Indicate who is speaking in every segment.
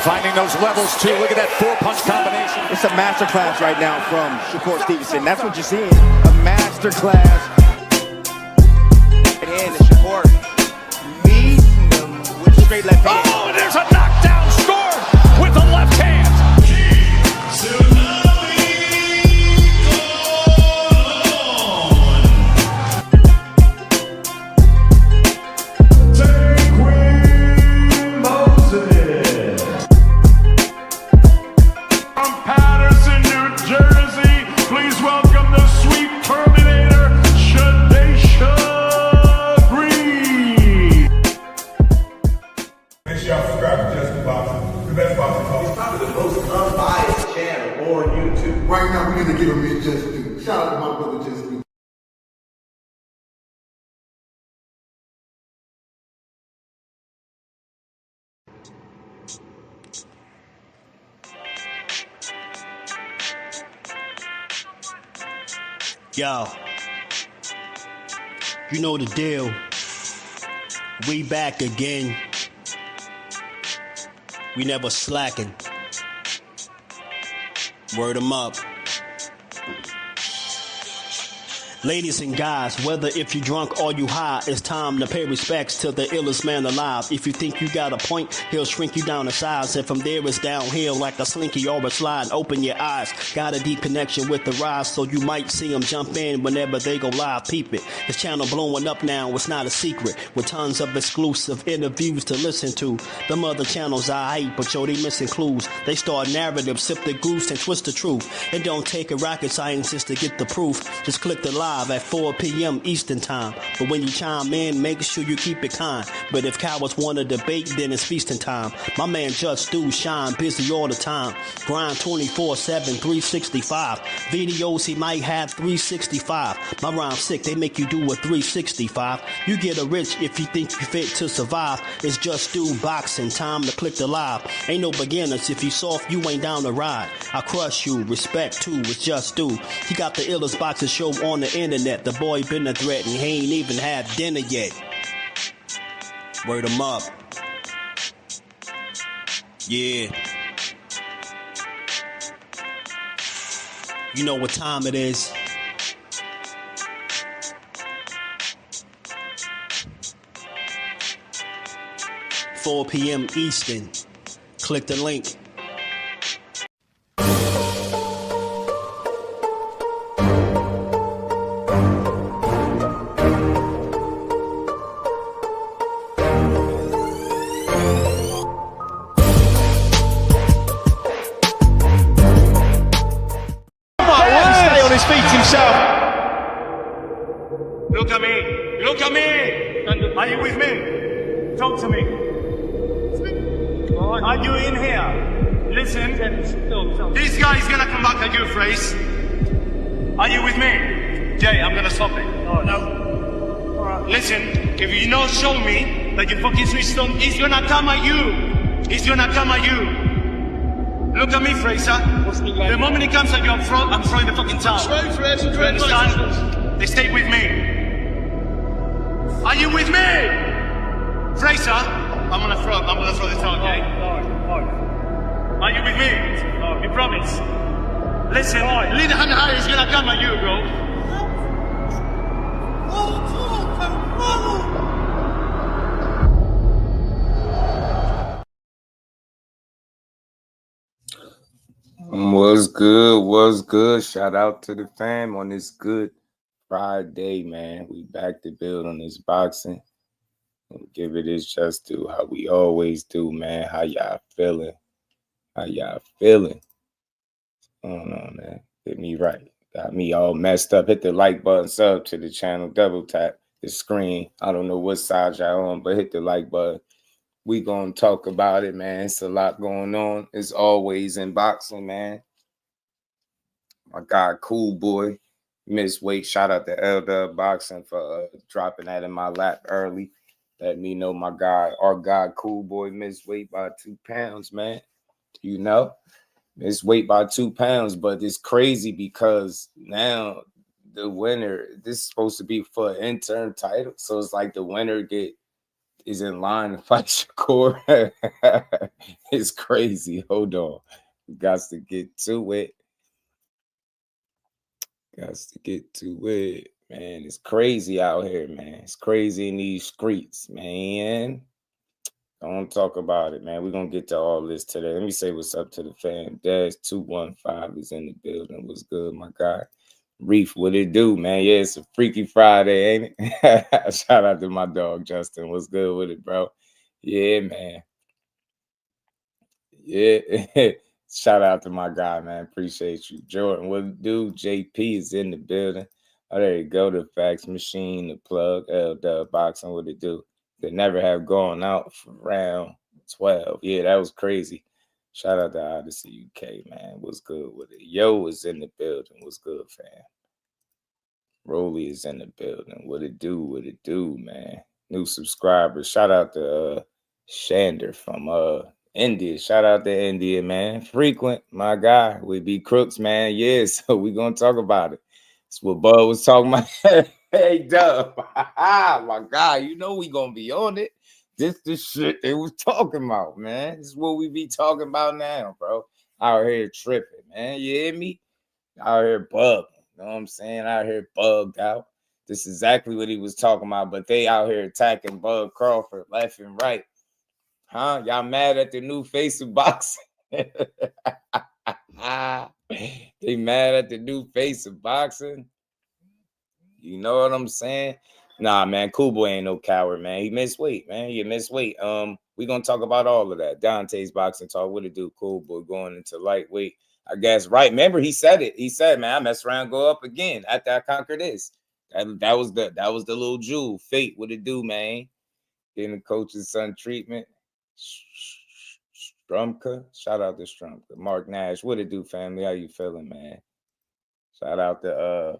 Speaker 1: Finding those levels, too. Look at that four-punch combination.
Speaker 2: It's a masterclass right now from Shakur Stevenson. That's what you're seeing. A masterclass. And Shakur meeting them with a straight left hand.
Speaker 1: Oh, there's a knockdown score with the left hand.
Speaker 3: Right now, we're going to give him his just due. Shout out to my brother, Just Due.
Speaker 4: Yo, you know the deal. We back again. We never slacking. Word 'em up. Ladies and guys, whether if you drunk or you high, it's time to pay respects to the illest man alive. If you think you got a point, he'll shrink you down to size. And from there it's downhill like a slinky or a slide. Open your eyes. Got a deep connection with the rise, so you might see them jump in whenever they go live. Peep it. This channel blowing up now, it's not a secret. With tons of exclusive interviews to listen to. Them other channels I hate, but yo, they missing clues. They start narratives, sip the goose and twist the truth. It don't take a rocket scientist to get the proof. Just click the live at 4 p.m. Eastern time. But when you chime in, make sure you keep it kind. But if cowards want to debate, then it's feasting time. My man Jusdueboxing shine busy all the time. Grind 24/7, 365. Videos he might have 365. My rhyme's sick, they make you do a 365. You get a rich if you think you fit to survive. It's Jusdueboxing, time to click the live. Ain't no beginners, if you soft, you ain't down to ride. I crush you, respect too, it's Jusdu. He got the illest boxing show on the internet. The boy been a threat and he ain't even had dinner yet. Word 'em up. Yeah. You know what time it is. $4 p.m. Eastern. Click the link.
Speaker 5: Look at me! Look at me! Are you with me? Talk to me. Are you in here? Listen. This guy is gonna come back at you, Phrase. Are you with me? Jay, I'm gonna stop it. No. Alright. Listen, if you don't show me that you fucking switched on, he's gonna come at you. He's gonna come at you. Look at me, Fraser. The moment he comes at you, I'm throwing the fucking towel. You understand? They stay with me. Are you with me? Fraser, I'm gonna throw the towel, okay? No. Are you with me? No. You promise? Listen, Leader Haney is gonna come at you, bro.
Speaker 6: What's good? What's good? Shout out to the fam on this good Friday, man. We back to build on this boxing. And give it its just due, how we always do, man. How y'all feeling? How y'all feeling? I don't know, man. Get me right. Got me all messed up. Hit the like button, sub to the channel, double tap the screen. I don't know what side y'all on, but hit the like button. We gonna talk about it, man. It's a lot going on. It's always in boxing, man. My guy, Cool Boy, Miss Weight. Shout out to LetsBuild for dropping that in my lap early. Let me know my guy, our guy, Cool Boy, missed weight by 2 pounds, man. You know, missed weight by 2 pounds, but it's crazy because now the winner, this is supposed to be for an interim title. So it's like the winner get is in line to fight Shakur. It's crazy. Hold on. We got to get to it. Man, it's crazy out here, man. It's crazy in these streets, man. Don't talk about it, man. We're going to get to all this today. Let me say what's up to the fam. Dash 215 is in the building. What's good, my guy? Reef, what it do, man? Yeah, it's a Freaky Friday, ain't it? Shout out to my dog, Justin. What's good with it, bro? Yeah, man. Yeah. Shout out to my guy, man. Appreciate you. Jordan, what it do? JP is in the building. Oh, there you go. The fax machine, the plug, LWBoxing, what it do? They never have gone out for round 12. Yeah, that was crazy. Shout out to Odyssey UK, man. What's good with it? Yo is in the building. What's good, fam? Rolly is in the building. What it do, man? New subscribers. Shout out to Shander from India. Shout out to India, man. Frequent, my guy. We be crooks, man. Yeah, so we gonna talk about it. That's what Bud was talking about. Hey, Dub. My guy, you know we gonna be on it. This the shit they was talking about, man. This is what we be talking about now, bro. Out here tripping, man. You hear me? Out here bugging. You know what I'm saying? Out here bugged out. This is exactly what he was talking about, but they out here attacking Bud Crawford left and right. Huh? Y'all mad at the new face of boxing? They mad at the new face of boxing? You know what I'm saying? Nah, man, Cool Boy ain't no coward, man. He missed weight, man. He missed weight. We gonna talk about all of that. Dante's boxing talk. What it do? Cool Boy going into lightweight. I guess, right. Remember, he said it. He said, man, I mess around, go up again after I conquer this. That was the little jewel. Fate, what it do, man? Getting the coach's son treatment. Strumka. Shout out to Strumka. Mark Nash. What it do, family? How you feeling, man? Shout out to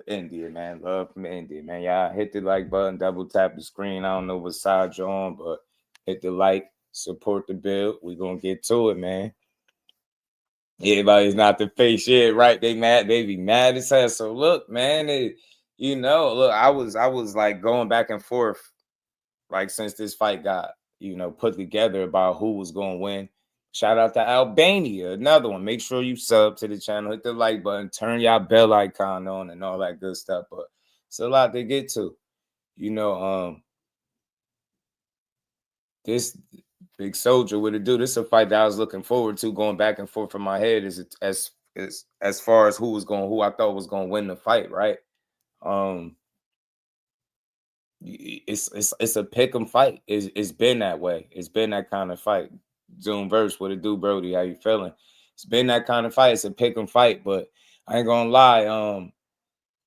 Speaker 6: India, man. Love from India, man. Y'all hit the like button, double tap the screen. I don't know what side you're on, but hit the like, support the build. We're gonna get to it, man. Everybody's not the face shit, right? They mad, they be mad as hell. So look, man, look, I was like going back and forth, like since this fight got, put together about who was gonna win. Shout out to Albania, another one. Make sure you sub to the channel, hit the like button, turn your bell icon on and all that good stuff. But it's a lot to get to. This Big Soldier, what it do? This is a fight that I was looking forward to, going back and forth in my head as far as who I thought was gonna win the fight, right? It's a pick 'em fight. It's been that way. It's been that kind of fight. Zoom verse, what it do, Brody? How you feeling? It's been that kind of fight. It's a pick 'em fight, but I ain't gonna lie.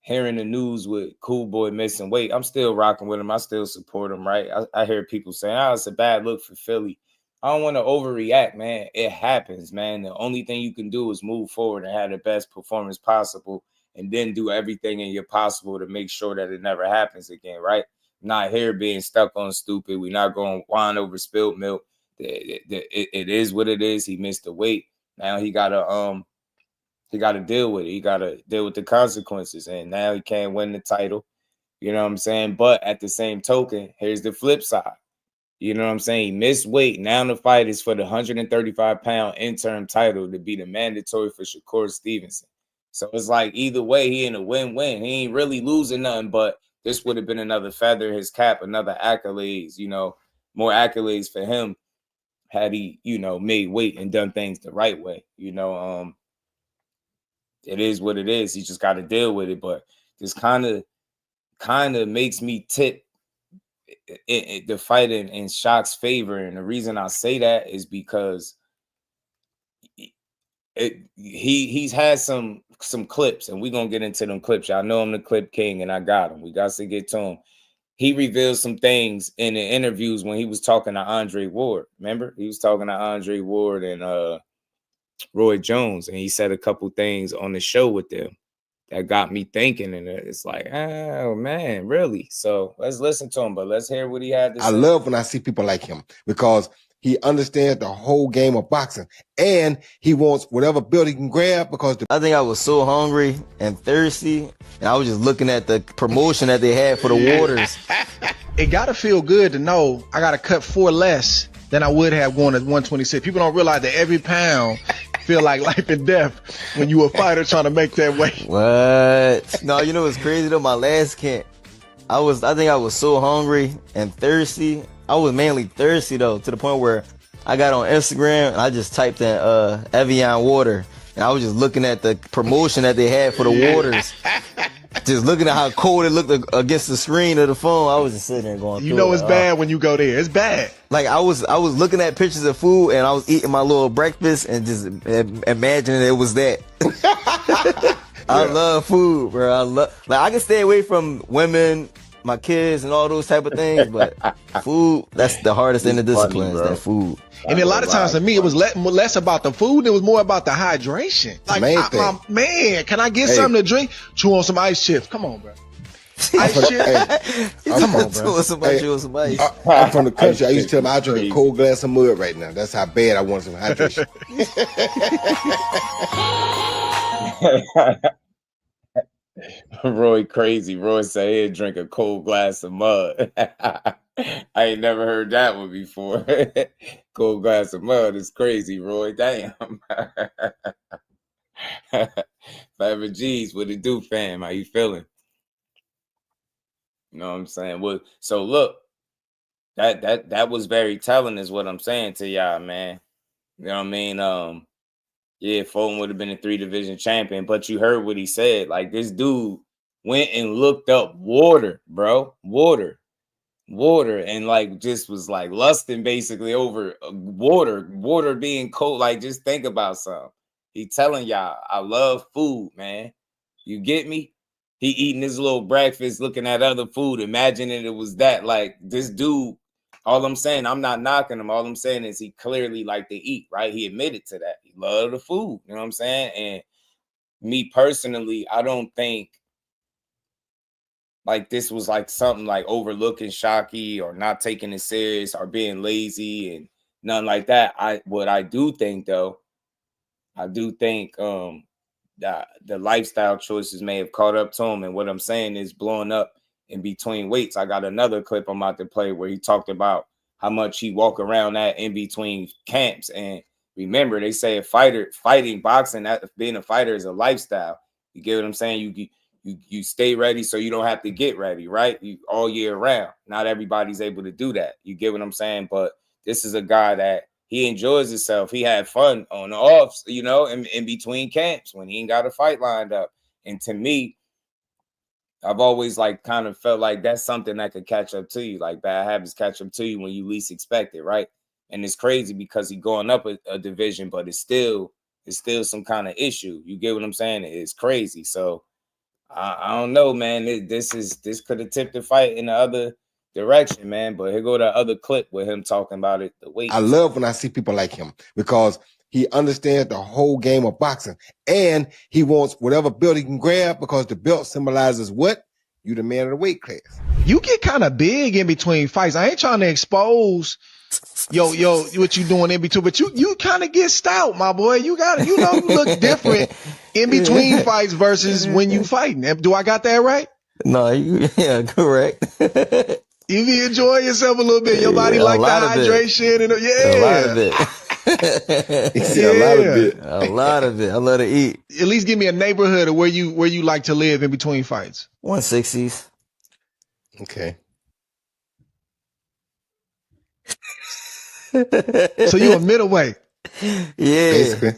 Speaker 6: Hearing the news with Cool Boy missing weight, I'm still rocking with him. I still support him, right? I hear people saying, it's a bad look for Philly. I don't want to overreact, man. It happens, man. The only thing you can do is move forward and have the best performance possible and then do everything in your possible to make sure that it never happens again, right? Not here being stuck on stupid. We're not going to whine over spilled milk. It is what it is. He missed the weight. Now he got to deal with it. He got to deal with the consequences. And now he can't win the title. You know what I'm saying? But at the same token, here's the flip side. You know what I'm saying? He missed weight. Now the fight is for the 135-pound interim title to be the mandatory for Shakur Stevenson. So it's like either way, he in a win-win. He ain't really losing nothing, but this would have been another feather in his cap, another accolades, more accolades for him had he, made weight and done things the right way. It is what it is. He just got to deal with it. But this kind of makes me tip the fight in Shock's favor. And the reason I say that is because he's had some clips, and we're going to get into them clips. Y'all know I'm the clip king, and I got him. We got to get to him. He revealed some things in the interviews when he was talking to Andre Ward. Remember? He was talking to Andre Ward and Roy Jones, and he said a couple things on the show with them that got me thinking, and it's like, oh man, really? So let's listen to him, but let's hear what he had to say.
Speaker 3: I love when I see people like him because he understands the whole game of boxing, and he wants whatever belt he can grab because
Speaker 7: I think I was so hungry and thirsty, and I was just looking at the promotion that they had for the waters. it got to feel good to know I got to cut 4 less than I would have going at 126. People don't realize that every pound feel like life and death when you a fighter trying to make that weight.
Speaker 8: What? No, you know what's crazy though? My last camp, I think I was so hungry and thirsty. I was mainly thirsty though, to the point where I got on Instagram and I just typed in Evian water, and I was just looking at the promotion that they had for the waters. Just looking at how cold it looked against the screen of the phone. I was just sitting there going,
Speaker 7: you know it's bad when you go there. It's bad.
Speaker 8: Like I was looking at pictures of food and I was eating my little breakfast and just imagining it was that. I love food, bro. I can stay away from women, my kids, and all those type of things, but food, that's the hardest in the disciplines, that food.
Speaker 7: And a lot of times for me, it was less about the food. It was more about the hydration. Like, man, can I get something to drink? Chew on some ice chips. Come on, bro. Ice chips.
Speaker 3: Come on, bro. I'm from the country. I used to tell them I drink a cold glass of mud right now. That's how bad I want some hydration.
Speaker 6: Roy crazy. Roy say he'd drink a cold glass of mud. I ain't never heard that one before. Cold glass of mud is crazy, Roy. Damn. Five G's, what it do, fam? How you feeling? You know what I'm saying? Well, so look, that was very telling, is what I'm saying to y'all, man. You know what I mean? Yeah, Fulton would have been a 3-division champion, but you heard what he said. Like, this dude went and looked up water, bro. Water, and like just was like lusting basically over water being cold. Like, just think about something. He telling y'all, I love food, man. You get me? He eating his little breakfast, looking at other food, imagining it was that. Like, this dude, all I'm saying, I'm not knocking him. All I'm saying is he clearly liked to eat, right? He admitted to that. He loved the food, you know what I'm saying? And me personally, I don't think like this was like something like overlooking Shockey or not taking it serious or being lazy and nothing like that. What I do think though, I do think that the lifestyle choices may have caught up to him. And what I'm saying is blowing up in between weights. I got another clip I'm about to play where he talked about how much he walk around that in between camps. And remember, they say fighting boxing, that being a fighter is a lifestyle. You get what I'm saying? You stay ready so you don't have to get ready, right? You all year round. Not everybody's able to do that. You get what I'm saying? But this is a guy that he enjoys himself. He had fun on the offs, you know, in between camps when he ain't got a fight lined up. And to me, I've always like kind of felt like that's something that could catch up to you. Like bad habits catch up to you when you least expect it, right? And it's crazy because he's going up a division, but it's still some kind of issue. You get what I'm saying? It's crazy. So I don't know, man. This could have tipped the fight in the other direction, man. But here go the other clip with him talking about it. The weight.
Speaker 3: I love when I see people like him because he understands the whole game of boxing, and he wants whatever belt he can grab because the belt symbolizes what? You the man of the weight class.
Speaker 7: You get kind of big in between fights. I ain't trying to expose what you doing in between, but you kind of get stout, my boy. You look different in between fights versus when you fighting. Do I got that right?
Speaker 8: No, yeah, correct.
Speaker 7: You be enjoying yourself a little bit. Your body like the hydration and
Speaker 8: a lot of it. A lot of it. I love to eat.
Speaker 7: At least give me a neighborhood of where you like to live in between fights.
Speaker 8: 160s.
Speaker 3: Okay.
Speaker 7: So you a middleweight?
Speaker 8: Yeah.
Speaker 3: Basically.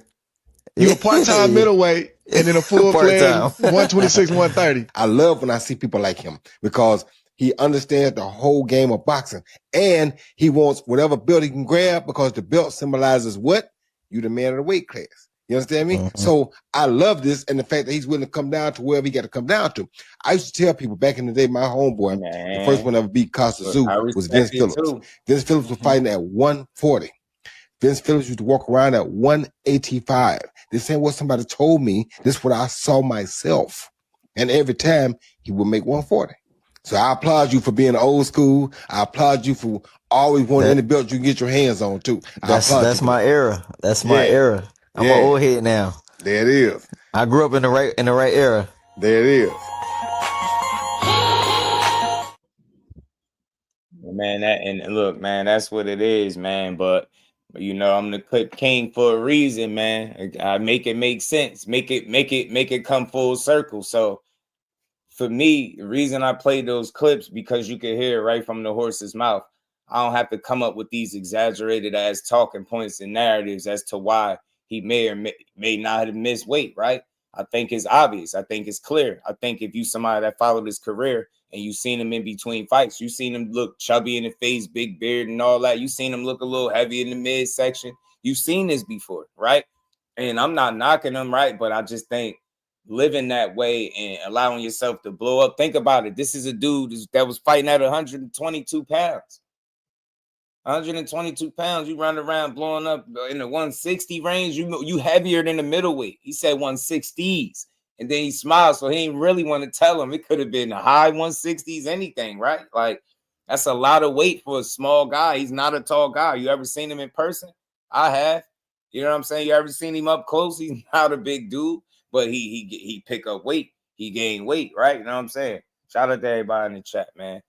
Speaker 7: You a part-time middleweight and then a full-fledged 126, 130.
Speaker 3: I love when I see people like him because he understands the whole game of boxing, and he wants whatever belt he can grab because the belt symbolizes what? You the man of the weight class. You understand me? Mm-hmm. So I love this, and the fact that he's willing to come down to wherever he got to come down to. I used to tell people back in the day, my homeboy, the first one ever beat Costa Zoo was Vince Phillips. Too. Vince Phillips was fighting at 140. Vince Phillips used to walk around at 185. This ain't what somebody told me. This is what I saw myself. And every time he would make 140. So I applaud you for being old school. I applaud you for always wanting any belt you can get your hands on too.
Speaker 8: That's my era. That's my era. I'm an old head now.
Speaker 3: There it is.
Speaker 8: I grew up in the right era.
Speaker 3: There it is.
Speaker 6: man. And look, man, that's what it is, man. But you know, I'm the clip king for a reason, man. I make it make sense, make it come full circle. So for me, the reason I play those clips because you can hear it right from the horse's mouth. I don't have to come up with these exaggerated as talking points and narratives as to why he may or may not have missed weight, right? I think it's obvious. I think it's clear. I think if you somebody that followed his career and you seen him in between fights, you seen him look chubby in the face, big beard and all that. You seen him look a little heavy in the midsection. You've seen this before, right? And I'm not knocking him, right? But I just think living that way and allowing yourself to blow up. Think about it. This is a dude that was fighting at 122 pounds. 122 pounds, you run around blowing up in the 160 range. You heavier than the middleweight. He said 160s, and then he smiled, so he didn't really want to tell him. It could have been the high 160s, anything, right? Like that's a lot of weight for a small guy. He's not a tall guy. You ever seen him in person? I have. You know what I'm saying? You ever seen him up close? He's not a big dude, but he pick up weight. He gained weight, right? You know what I'm saying? Shout out to everybody in the chat, man.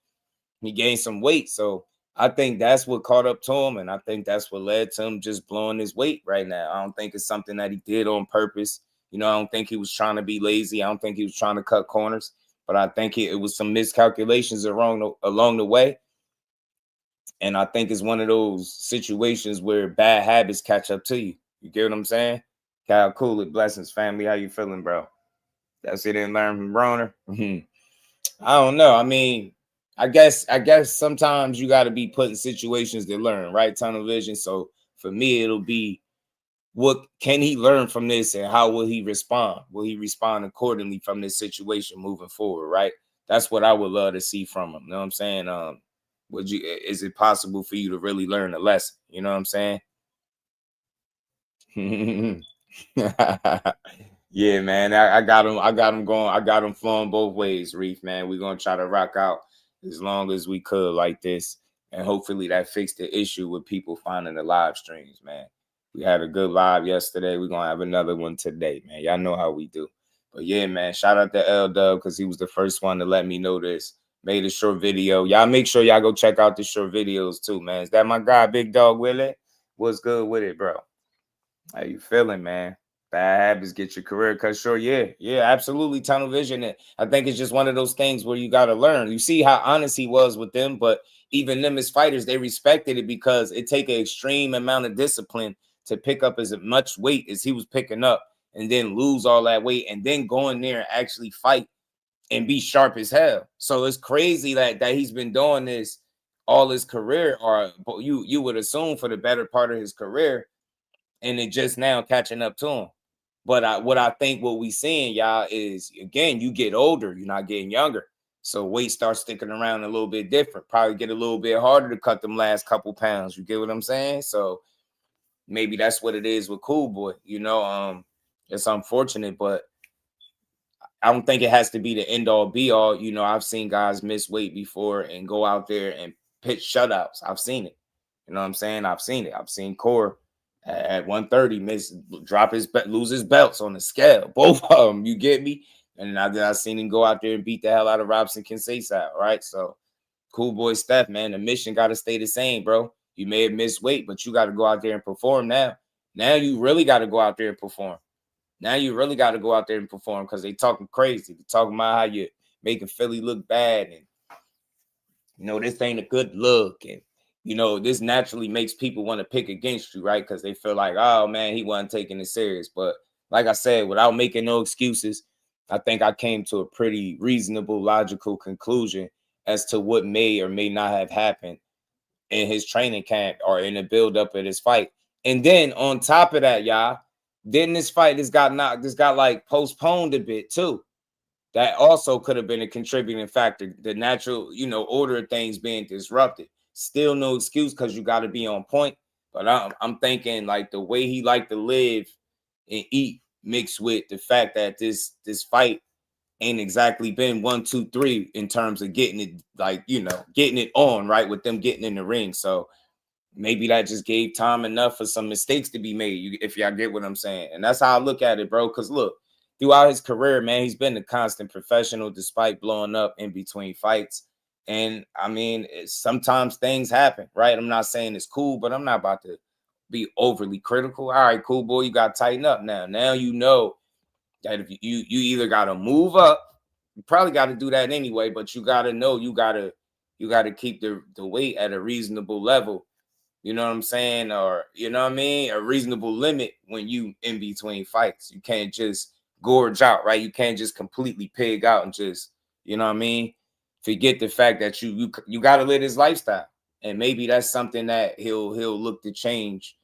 Speaker 6: He gained some weight, so I think that's what caught up to him, and I think that's what led to him just blowing his weight right now. I don't think it's something that he did on purpose. You know, I don't think he was trying to be lazy. I don't think he was trying to cut corners, but I think it was some miscalculations along the way. And I think it's one of those situations where bad habits catch up to you. You get what I'm saying? Kyle Cool it, blessings, family. How you feeling, bro? That's it. Didn't learn from Broner. I don't know. I mean, I guess sometimes you got to be put in situations to learn, right? Tunnel vision. So for me, it'll be what can he learn from this and how will he respond? Will he respond accordingly from this situation moving forward, right? That's what I would love to see from him. You know what I'm saying? Is it possible for you to really learn a lesson? You know what I'm saying? Yeah, man. I got him going. I got him flowing both ways, Reef, man. We're gonna try to rock out as long as we could like this. And hopefully that fixed the issue with people finding the live streams, man. We had a good live yesterday. We're gonna have another one today, man. Y'all know how we do. But yeah, man, shout out to L-Dub because he was the first one to let me know this. Made a short video. Y'all make sure y'all go check out the short videos too, man. Is that my guy, Big Dog Willie? What's good with it, bro? How you feeling, man? Bad habits get your career cut short. Yeah, absolutely. Tunnel vision. I think it's just one of those things where you got to learn. You see how honest he was with them, but even them as fighters, they respected it because it take an extreme amount of discipline to pick up as much weight as he was picking up and then lose all that weight and then go in there and actually fight and be sharp as hell. So it's crazy that he's been doing this all his career, or you would assume for the better part of his career, and it just now catching up to him. But what I think what we seeing, y'all, is, again, you get older. You're not getting younger. So weight starts sticking around a little bit different. Probably get a little bit harder to cut them last couple pounds. You get what I'm saying? So maybe that's what it is with Cool Boy. You know, it's unfortunate, but I don't think it has to be the end-all, be-all. You know, I've seen guys miss weight before and go out there and pitch shutouts. I've seen it. You know what I'm saying? I've seen it. I've seen Core at 130 lose his belts on the scale, both of them. You get me? And I've seen him go out there and beat the hell out of Robson Kinsey-style, right? So Cool Boy Steph, man, the mission got to stay the same, bro. You may have missed weight, but you got to go out there and perform now. Now you really got to go out there and perform. Now you really got to go out there and perform because they talking crazy. They talking about how you making Philly look bad, and you know this ain't a good look, and you know, this naturally makes people want to pick against you, right? Because they feel like, oh, man, he wasn't taking it serious. But like I said, without making no excuses, I think I came to a pretty reasonable, logical conclusion as to what may or may not have happened in his training camp or in the buildup of this fight. And then on top of that, y'all, then this fight got like postponed a bit too. That also could have been a contributing factor. The natural, you know, order of things being disrupted. Still no excuse because you got to be on point. But I'm thinking like the way he liked to live and eat mixed with the fact that this fight ain't exactly been 1, 2, 3 in terms of getting it, like, you know, getting it on, right, with them getting in the ring. So maybe that just gave time enough for some mistakes to be made, if y'all get what I'm saying. And that's how I look at it, bro, because look, throughout his career, man, he's been a constant professional despite blowing up in between fights. And I mean, sometimes things happen, right? I'm not saying it's cool, but I'm not about to be overly critical. All right, cool, boy, you got to tighten up now. Now you know that if you either got to move up, you probably got to do that anyway, but you got to know you got to keep the weight at a reasonable level. You know what I'm saying? Or, you know what I mean? A reasonable limit when you in between fights. You can't just gorge out, right? You can't just completely pig out and just, you know what I mean? Forget the fact that you got to live his lifestyle. And maybe that's something that he'll look to change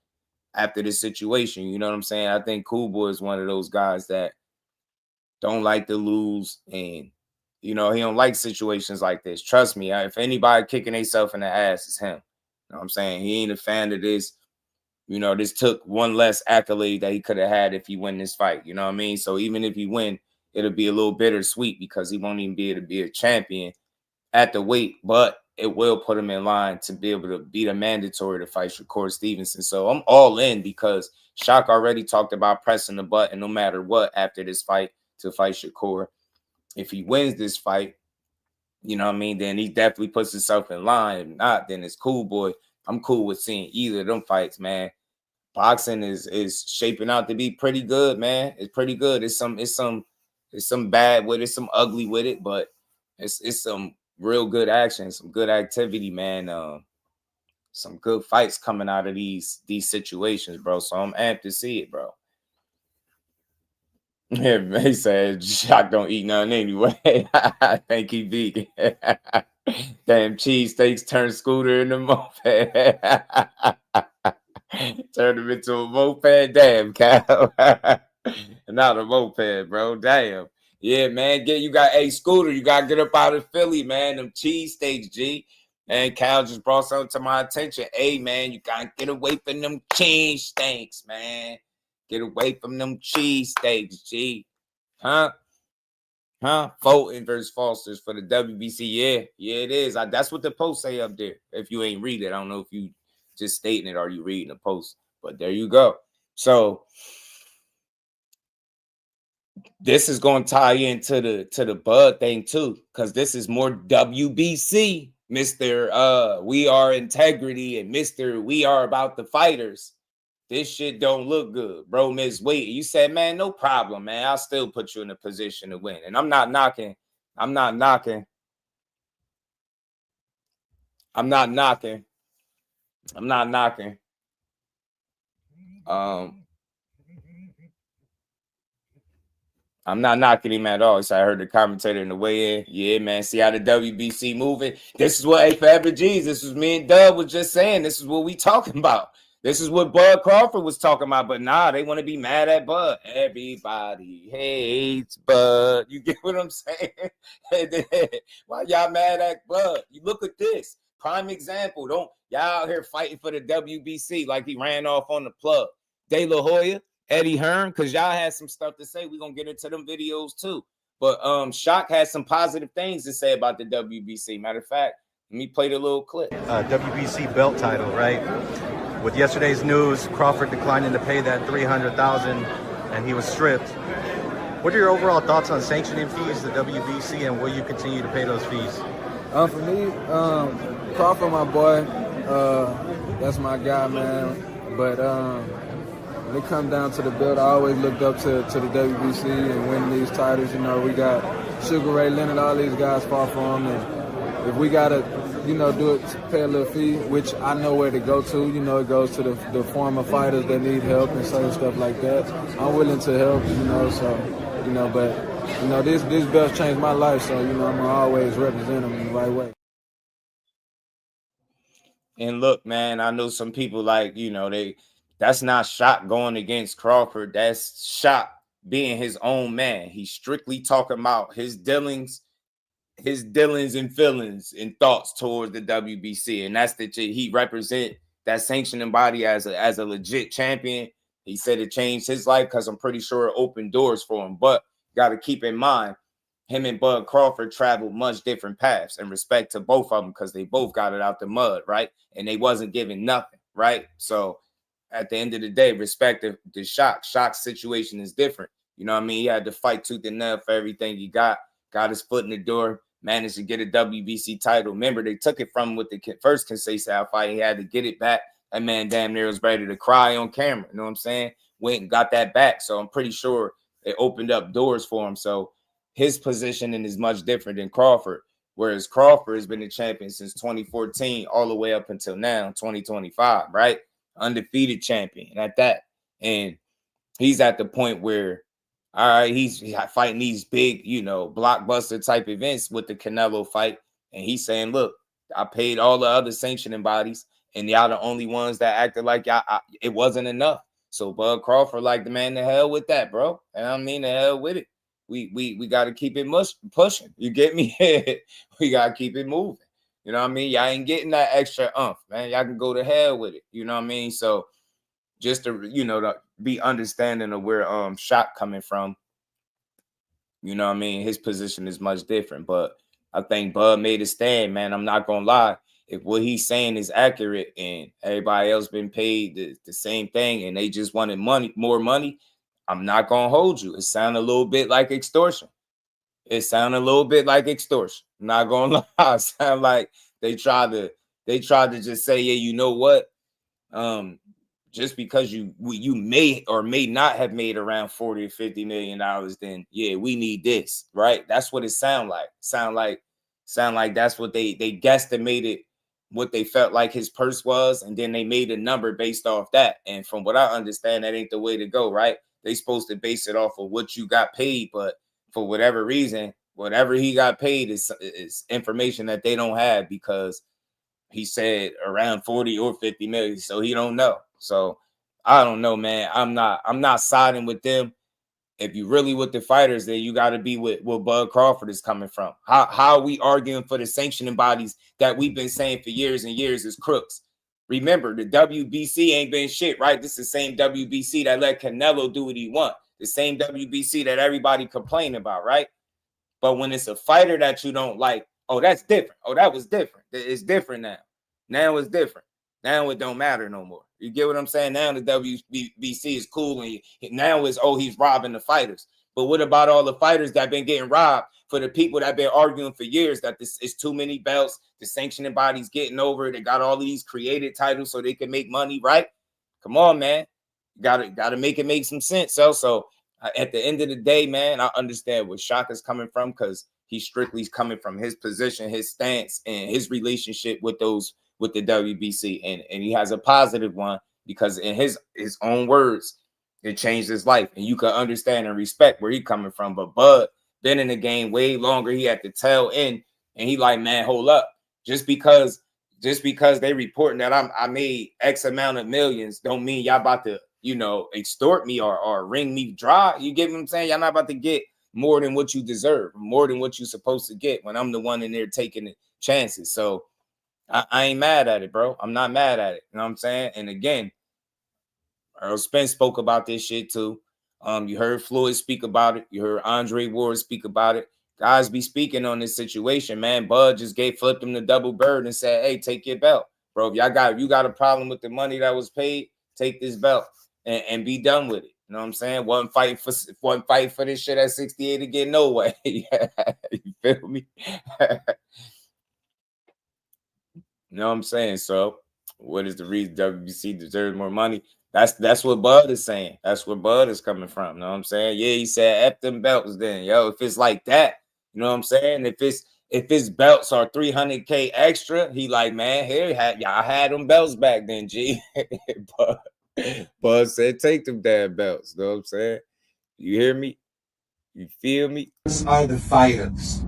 Speaker 6: after this situation. You know what I'm saying? I think Cool Boy is one of those guys that don't like to lose, and you know, he don't like situations like this. Trust me, if anybody kicking themselves in the ass, it's him. You know what I'm saying? He ain't a fan of this. You know, this took one less accolade that he could have had if he win this fight. You know what I mean? So even if he win, it'll be a little bittersweet because he won't even be able to be a champion at the weight, but it will put him in line to be able to beat a mandatory to fight Shakur Stevenson. So I'm all in because Shaq already talked about pressing the button no matter what after this fight to fight Shakur. If he wins this fight, you know what I mean, then he definitely puts himself in line. If not, then it's Cool Boy. I'm cool with seeing either of them fights, man. Boxing is shaping out to be pretty good, man. It's pretty good. It's some bad with it, some ugly with it, but it's some real good action, some good activity, man. Some good fights coming out of these situations, bro. So I'm amped to see it, bro. Yeah, they said Shaq don't eat nothing anyway. I think he vegan. Damn, cheesesteaks turned Scooter into moped. Turned him into a moped. Damn, Cal. Not a moped, bro. Damn. Yeah, man. Scooter, you gotta get up out of Philly, man. Them cheesesteaks, G. And Cal just brought something to my attention. Hey, man, you gotta get away from them cheesesteaks, man. Get away from them cheesesteaks, G. Huh? Fulton versus Foster's for the WBC. Yeah, it is. That's what the post say up there. If you ain't read it, I don't know if you just stating it or you reading the post. But there you go. So this is going to tie into the Bud thing too, because this is more WBC, Mr. We are integrity, and Mr. We are about the fighters. This shit don't look good, bro. Miss Wait, you said, man, no problem, man. I'll still put you in a position to win. And I'm not knocking. I'm not knocking him at all. So I heard the commentator in the way in. Yeah, man. See how the WBC moving? This is what Forever G's. This was me and Dub was just saying. This is what we talking about. This is what Bud Crawford was talking about. But nah, they want to be mad at Bud. Everybody hates Bud. You get what I'm saying? Why y'all mad at Bud? You look at this. Prime example. Don't y'all out here fighting for the WBC like he ran off on the plug. Delahoya, Eddie Hearn, because y'all had some stuff to say. We're going to get into them videos too. But Shock has some positive things to say about the WBC. Matter of fact, let me play the little clip.
Speaker 9: WBC belt title, right? With yesterday's news, Crawford declining to pay that $300,000 and he was stripped. What are your overall thoughts on sanctioning fees, the WBC, and will you continue to pay those fees?
Speaker 10: For me, Crawford, my boy, that's my guy, man. But when it comes down to the belt, I always looked up to the WBC and winning these titles. You know, we got Sugar Ray Leonard, all these guys fought for him. And if we got to, do it, pay a little fee, which I know where to go to. You know, it goes to the former fighters that need help and certain stuff like that. I'm willing to help, but this belt changed my life, so, I'm going to always represent them in the right way.
Speaker 6: And look, man, I know some people that's not Shock going against Crawford. That's Shock being his own man. He's strictly talking about his dealings and feelings and thoughts towards the WBC. And that's he represent that sanctioning body as a legit champion. He said it changed his life because I'm pretty sure it opened doors for him. But got to keep in mind, him and Bud Crawford traveled much different paths, and respect to both of them because they both got it out the mud, right? And they wasn't giving nothing, right? So at the end of the day, respect the Shock's situation is different. You know what I mean? He had to fight tooth and nail for everything he got his foot in the door. managed to get a WBC title. Remember, they took it from him with the first Conceição fight. He had to get it back. That man damn near was ready to cry on camera. You know what I'm saying? Went and got that back. So I'm pretty sure it opened up doors for him. So his positioning is much different than Crawford, whereas Crawford has been the champion since 2014 all the way up until now, 2025, right? Undefeated champion at that. And he's at the point where, all right, he's fighting these big, you know, blockbuster type events with the Canelo fight. And he's saying, look, I paid all the other sanctioning bodies, and y'all the only ones that acted like it wasn't enough. So Bud Crawford, like, the man, the hell with that, bro. And I mean, the hell with it. We got to keep it pushing. You get me? We got to keep it moving. You know what I mean? Y'all ain't getting that extra man. Y'all can go to hell with it. You know what I mean? So just to, you know, to be understanding of where Shot coming from, you know what I mean? His position is much different. But I think Bud made a stand, man. I'm not going to lie. If what he's saying is accurate and everybody else been paid the same thing and they just wanted more money, I'm not going to hold you. It sounded a little bit like extortion. I'm not going to lie. It sound like they tried to just say, yeah, you know what? Just because you may or may not have made around $40 or $50 million, then yeah, we need this, right? That's what it sound like. Sound like that's what they guesstimated what they felt like his purse was, and then they made a number based off that. And from what I understand, that ain't the way to go, right? They supposed to base it off of what you got paid, but for whatever reason, whatever he got paid is information that they don't have, because he said around 40 or 50 million, so he don't know. So I don't know, man. I'm not siding with them. If you really with the fighters, then you got to be with where Bud Crawford is coming from. How are we arguing for the sanctioning bodies that we've been saying for years and years is crooks? Remember, the WBC ain't been shit, right? This is the same WBC that let Canelo do what he want. The same WBC that everybody complain about, right? But when it's a fighter that you don't like, oh, that's different. Oh, that was different. It's different now. Now it's different. Now it don't matter no more. You get what I'm saying? Now the WBC is cool, and now it's, oh, he's robbing the fighters. But what about all the fighters that been getting robbed for the people that been arguing for years that this is too many belts, the sanctioning bodies getting over, they got all these created titles so they can make money, right? Come on, man. Gotta make it make some sense. So at the end of the day, man, I understand where Shaka's coming from, because he's strictly coming from his position, his stance, and his relationship with the WBC, and he has a positive one, because in his own words, it changed his life, and you can understand and respect where he's coming from. But Bud been in the game way longer. He had to tail end, and he like, man, hold up, just because they reporting that I made X amount of millions don't mean y'all about to, you know, extort me or wring me dry. You get what I'm saying? Y'all not about to get more than what you deserve, more than what you're supposed to get, when I'm the one in there taking the chances. So I ain't mad at it, bro. I'm not mad at it. You know what I'm saying? And again, Earl Spence spoke about this shit too. You heard Floyd speak about it. You heard Andre Ward speak about it. Guys be speaking on this situation, man. Bud just flipped him the double bird and said, hey, take your belt. Bro, if you got a problem with the money that was paid, take this belt and be done with it. You know what I'm saying? Wasn't fighting for this shit at 68 to get no way. You feel me? You know what I'm saying? So what is the reason WBC deserves more money? That's what Bud is saying. That's where Bud is coming from. You know what I'm saying? Yeah, he said F them belts then. Yo, if it's like that, you know what I'm saying? If his belts are $300K extra, he like, man, here, y'all had them belts back then, G. Bud said, take them damn belts. You know what I'm saying? You hear me? You feel me?
Speaker 11: Are the fighters.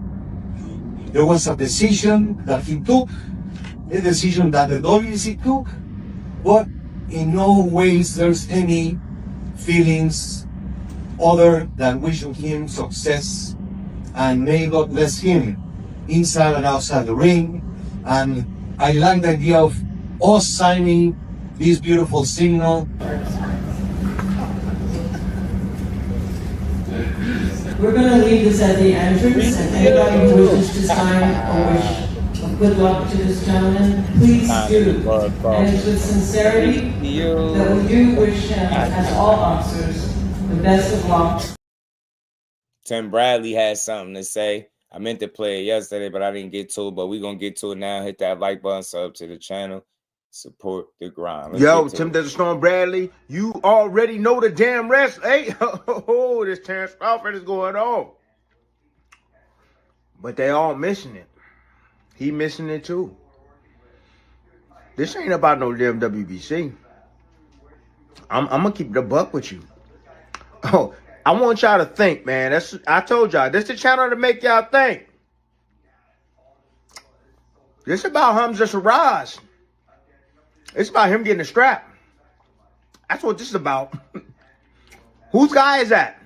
Speaker 11: There was a decision that he took, a decision that the WBC took, but in no ways there's any feelings other than wishing him success, and may God bless him inside and outside the ring. And I like the idea of us signing this beautiful signal.
Speaker 12: We're going to leave this at the entrance, and anybody who wishes to sign or wish good luck to this gentleman, please do. And it's with sincerity that we do wish him, as all boxers, the best of luck.
Speaker 6: Tim Bradley has something to say. I meant to play it yesterday, but I didn't get to it. But we're going to get to it now. Hit that like button, sub to the channel. Support the grind. Let's
Speaker 13: Yo, Tim Desert Storm Bradley, you already know the damn rest. Hey, this Terence Crawford is going on. But they all missing it. He missing it too. This ain't about no damn WBC. I'm gonna keep the buck with you. Oh, I want y'all to think, man. I told y'all, this the channel to make y'all think. This about Hamza Shiraz. It's about him getting a strap. That's what this is about. Whose guy is that?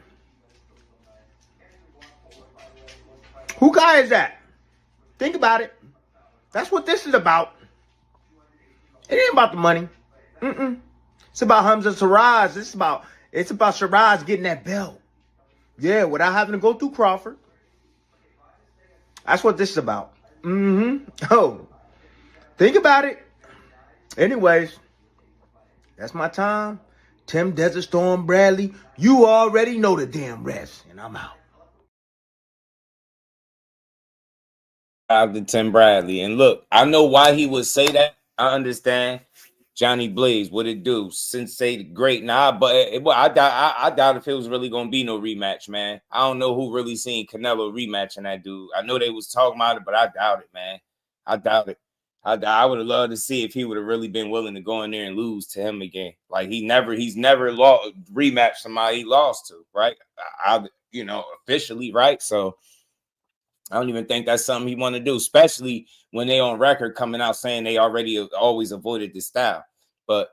Speaker 13: Who guy is that? Think about it. That's what this is about. It ain't about the money. It's about Hamza Shiraz. It's about Shiraz getting that belt. Yeah, without having to go through Crawford. That's what this is about. Oh, think about it. Anyways, that's my time. Tim Desert Storm Bradley, you already know the damn rest, and I'm out.
Speaker 6: Out to Tim Bradley. And look, I know why he would say that. I understand. Johnny Blaze, what it do? Sensei great. Nah, but I doubt if it was really going to be no rematch, man. I don't know who really seen Canelo rematching that dude. I know they was talking about it, but I doubt it, man. I doubt it. I would have loved to see if he would have really been willing to go in there and lose to him again. Like he's never rematched somebody he lost to, right? Officially, right? So I don't even think that's something he want to do, especially when they on record coming out saying they already always avoided this style. But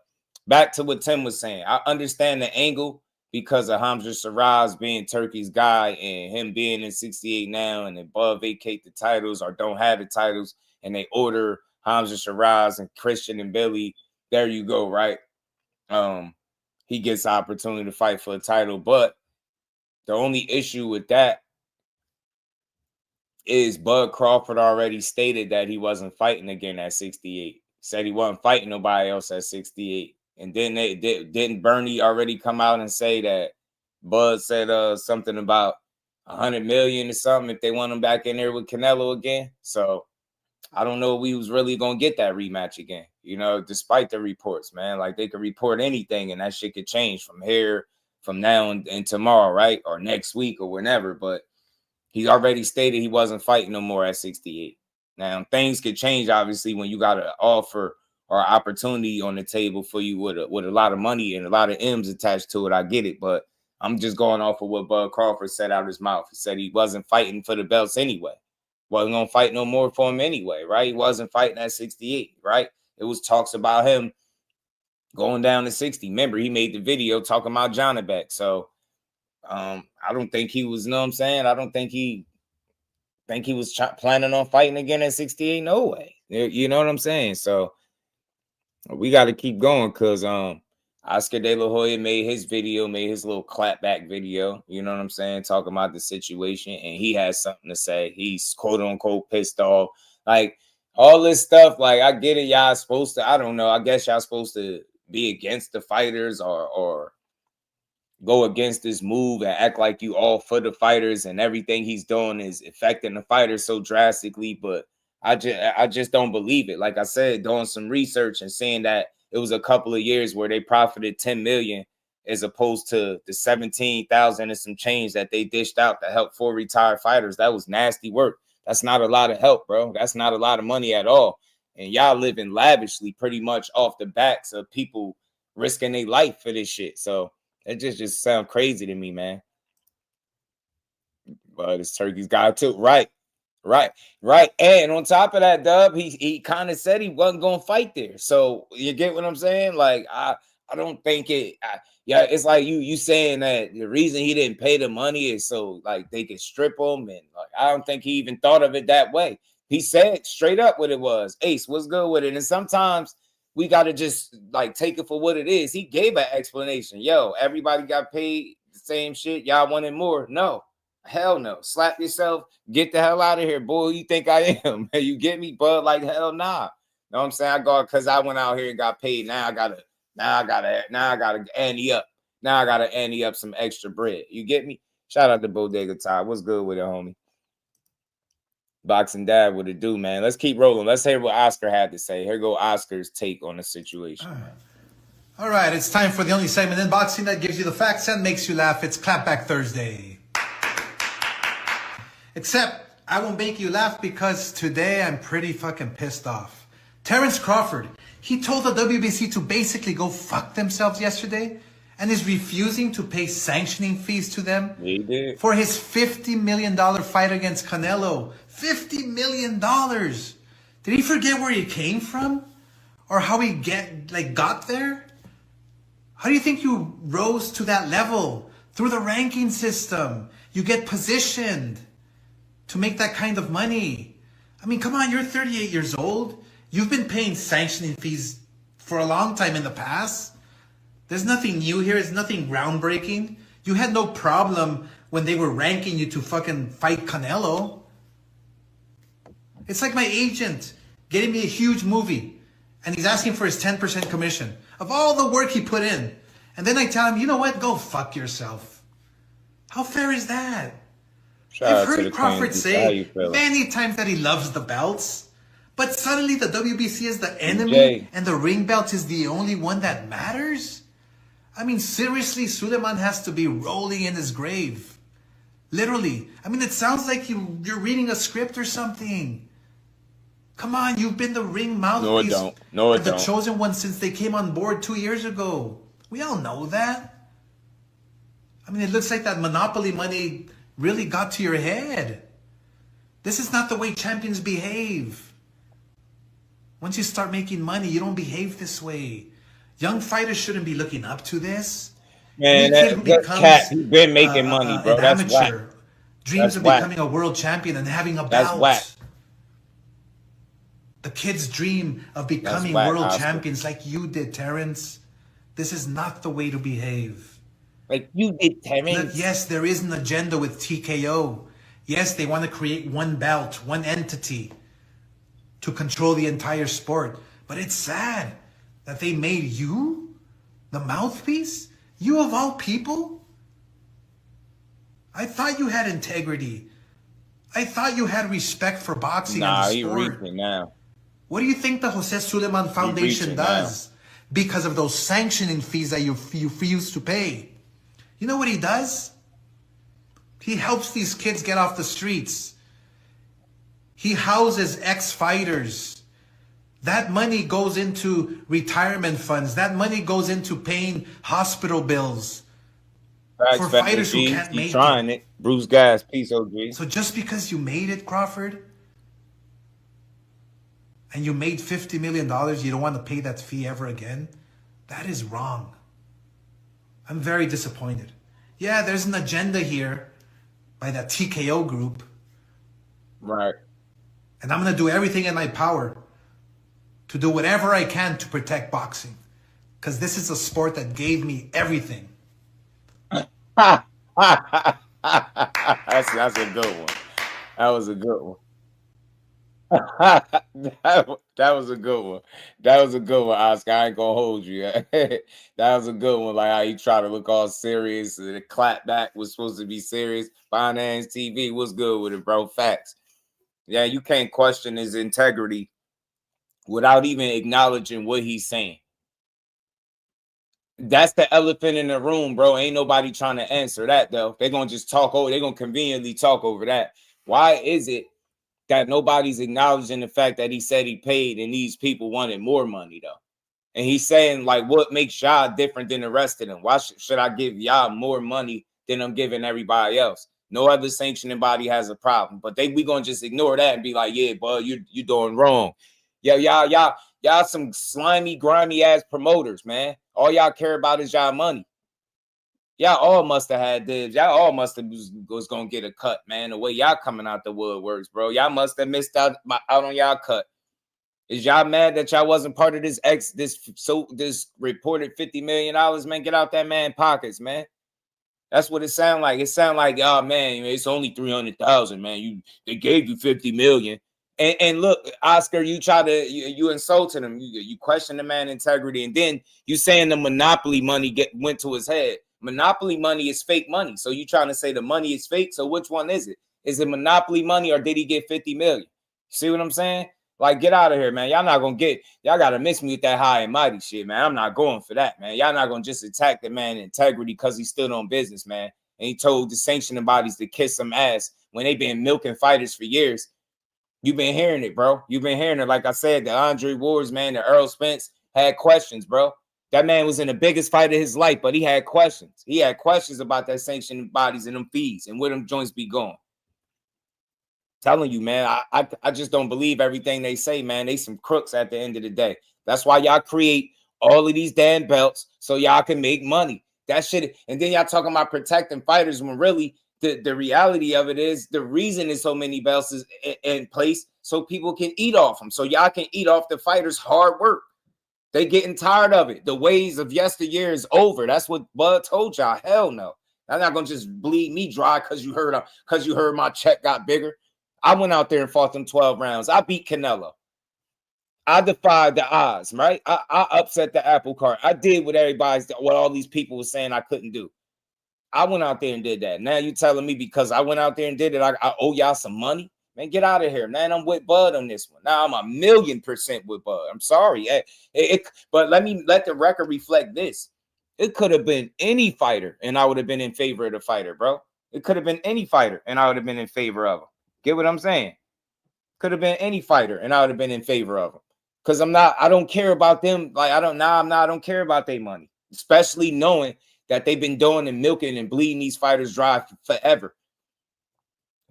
Speaker 6: back to what Tim was saying, I understand the angle because of Hamza Shiraz being Turkey's guy and him being in 68 now and above vacate the titles or don't have the titles and they order Hamza Shiraz and Christian and Billy. There you go, right? He gets the opportunity to fight for a title. But the only issue with that is Bud Crawford already stated that he wasn't fighting again at 68. Said he wasn't fighting nobody else at 68. And then didn't Bernie already come out and say that Bud said something about 100 million or something if they want him back in there with Canelo again. So I don't know if we was really gonna get that rematch again. Despite the reports, man. Like they could report anything and that shit could change from now and tomorrow, right? Or next week or whenever. But he already stated he wasn't fighting no more at 68. Now, things could change, obviously, when you got an offer or opportunity on the table for you with a lot of money and a lot of M's attached to it. I get it, but I'm just going off of what Bud Crawford said out of his mouth. He said he wasn't fighting for the belts anyway. Wasn't going to fight no more for him anyway, right? He wasn't fighting at 68, right? It was talks about him going down to 60. Remember, he made the video talking about Johnny back. So, I don't think he was, I don't think he was planning on fighting again at 68. No way. You know what I'm saying? So we got to keep going because Oscar De La Hoya made his little clapback video. You know what I'm saying? Talking about the situation. And he has something to say. He's quote unquote pissed off. Like all this stuff. Like I get it. Y'all supposed to, I don't know. I guess y'all supposed to be against the fighters or go against this move and act like you all for the fighters and everything he's doing is affecting the fighters so drastically. But I just don't believe it. Like I said, doing some research and seeing that it was a couple of years where they profited 10 million as opposed to the 17,000 and some change that they dished out to help 4 retired fighters. That was nasty work. That's not a lot of help, bro. That's not a lot of money at all. And y'all living lavishly pretty much off the backs of people risking their life for this shit. So it just sounds crazy to me, man. But it's Turkey's guy too. Right. And on top of that, Dub, he kind of said he wasn't going to fight there. So you get what I'm saying? Like, I don't think it's like you saying that the reason he didn't pay the money is so like they could strip him. And like, I don't think he even thought of it that way. He said straight up what it was. Ace, what's good with it? And sometimes we got to just like take it for what it is. He gave an explanation. Yo, everybody got paid the same shit. Y'all wanted more? No, hell no. Slap yourself. Get the hell out of here, boy. You think I am? You get me, bud? Like hell nah. Know what I'm saying? I go because I went out here and got paid. Now I gotta ante up. Now I gotta ante up some extra bread. You get me? Shout out to Bodega Ty. What's good with it, homie? Boxing Dad, what it do, man? Let's keep rolling. Let's hear what Oscar had to say. Here go Oscar's take on the situation.
Speaker 14: All right, it's time for the only segment in boxing that gives you the facts and makes you laugh. It's Clapback Thursday. Except I won't make you laugh because today I'm pretty fucking pissed off. Terence Crawford, he told the WBC to basically go fuck themselves yesterday and is refusing to pay sanctioning fees to them for his $50 million fight against Canelo. $50 million. Did he forget where he came from? Or how he got there? How do you think you rose to that level? Through the ranking system. You get positioned to make that kind of money. I mean, come on, you're 38 years old. You've been paying sanctioning fees for a long time in the past. There's nothing new here. It's nothing groundbreaking. You had no problem when they were ranking you to fucking fight Canelo. It's like my agent getting me a huge movie and he's asking for his 10% commission of all the work he put in. And then I tell him, you know what? Go fuck yourself. How fair is that? I've heard Crawford say many times that he loves the belts, but suddenly the WBC is the enemy and the ring belt is the only one that matters? I mean, seriously, Suleiman has to be rolling in his grave. Literally. I mean, it sounds like you're reading a script or something. Come on, you've been the ring mouthpiece.
Speaker 6: No, it don't.
Speaker 14: The chosen one since they came on board 2 years ago. We all know that. I mean, it looks like that monopoly money really got to your head. This is not the way champions behave. Once you start making money, you don't behave this way. Young fighters shouldn't be looking up to this.
Speaker 6: Man, that cat, he's been making money, bro. That's
Speaker 14: amateur,
Speaker 6: whack.
Speaker 14: Dreams of becoming a world champion and having a belt.
Speaker 6: That's whack.
Speaker 14: The kids dream of becoming world champions like you did, Terence. This is not the way to behave.
Speaker 6: Like you did, Terence.
Speaker 14: Look, yes, there is an agenda with TKO. Yes, they want to create one belt, one entity to control the entire sport. But it's sad that they made you the mouthpiece? You of all people? I thought you had integrity. I thought you had respect for boxing and the sport.
Speaker 6: Nah, he reaching now.
Speaker 14: What do you think the Jose Suleiman Foundation does because of those sanctioning fees that you refuse to pay? You know what he does? He helps these kids get off the streets. He houses ex-fighters. That money goes into retirement funds. That money goes into paying hospital bills for fighters who can't make
Speaker 6: it. Bruce Gas, peace, OG.
Speaker 14: So just because you made it, Crawford, and you made $50 million, you don't want to pay that fee ever again? That is wrong. I'm very disappointed. Yeah, there's an agenda here by that TKO group.
Speaker 6: Right.
Speaker 14: And I'm going to do everything in my power to do whatever I can to protect boxing. Because this is a sport that gave me everything.
Speaker 6: That's a good one. That was a good one. that was a good one. That was a good one, Oscar. I ain't gonna hold you. That was a good one. Like how you try to look all serious. The clap back was supposed to be serious. Finance TV was good with it, bro. Facts. Yeah, you can't question his integrity without even acknowledging what he's saying. That's the elephant in the room, bro. Ain't nobody trying to answer that, though. They're going to just talk over. They're going to conveniently talk over that. Why is it that nobody's acknowledging the fact that he said he paid and these people wanted more money, though? And he's saying, like, what makes y'all different than the rest of them? Why should I give y'all more money than I'm giving everybody else? No other sanctioning body has a problem. But we going to just ignore that and be like, yeah, bud, you doing wrong. Yeah, y'all some slimy, grimy ass promoters, man. All y'all care about is y'all money. Y'all all must have had dibs. Y'all all must have was gonna get a cut, man. The way y'all coming out the woodworks, bro. Y'all must have missed out on y'all cut. Is y'all mad that y'all wasn't part of this reported $50 million, man? Get out that man pockets, man. That's what it sound like. It sound like, oh man, it's only 300,000, man. They gave you 50 million. And look, Oscar, you insulted him. You question the man's integrity, and then you saying the monopoly money went to his head. Monopoly money is fake money. So you trying to say the money is fake? So which one is it? Is it monopoly money or did he get 50 million? See what I'm saying? Like, get out of here, man. Y'all not gonna y'all gotta miss me with that high and mighty shit, man. I'm not going for that, man. Y'all not gonna just attack the man integrity because he stood on business, man. And he told the sanctioning bodies to kiss some ass when they been milking fighters for years. You've been hearing it, bro. You've been hearing it. Like I said, the Andre Wards, man, the Earl Spence had questions, bro. That man was in the biggest fight of his life, but he had questions. He had questions about that sanctioning bodies and them fees and where them joints be going. Telling you, man, I just don't believe everything they say, man. They some crooks at the end of the day. That's why y'all create all of these damn belts so y'all can make money. That shit. And then y'all talking about protecting fighters when really the reality of it is the reason is so many belts is in place so people can eat off them. So y'all can eat off the fighters' hard work. They getting tired of it. The ways of yesteryear is over. That's what Bud told y'all. Hell no. I'm not gonna just bleed me dry because you heard my check got bigger. I went out there and fought them 12 rounds. I beat Canelo. I defied the odds, right? I upset the apple cart. I did what all these people were saying I couldn't do. I went out there and did that. Now you telling me because I went out there and did it, I owe y'all some money? Man, get out of here, man. I'm with Bud on this one. Now I'm 1,000,000% with Bud. I'm sorry. But let the record reflect this. It could have been any fighter, and I would have been in favor of the fighter, bro. It could have been any fighter, and I would have been in favor of him. Get what I'm saying? Could have been any fighter, and I would have been in favor of him. Because I don't care about them. Like, I don't care about their money. Especially knowing that they've been doing and milking and bleeding these fighters dry forever.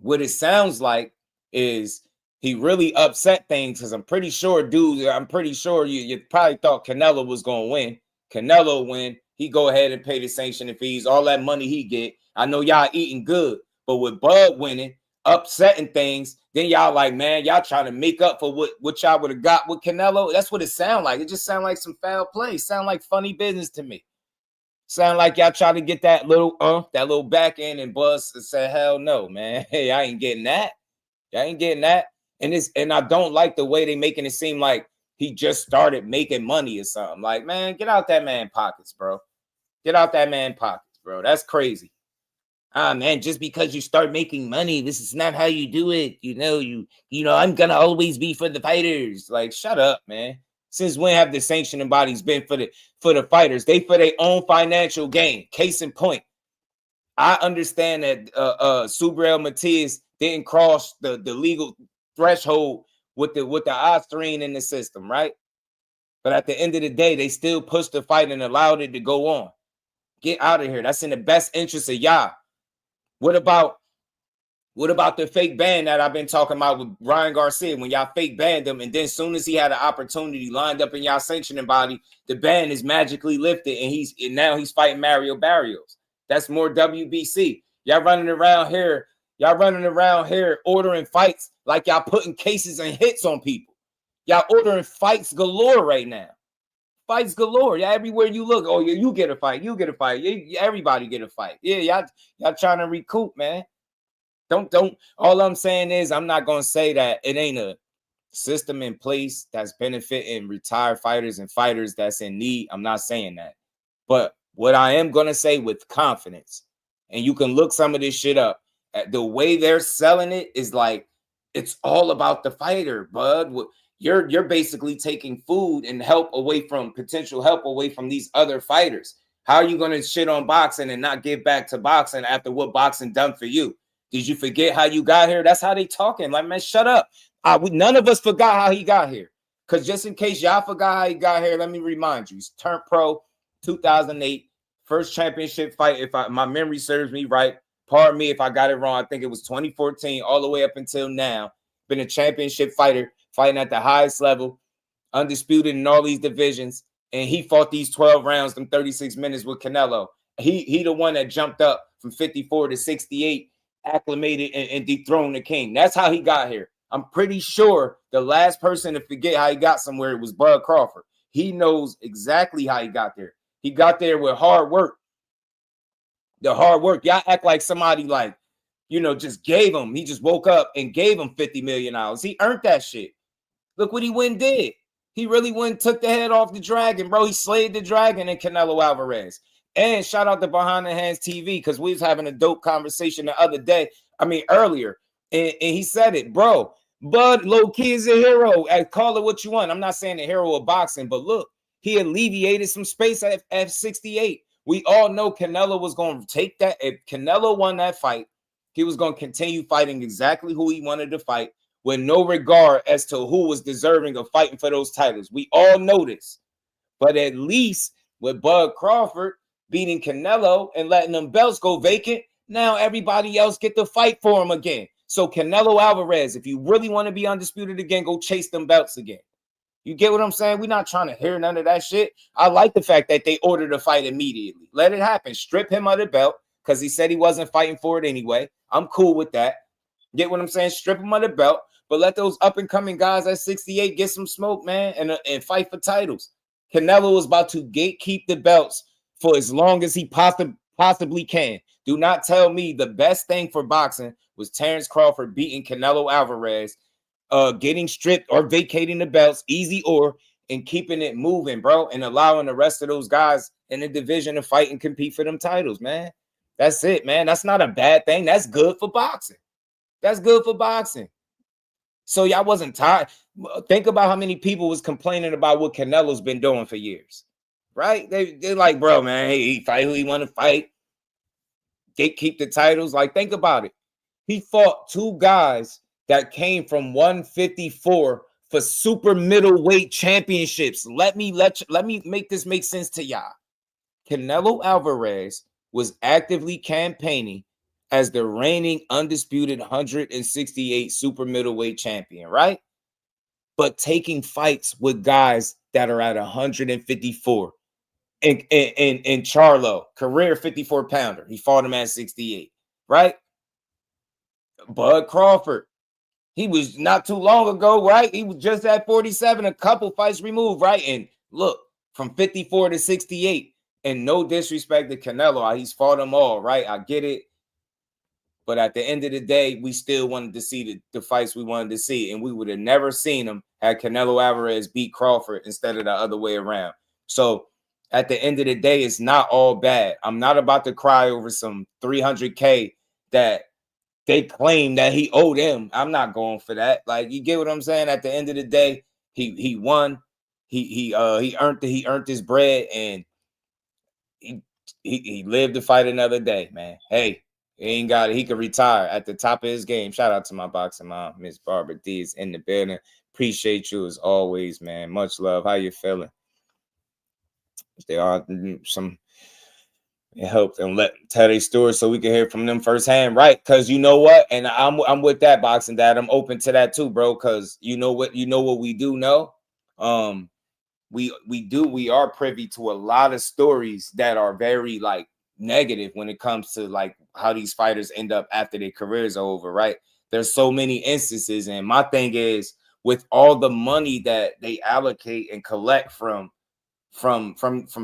Speaker 6: What it sounds like is he really upset things because I'm pretty sure you probably thought Canelo was going to win. Canelo win. He go ahead and pay the sanctioning fees, all that money he get. I know y'all eating good, but with Bud winning, upsetting things, then y'all like, man, y'all trying to make up for what y'all would have got with Canelo. That's what it sound like. It just sound like some foul play. Sound like funny business to me. Sound like y'all try to get that little back end and Buzz said, hell no, man. Hey, I ain't getting that. Y'all ain't getting that. And I don't like the way they making it seem like he just started making money or something. Like, man, get out that man pockets, bro. Get out that man pockets, bro. That's crazy. Man, just because you start making money, this is not how you do it. You know, I'm gonna always be for the fighters. Like, shut up, man. Since when have the sanctioning bodies been for the fighters? They for their own financial gain. Case in point, I understand that Subriel Matias didn't cross the legal threshold with the Ostarine in the system, right? But at the end of the day, they still pushed the fight and allowed it to go on. Get out of here. That's in the best interest of y'all. What about the fake ban that I've been talking about with Ryan Garcia when y'all fake banned him, and then as soon as he had an opportunity lined up in y'all sanctioning body, the ban is magically lifted, and now he's fighting Mario Barrios. That's more WBC. Y'all running around here ordering fights like y'all putting cases and hits on people. Y'all ordering fights galore right now. Fights galore. Yeah, everywhere you look. Oh, yeah, you get a fight. You get a fight. Yeah, everybody get a fight. Yeah, y'all trying to recoup, man. Don't. All I'm saying is I'm not gonna say that it ain't a system in place that's benefiting retired fighters and fighters that's in need. I'm not saying that. But what I am gonna say with confidence, and you can look some of this shit up, the way they're selling it is like it's all about the fighter, bud. You're basically taking food and potential help away from these other fighters. How are you going to shit on boxing and not give back to boxing after what boxing done for you? Did you forget how you got here? That's how they talking. Like, man, shut up. None of us forgot how he got here. Because just in case y'all forgot how he got here, let me remind you. He's turned pro 2008, first championship fight. If my memory serves me right, pardon me if I got it wrong. I think it was 2014 all the way up until now. Been a championship fighter, fighting at the highest level, undisputed in all these divisions, and he fought these 12 rounds, them 36 minutes with Canelo. He the one that jumped up from 54 to 68, acclimated and dethroned the king. That's how he got here. I'm pretty sure the last person to forget how he got somewhere was Bud Crawford. He knows exactly how he got there. He got there with hard work. The hard work. Y'all act like somebody like, just gave him. He just woke up and gave him $50 million. He earned that shit. Look what he went and did. He really went and took the head off the dragon, bro. He slayed the dragon in Canelo Alvarez. And shout out to Behind the Hands TV because we was having a dope conversation the other day. Earlier. And he said it, bro. Bud low-key is a hero. Call it what you want. I'm not saying a hero of boxing, but look, he alleviated some space at 68. We all know Canelo was going to take that. If Canelo won that fight, he was going to continue fighting exactly who he wanted to fight with no regard as to who was deserving of fighting for those titles. We all know this. But at least with Bud Crawford beating Canelo and letting them belts go vacant, now everybody else get to fight for him again. So Canelo Alvarez, if you really want to be undisputed again, go chase them belts again. You get what I'm saying? We're not trying to hear none of that shit. I like the fact that they ordered a fight immediately. Let it happen. Strip him of the belt because he said he wasn't fighting for it anyway. I'm cool with that. Get what I'm saying? Strip him of the belt, but let those up-and-coming guys at 68 get some smoke, man, and fight for titles. Canelo was about to gatekeep the belts for as long as he possibly can. Do not tell me the best thing for boxing was Terence Crawford beating Canelo Alvarez, getting stripped or vacating the belts, and keeping it moving, bro, and allowing the rest of those guys in the division to fight and compete for them titles, man. That's it, man. That's not a bad thing. That's good for boxing. That's good for boxing. So y'all wasn't tired. Think about how many people was complaining about what Canelo's been doing for years, right? They're like, bro, man, he fight who he want to fight. Keep the titles. Like, think about it. He fought two guys that came from 154 for super middleweight championships. Let me make this make sense to y'all. Canelo Alvarez was actively campaigning as the reigning undisputed 168 super middleweight champion, right? But taking fights with guys that are at 154. And Charlo, career 54 pounder. He fought him at 68, right? Bud Crawford, he was not too long ago, right? He was just at 47, a couple fights removed, right? And look, from 54 to 68, and no disrespect to Canelo, he's fought them all, right? I get it. But at the end of the day, we still wanted to see the fights we wanted to see, and we would have never seen them had Canelo Alvarez beat Crawford instead of the other way around. So at the end of the day, it's not all bad. I'm not about to cry over some $300K that they claim that he owed him. I'm not going for that. Like, you get what I'm saying? At the end of the day, he won. He earned his bread, and he lived to fight another day, man. Hey, he ain't got it. He could retire at the top of his game. Shout out to my boxing mom, Miss Barbara D is in the building. Appreciate you as always, man. Much love. How you feeling? There are some. It helped them tell their story so we can hear from them firsthand, right? Because you know what, and I'm with that, Boxing Dad. I'm open to that too, bro. Because you know what we do know. We are privy to a lot of stories that are very like negative when it comes to like how these fighters end up after their careers are over, right? There's so many instances, and my thing is with all the money that they allocate and collect from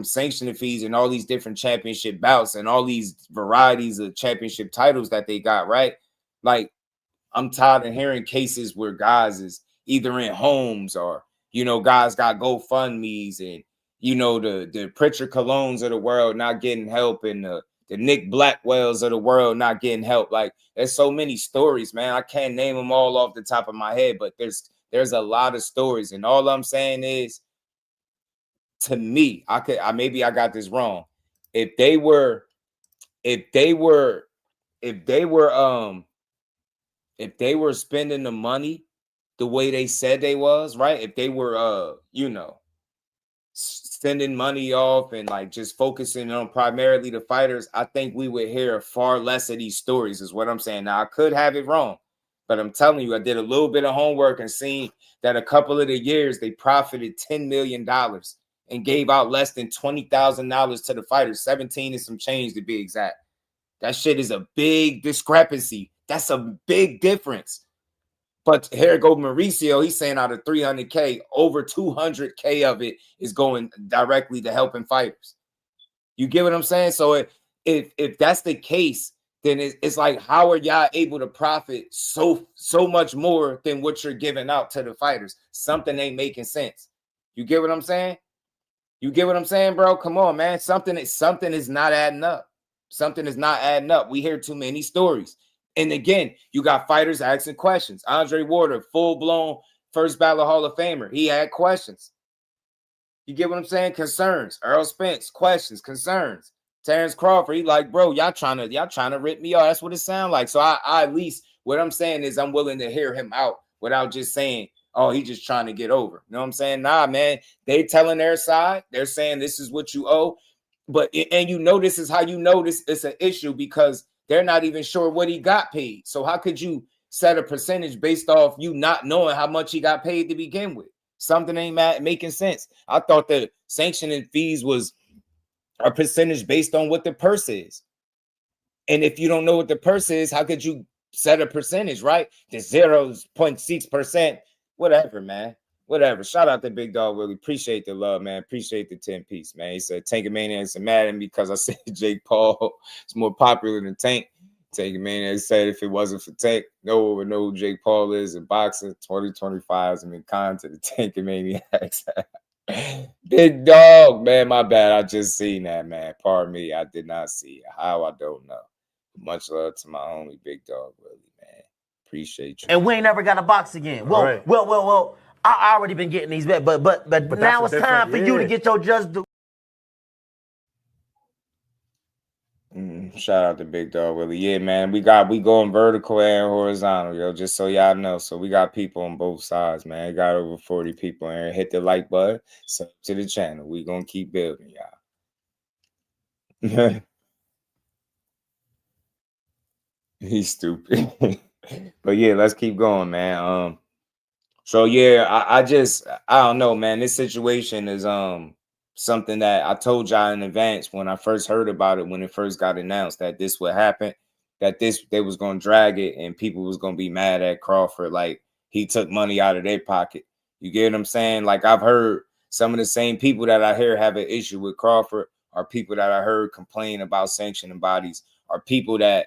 Speaker 6: sanctioning fees and all these different championship bouts and all these varieties of championship titles that they got, right? Like, I'm tired of hearing cases where guys is either in homes or, you know, guys got GoFundMe's and, you know, the Pritchard Colognes of the world not getting help and the Nick Blackwells of the world not getting help. Like, there's so many stories, man. I can't name them all off the top of my head, but there's a lot of stories. And all I'm saying is, to me, maybe I got this wrong. If they were spending the money the way they said they was, right? If they were you know, sending money off and like just focusing on primarily the fighters, I think we would hear far less of these stories, is what I'm saying. Now, I could have it wrong, but I'm telling you, I did a little bit of homework and seen that a couple of the years they profited $10 million and gave out less than $20,000 to the fighters, 17 and some change to be exact. That shit is a big discrepancy. That's a big difference. But here go Mauricio. He's saying out of 300K, over 200K of it is going directly to helping fighters. You get what I'm saying? So if that's the case, then it's like, how are y'all able to profit so much more than what you're giving out to the fighters? Something ain't making sense. You get what I'm saying? You get what I'm saying, bro? Come on, man. Something is not adding up. Something is not adding up. We hear too many stories. And again, you got fighters asking questions. Andre Ward, full-blown first ballot Hall of Famer. He had questions. You get what I'm saying? Concerns. Errol Spence, questions, concerns. Terence Crawford, he like, bro, y'all trying to rip me off. That's what it sounds like. So I at least, what I'm saying is I'm willing to hear him out without just saying, oh, he just trying to get over. You know what I'm saying? Nah, man, they telling their side. They're saying this is what you owe. But, and you know, this is how you know this it's an issue, because they're not even sure what he got paid. So how could you set a percentage based off you not knowing how much he got paid to begin with? Something ain't making sense. I thought the sanctioning fees was a percentage based on what the purse is. And if you don't know what the purse is, how could you set a percentage, right? The 0.6%, whatever, man. Whatever. Shout out to Big Dog Willie. Appreciate the love, man. Appreciate the 10-piece, man. He said Tank Maniacs are mad at me because I said Jake Paul is more popular than Tank. Tank Maniacs said if it wasn't for Tank, no one would know who Jake Paul is in boxing. 2025 has been kind to the Tank Maniacs. Big Dog, man, my bad. I just seen that, man. Pardon me. I did not see it. How, I don't know. Much love to my homie Big Dog Willie, man. Appreciate you.
Speaker 15: And we ain't never got a box again. Well,
Speaker 6: Right.
Speaker 15: well. I already been getting these back, but now it's time for you to get your Jusdu.
Speaker 6: Shout out to Big Dog Willie. Yeah, man. We going vertical and horizontal, yo. Just so y'all know. So we got people on both sides, man. We got over 40 people in here. Hit the like button. Sub to the channel. We gonna keep building, y'all. He's stupid. But yeah, let's keep going, man. So yeah, I don't know, man. This situation is something that I told y'all in advance when I first heard about it, when it first got announced that this would happen, that they was gonna drag it and people was gonna be mad at Crawford, like he took money out of their pocket. You get what I'm saying? Like I've heard some of the same people that I hear have an issue with Crawford are people that I heard complain about sanctioning bodies, are people that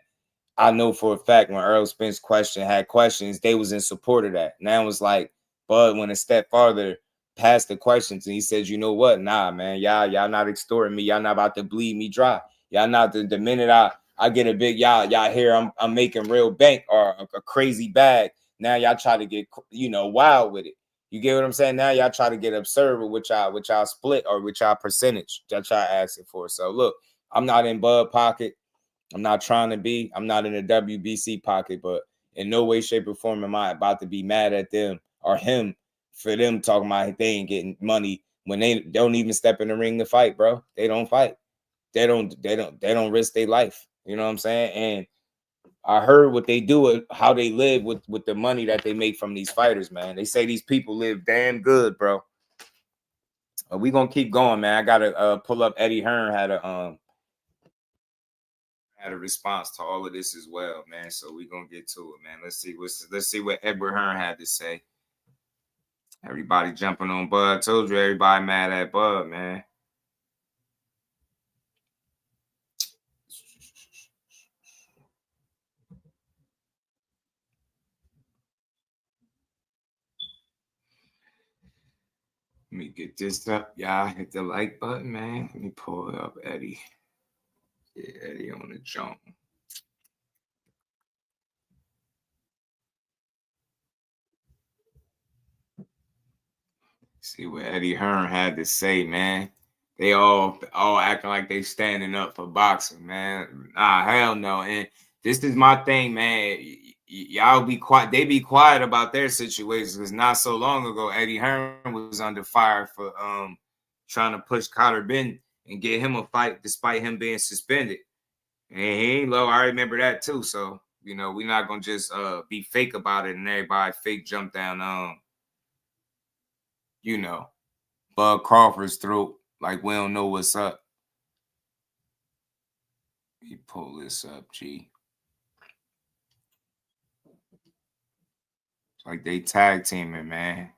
Speaker 6: I know for a fact when Errol Spence had questions, they was in support of that. Now it's like Bud went a step farther past the questions and he says, you know what? Nah, man, y'all not extorting me. Y'all not about to bleed me dry. Y'all not the minute I get a big y'all hear I'm making real bank or a crazy bag. Now y'all try to get wild with it. You get what I'm saying? Now y'all try to get absurd with y'all split or with y'all percentage that y'all asking for. So look, I'm not in Bud pocket. I'm not trying to be. I'm not in the WBC pocket, but in no way, shape, or form am I about to be mad at them or him for them talking about they ain't getting money when they don't even step in the ring to fight, bro. They don't fight. They don't risk their life. You know what I'm saying? And I heard what they do, how they live with the money that they make from these fighters, man. They say these people live damn good, bro. We gonna keep going, man. I gotta pull up Eddie Hearn had a response to all of this as well, man. So we're gonna get to it, man. Let's see what Edward Hearn had to say. Everybody jumping on Bud. I told you everybody mad at Bud, man. Let me get this up. Y'all hit the like button, man. Let me pull it up, Eddie. Yeah, Eddie on the jump. See what Eddie Hearn had to say, man. They all acting like they standing up for boxing, man. Nah, hell no. And this is my thing, man. Y'all be quiet. They be quiet about their situations because not so long ago, Eddie Hearn was under fire for trying to push Cotter Ben and get him a fight despite him being suspended. And he ain't low. I remember that too. So, we're not gonna just be fake about it and everybody fake jump down Bud Crawford's throat like we don't know what's up. Let me pull this up, G. It's like they tag teaming, man.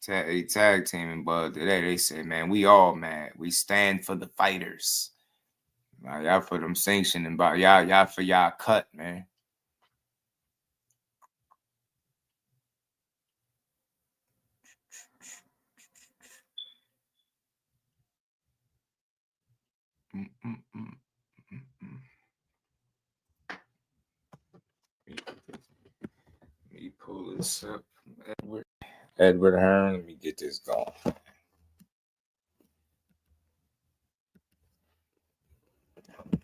Speaker 6: They tag teaming, but today they said, man, we all mad. We stand for the fighters. Y'all for them sanctioning, but y'all for y'all cut, man. pull this up. Edward Hearn. Let me get this going.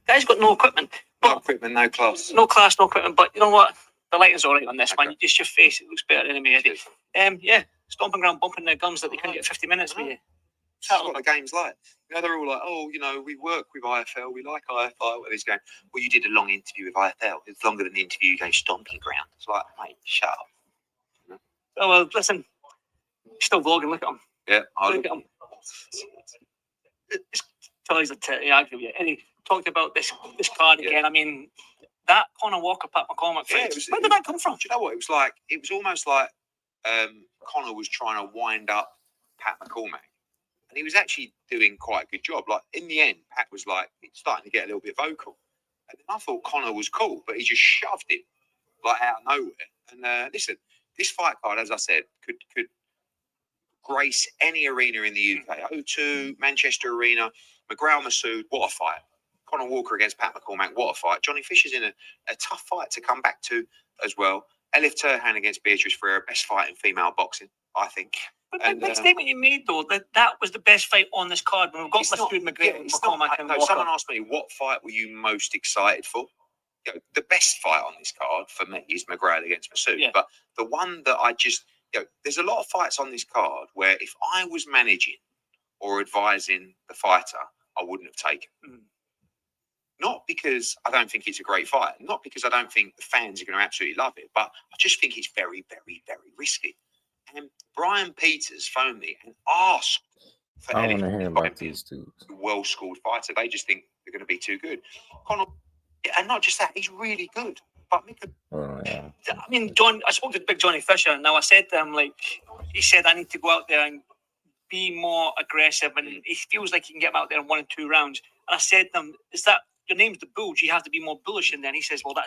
Speaker 16: Guy's got no equipment.
Speaker 17: No equipment, no class.
Speaker 16: No class, no equipment. But you know what? The lighting's all right on this one. Just your face, it looks better than me. Yeah, stomping ground, bumping their guns that they couldn't get 50 minutes with you.
Speaker 17: That's what the game's like. You know, they're all like, oh, you know, we work with IFL, we like IFL. What he's going, well, you did a long interview with IFL. It's longer than the interview you gave Stomping Ground. It's like, mate, shut up.
Speaker 16: Oh, well, listen, he's still vlogging. Look at him.
Speaker 17: Yeah,
Speaker 16: look at him. Charlie's a titty, I agree with you. And he talked about this card again. I mean, that Conor Walker, Pat McCormack fight, where did that come from?
Speaker 17: Do you know what? It was like, it was almost like Conor was trying to wind up Pat McCormack. And he was actually doing quite a good job. Like, in the end, Pat was like, starting to get a little bit vocal. And then I thought Conor was cool, but he just shoved him, like, out of nowhere. And listen, this fight card, as I said, could grace any arena in the UK. O2, Manchester Arena, McGraw Masood, what a fight. Conor Walker against Pat McCormack, what a fight. Johnny Fisher's in a tough fight to come back to as well. Elif Turhan against Beatrice Ferreira, best fight in female boxing, I think.
Speaker 16: But the big statement you made, though, that was the best fight on this card. When we've got Masood, McGregor, and McCormack and Walker.
Speaker 17: Someone asked me, what fight were you most excited for? You know, the best fight on this card for me is McGregor against Masood. Yeah. But the one that I just, you know, there's a lot of fights on this card where if I was managing or advising the fighter, I wouldn't have taken. Not because I don't think it's a great fight, not because I don't think the fans are going to absolutely love it, but I just think it's very, very, very risky. And Brian Peters phoned me and asked for
Speaker 6: I want to hear about these dudes.
Speaker 17: Well-schooled fighter. They just think they're going to be too good. Conor, and not just that, he's really good. But
Speaker 6: yeah.
Speaker 16: I mean, I spoke to Big Johnny Fisher, and now I said to him, like, he said, I need to go out there and be more aggressive, and he feels like he can get him out there in 1 and 2 rounds. And I said to him, is that your name's the Bull? You have to be more bullish. And then he says, well, I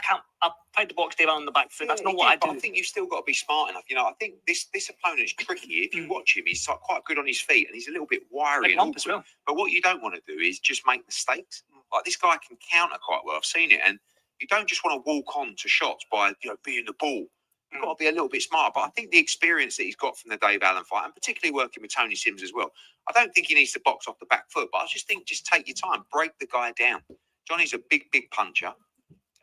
Speaker 16: can't. I've tried to box Dave on the back foot. That's not what I do.
Speaker 17: I think you've still got to be smart enough. You know, I think this opponent's tricky. If you watch him, he's quite good on his feet, and he's a little bit wiry and awkward. Well. But what you don't want to do is just make mistakes. Like, this guy can counter quite well. I've seen it, and you don't just want to walk on to shots by, you know, being the ball. You've got to be a little bit smart. But I think the experience that he's got from the Dave Allen fight, and particularly working with Tony Sims as well, I don't think he needs to box off the back foot. But I just think just take your time, break the guy down. Johnny's a big, big puncher.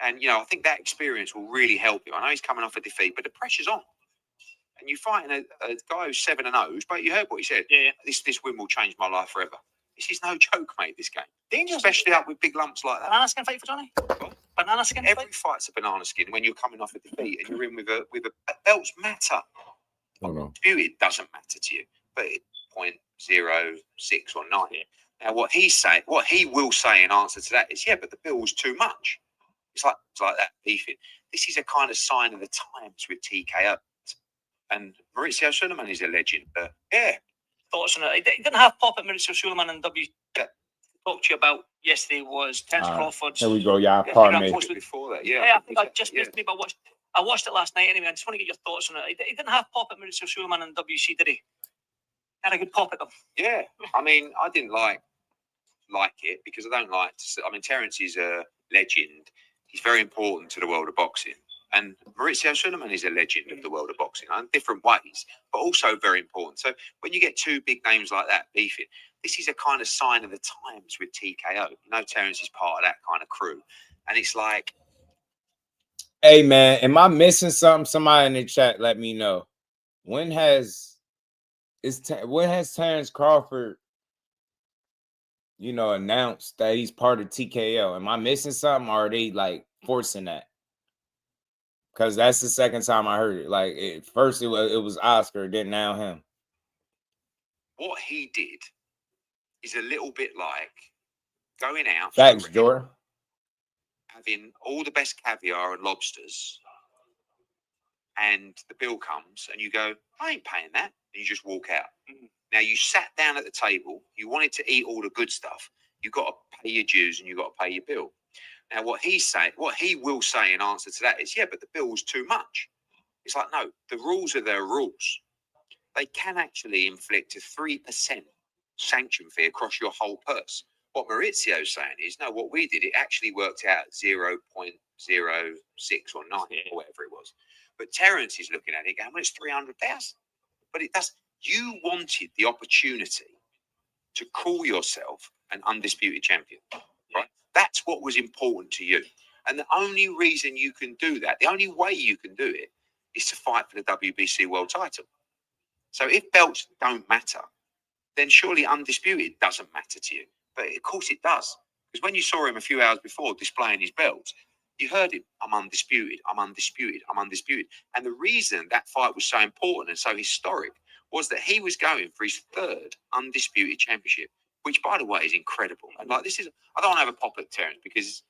Speaker 17: And, you know, I think that experience will really help you. I know he's coming off a defeat, but the pressure's on. And you're fighting a guy who's 7-0, but you heard what he said.
Speaker 16: Yeah.
Speaker 17: This win will change my life forever. This is no joke, mate, this game. Dangerous. Especially up with big lumps like that.
Speaker 16: Banana skin fight for Johnny? What? Banana skin
Speaker 17: Every fight's a banana skin when you're coming off a defeat and you're in with a belts matter. It doesn't matter to you. But 0.06 or 9. Yeah. Now, what he will say in answer to that is, yeah, but the bill's too much. It's like that beefing. This is a kind of sign of the times with TKO. And Maurizio Suleiman is a legend. But yeah.
Speaker 16: Thoughts on it? He didn't have pop at Maurizio Suleiman and W. Talked to you about yesterday was Terence Crawford.
Speaker 6: There we go. Yeah, pardon me.
Speaker 17: Before that,
Speaker 16: I think I just missed me, but I watched it last night anyway. I just want to get your thoughts on it. He didn't have pop at Maurizio Suleiman and WC, did he? Had a good pop at them.
Speaker 17: Yeah, I mean, I didn't like it because I don't like to. I mean, Terence is a legend. He's very important to the world of boxing. And Maurizio Suleiman is a legend of the world of boxing in different ways, but also very important. So when you get two big names like that beefing, this is a kind of sign of the times with TKO. You know, Terence is part of that kind of crew. And it's like...
Speaker 6: Hey, man, am I missing something? Somebody in the chat, let me know. When has Terence Crawford, you know, announced that he's part of TKO? Am I missing something, or are they, like, forcing that? Because that's the second time I heard it. Like, first it was Oscar, then now him.
Speaker 17: What he did is a little bit like going out.
Speaker 6: Thanks, Jordan.
Speaker 17: Having all the best caviar and lobsters, and the bill comes, and you go, I ain't paying that. And you just walk out. Now, you sat down at the table, you wanted to eat all the good stuff. You've got to pay your dues and you've got to pay your bill. Now, what he will say in answer to that is, yeah, but the bill's too much. It's like, no, the rules are their rules. They can actually inflict a 3% sanction fee across your whole purse. What Maurizio's saying is, no, what we did, it actually worked out 0.06 or 9 or whatever it was. But Terence is looking at it going, well, it's 300,000. But it does. You wanted the opportunity to call yourself an undisputed champion, right? That's what was important to you. And the only reason you can do that, the only way you can do it, is to fight for the WBC world title. So if belts don't matter, then surely undisputed doesn't matter to you. But of course it does. Because when you saw him a few hours before displaying his belts, you heard him, I'm undisputed, I'm undisputed, I'm undisputed. And the reason that fight was so important and so historic was that he was going for his third undisputed championship, which, by the way, is incredible. And like, this is, I don't want to have a pop at Terence because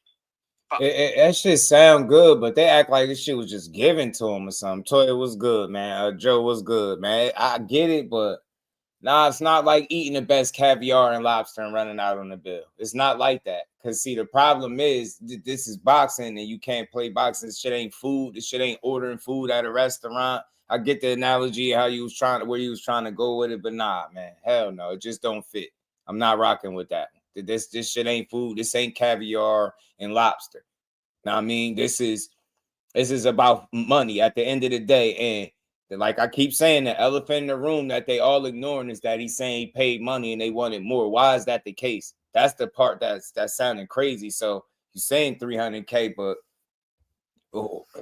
Speaker 6: that shit sound good, but they act like this shit was just given to him or something. Toya was good, man. Joe was good, man. I get it, but nah, it's not like eating the best caviar and lobster and running out on the bill. It's not like that. Because, see, the problem is this is boxing and you can't play boxing. This shit ain't food. This shit ain't ordering food at a restaurant. I get the analogy how you was trying to, where you was trying to go with it, but nah, man. Hell no. It just don't fit. I'm not rocking with that. This shit ain't food. This ain't caviar and lobster. Now, I mean, this is about money at the end of the day. And like I keep saying, the elephant in the room that they all ignoring is that he's saying he paid money and they wanted more. Why is that the case? That's the part that's sounding crazy. So he's saying 300K, but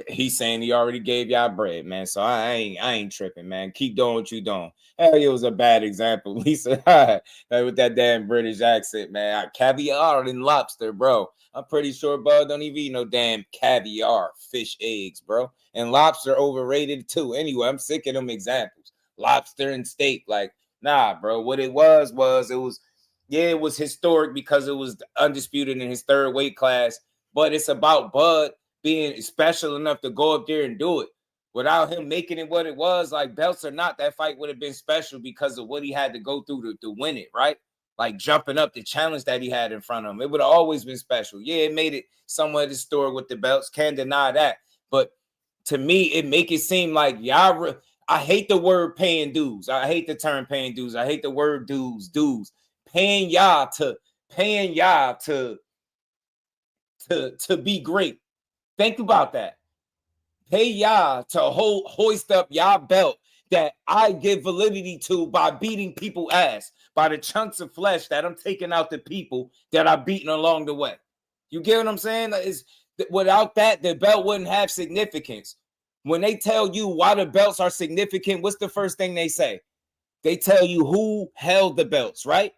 Speaker 6: he's saying he already gave y'all bread, man. So I ain't tripping, man. Keep doing what you doing. Hell, it was a bad example. Lisa, with that damn British accent, man. Caviar and lobster, bro. I'm pretty sure Bud don't even eat no damn caviar, fish eggs, bro. And lobster overrated too. Anyway, I'm sick of them examples. Lobster and steak, like, nah, bro. What it was it was historic because it was undisputed in his third weight class. But it's about Bud being special enough to go up there and do it. Without him making it what it was, like, belts or not, that fight would have been special because of what he had to go through to win it, right? Like jumping up the challenge that he had in front of him. It would have always been special. Yeah, it made it somewhat historic with the belts. Can't deny that. But to me, it make it seem like y'all, I hate the word paying dues. I hate the term paying dues. I hate the word dues. Paying y'all to be great. Think about that. Pay y'all to hoist up y'all belt that I give validity to by beating people ass, by the chunks of flesh that I'm taking out the people that I've beaten along the way. You get what I'm saying? Without that, the belt wouldn't have significance. When they tell you why the belts are significant, what's the first thing they say? They tell you who held the belts, right?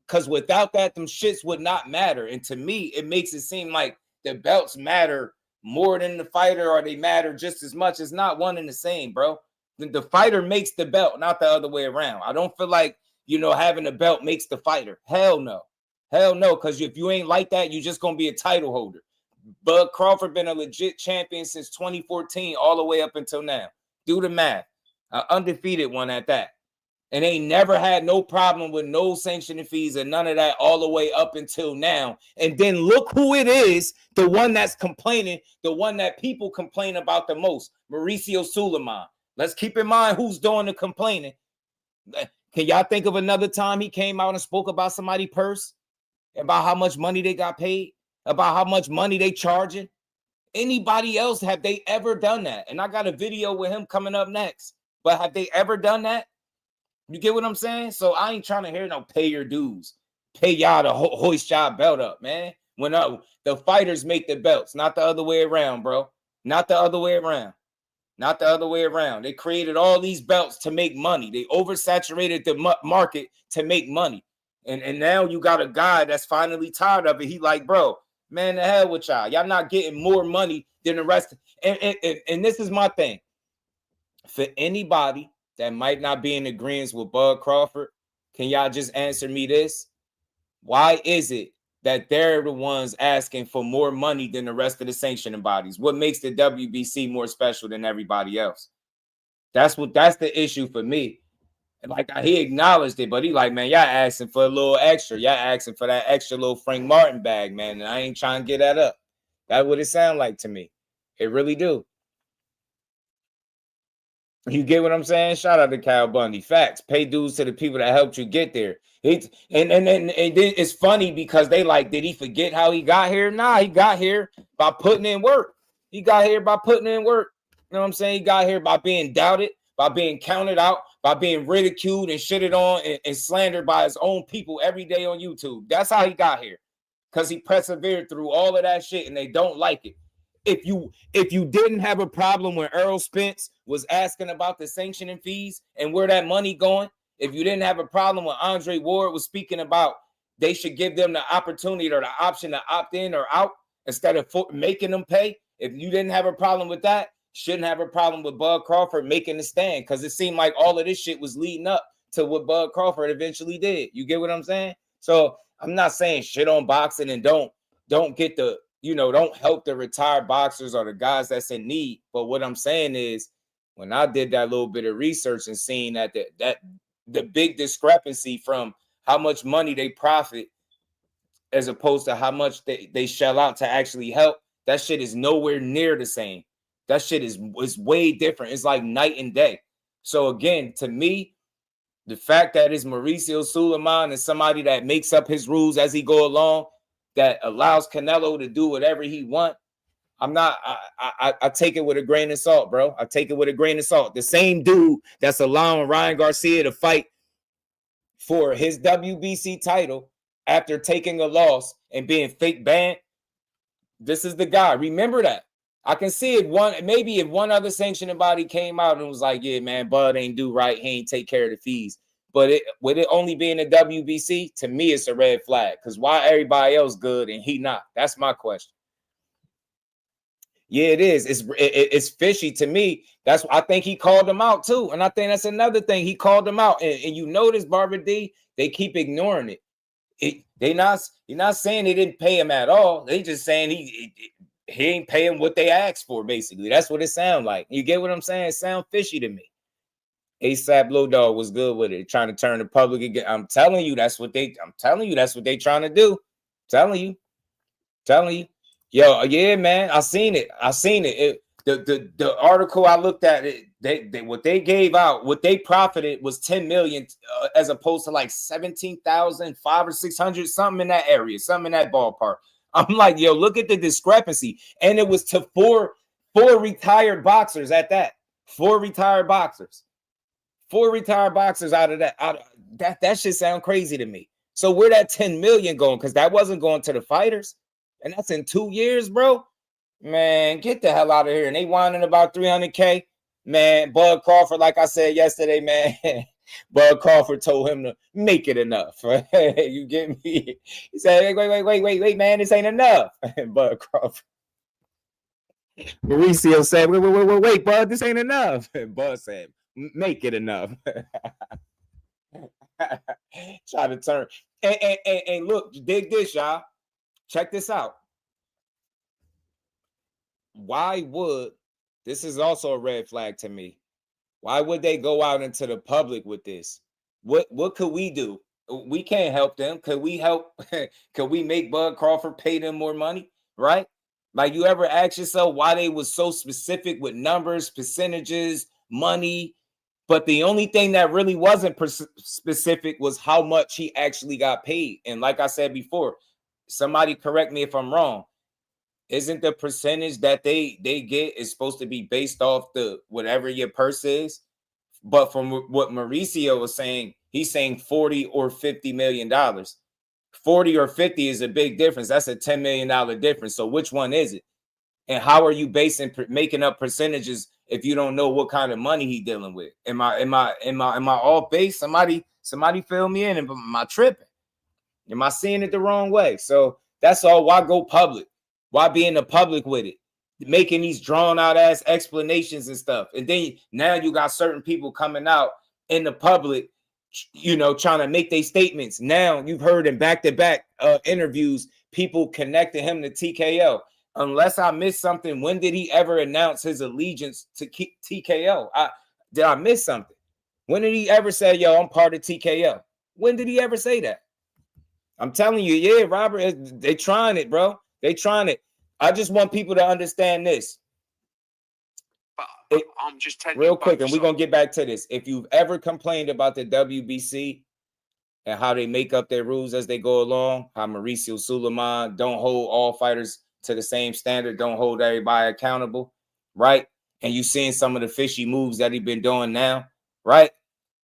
Speaker 6: Because without that, them shits would not matter. And to me, it makes it seem like the belts matter more than the fighter, or they matter just as much. It's not one and the same, bro. The fighter makes the belt, not the other way around. I don't feel like, having a belt makes the fighter. Hell no. Hell no, because if you ain't like that, you're just going to be a title holder. Bud Crawford been a legit champion since 2014 all the way up until now. Do the math. An undefeated one at that. And they never had no problem with no sanctioning fees and none of that all the way up until now. And then look who it is, the one that's complaining, the one that people complain about the most, Mauricio Suleiman. Let's keep in mind who's doing the complaining. Can y'all think of another time he came out and spoke about somebody's purse? About how much money they got paid? About how much money they charging? Anybody else, have they ever done that? And I got a video with him coming up next. But have they ever done that? You get what I'm saying? So I ain't trying to hear no pay your dues. Pay y'all to hoist y'all belt up, man. When the fighters make the belts, not the other way around, bro. Not the other way around. Not the other way around. They created all these belts to make money. They oversaturated the market to make money. And now you got a guy that's finally tired of it. He like, bro, man, the hell with y'all. Y'all not getting more money than the rest. And this is my thing. For anybody that might not be in agreement with Bud Crawford, can y'all just answer me this? Why is it that they're the ones asking for more money than the rest of the sanctioning bodies? What makes the WBC more special than everybody else? That's the issue for me. And like he acknowledged it, but he like, man, y'all asking for a little extra. Y'all asking for that extra little Frank Martin bag, man. And I ain't trying to get that up. That's what it sound like to me. It really do. You get what I'm saying? Shout out to Kyle Bundy. Facts. Pay dues to the people that helped you get there. And it's funny because they like, did he forget how he got here? Nah, he got here by putting in work. He got here by putting in work. You know what I'm saying? He got here by being doubted, by being counted out, by being ridiculed and shitted on and slandered by his own people every day on YouTube. That's how he got here. Because he persevered through all of that shit and they don't like it. If you didn't have a problem when Earl Spence was asking about the sanctioning fees and where that money going, if you didn't have a problem when Andre Ward was speaking about they should give them the opportunity or the option to opt in or out instead of making them pay, if you didn't have a problem with that, shouldn't have a problem with Bud Crawford making the stand, because it seemed like all of this shit was leading up to what Bud Crawford eventually did. You get what I'm saying? So I'm not saying shit on boxing and don't get the, don't help the retired boxers or the guys that's in need. But what I'm saying is, when I did that little bit of research and seeing that the big discrepancy from how much money they profit as opposed to how much they shell out to actually help, that shit is nowhere near the same. That shit is way different. It's like night and day. So again, to me, the fact that it's Mauricio Suleiman and somebody that makes up his rules as he go along, that allows Canelo to do whatever he want, I take it with a grain of salt, bro. I take it with a grain of salt. The same dude that's allowing Ryan Garcia to fight for his WBC title after taking a loss and being fake banned, this is the guy. Remember that. I can see it maybe if one other sanctioning body came out and was like, yeah, man, Bud ain't do right. He ain't take care of the fees. But with it only being a WBC, to me, it's a red flag. Because why everybody else good and he not? That's my question. Yeah, it is. It's fishy to me. That's I think he called him out too. And I think that's another thing. He called him out. And you notice, Barbara D, they keep ignoring it. You're not saying they didn't pay him at all. They just saying he ain't paying what they asked for, basically. That's what it sounds like. You get what I'm saying? It sounds fishy to me. ASAP Low Dog was good with it, trying to turn the public again. I'm telling you, that's what they trying to do. Telling you. Yo, yeah, man. I seen it. The article I looked at, what they gave out, what they profited was 10 million, as opposed to like 17,000, 500 or 600, something in that area, something in that ballpark. I'm like, yo, look at the discrepancy. And it was to four retired boxers at that. 4 retired boxers. 4 retired boxers out of that. That shit sound crazy to me. So where that 10 million going? Because that wasn't going to the fighters. And that's in 2 years, bro. Man, get the hell out of here. And they whining about 300K. Man, Bud Crawford, like I said yesterday, man, Bud Crawford told him to make it enough. You get me? He said, wait, man, this ain't enough. Bud Crawford. Mauricio said, wait, Bud, this ain't enough. Bud said, make it enough. Try to turn. And look, dig this, y'all. Check this out. Why would, this is also a red flag to me, why would they go out into the public with this? What could we do? We can't help them. Could we help? Could we make Bud Crawford pay them more money? Right? Like, you ever ask yourself why they was so specific with numbers, percentages, money? But the only thing that really wasn't specific was how much he actually got paid. And like I said before, somebody correct me if I'm wrong. Isn't the percentage that they get is supposed to be based off the whatever your purse is? But from what Mauricio was saying, he's saying 40 or $50 million. 40 or 50 is a big difference. That's a $10 million difference. So which one is it? And how are you making up percentages if you don't know what kind of money he's dealing with? Am I off base? Somebody fill me in. Am I tripping? Am I seeing it the wrong way? So that's all. Why go public? Why be in the public with it? Making these drawn out ass explanations and stuff. And then now you got certain people coming out in the public, trying to make their statements. Now you've heard in back-to-back interviews, people connecting him to TKO. Unless I missed something, when did he ever announce his allegiance to TKO? Did I miss something? When did he ever say, yo, I'm part of TKO? When did he ever say that? I'm telling you, yeah, Robert, they trying it, bro. They trying it. I just want people to understand this.
Speaker 17: I'm just telling
Speaker 6: real quick, and we're going to get back to this. If you've ever complained about the WBC and how they make up their rules as they go along, how Mauricio Suleiman don't hold all fighters to the same standard, don't hold everybody accountable, right? and you seeing some of the fishy moves that he been doing now, right?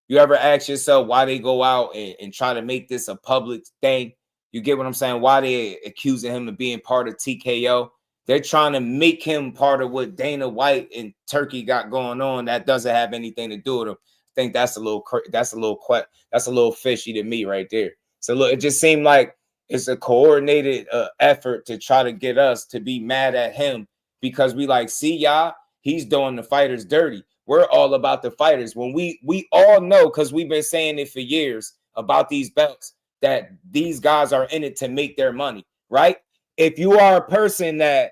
Speaker 6: You ever ask yourself why they go out and try to make this a public thing? You get what I'm saying? Why they accusing him of being part of TKO? They're trying to make him part of what Dana White and Turkey got going on. That doesn't have anything to do with him. I think that's a little fishy to me right there. So look, it just seemed like it's a coordinated effort to try to get us to be mad at him because we like, see y'all, he's doing the fighters dirty. We're all about the fighters. When we all know, because we've been saying it for years about these belts, that these guys are in it to make their money, right? If you are a person that,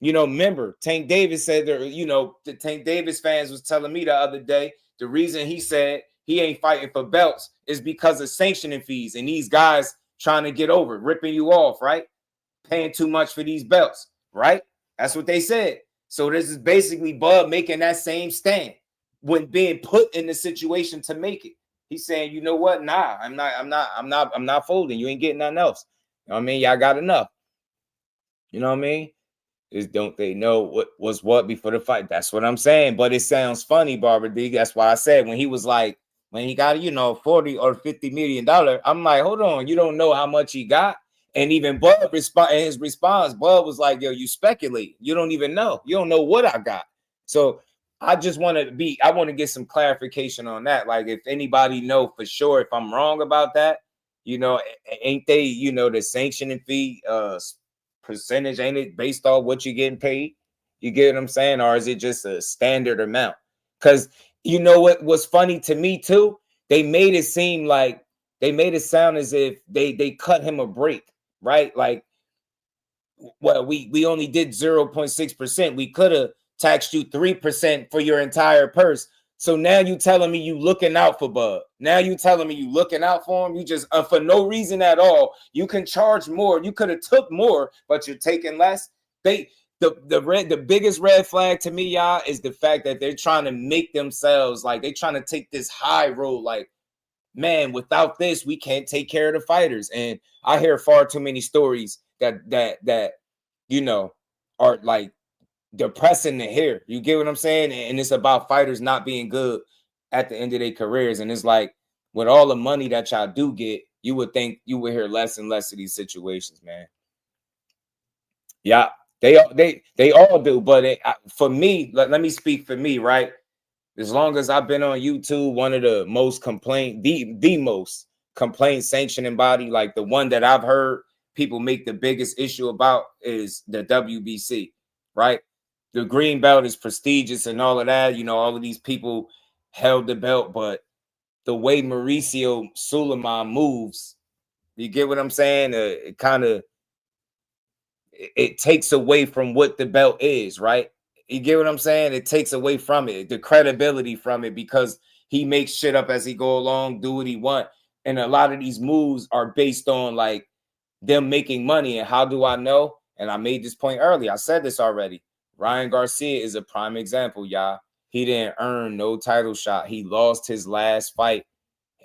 Speaker 6: you know, remember, Tank Davis said that, you know, the Tank Davis fans was telling me the other day, the reason he said he ain't fighting for belts is because of sanctioning fees and these guys trying to get over, ripping you off, right? Paying too much for these belts, right? That's what they said. So this is basically Bud making that same stand when being put in the situation to make it. He's saying, you know what? Nah, I'm not folding. You ain't getting nothing else. You know what I mean? Y'all got enough. You know what I mean? Is don't they know what was what before the fight? That's what I'm saying. But it sounds funny, Barbara D. That's why I said when he was like, when he got, you know, $40 or $50 million, I'm like, hold on, you don't know how much he got. And even Bud his response, Bud was like, yo, you speculate. You don't even know. You don't know what I got. So I just want to get some clarification on that. Like, if anybody know for sure if I'm wrong about that, you know, ain't they, you know, the sanctioning fee percentage, ain't it based off what you're getting paid? You get what I'm saying? Or is it just a standard amount? Because you know what was funny to me too? They made it sound as if they cut him a break, right? Like, well, we only did 0.6%. We could have taxed you 3% for your entire purse. So now you telling me you looking out for Bud. Now you telling me you looking out for him. You just for no reason at all. You can charge more. You could have took more, but you're taking less. The biggest red flag to me, y'all, is the fact that they're trying to make themselves like they're trying to take this high road. Like, man, without this, we can't take care of the fighters. And I hear far too many stories that you know are like depressing to hear. You get what I'm saying? And it's about fighters not being good at the end of their careers. And it's like, with all the money that y'all do get, you would think you would hear less and less of these situations, man. Yeah, they all do. But for me, let me speak for me, right? As long as I've been on YouTube, one of the most the most complaint sanctioning body, like the one that I've heard people make the biggest issue about, is the WBC, right? The green belt is prestigious and all of that. You know, all of these people held the belt, but the way Mauricio Suleiman moves, you get what I'm saying? It takes away from what the belt is, right? You get what I'm saying? It takes away from it, the credibility from it, because he makes shit up as he go along, do what he want. And a lot of these moves are based on like them making money. And how do I know? And I made this point earlier. I said this already. Ryan Garcia is a prime example, y'all. He didn't earn no title shot. He lost his last fight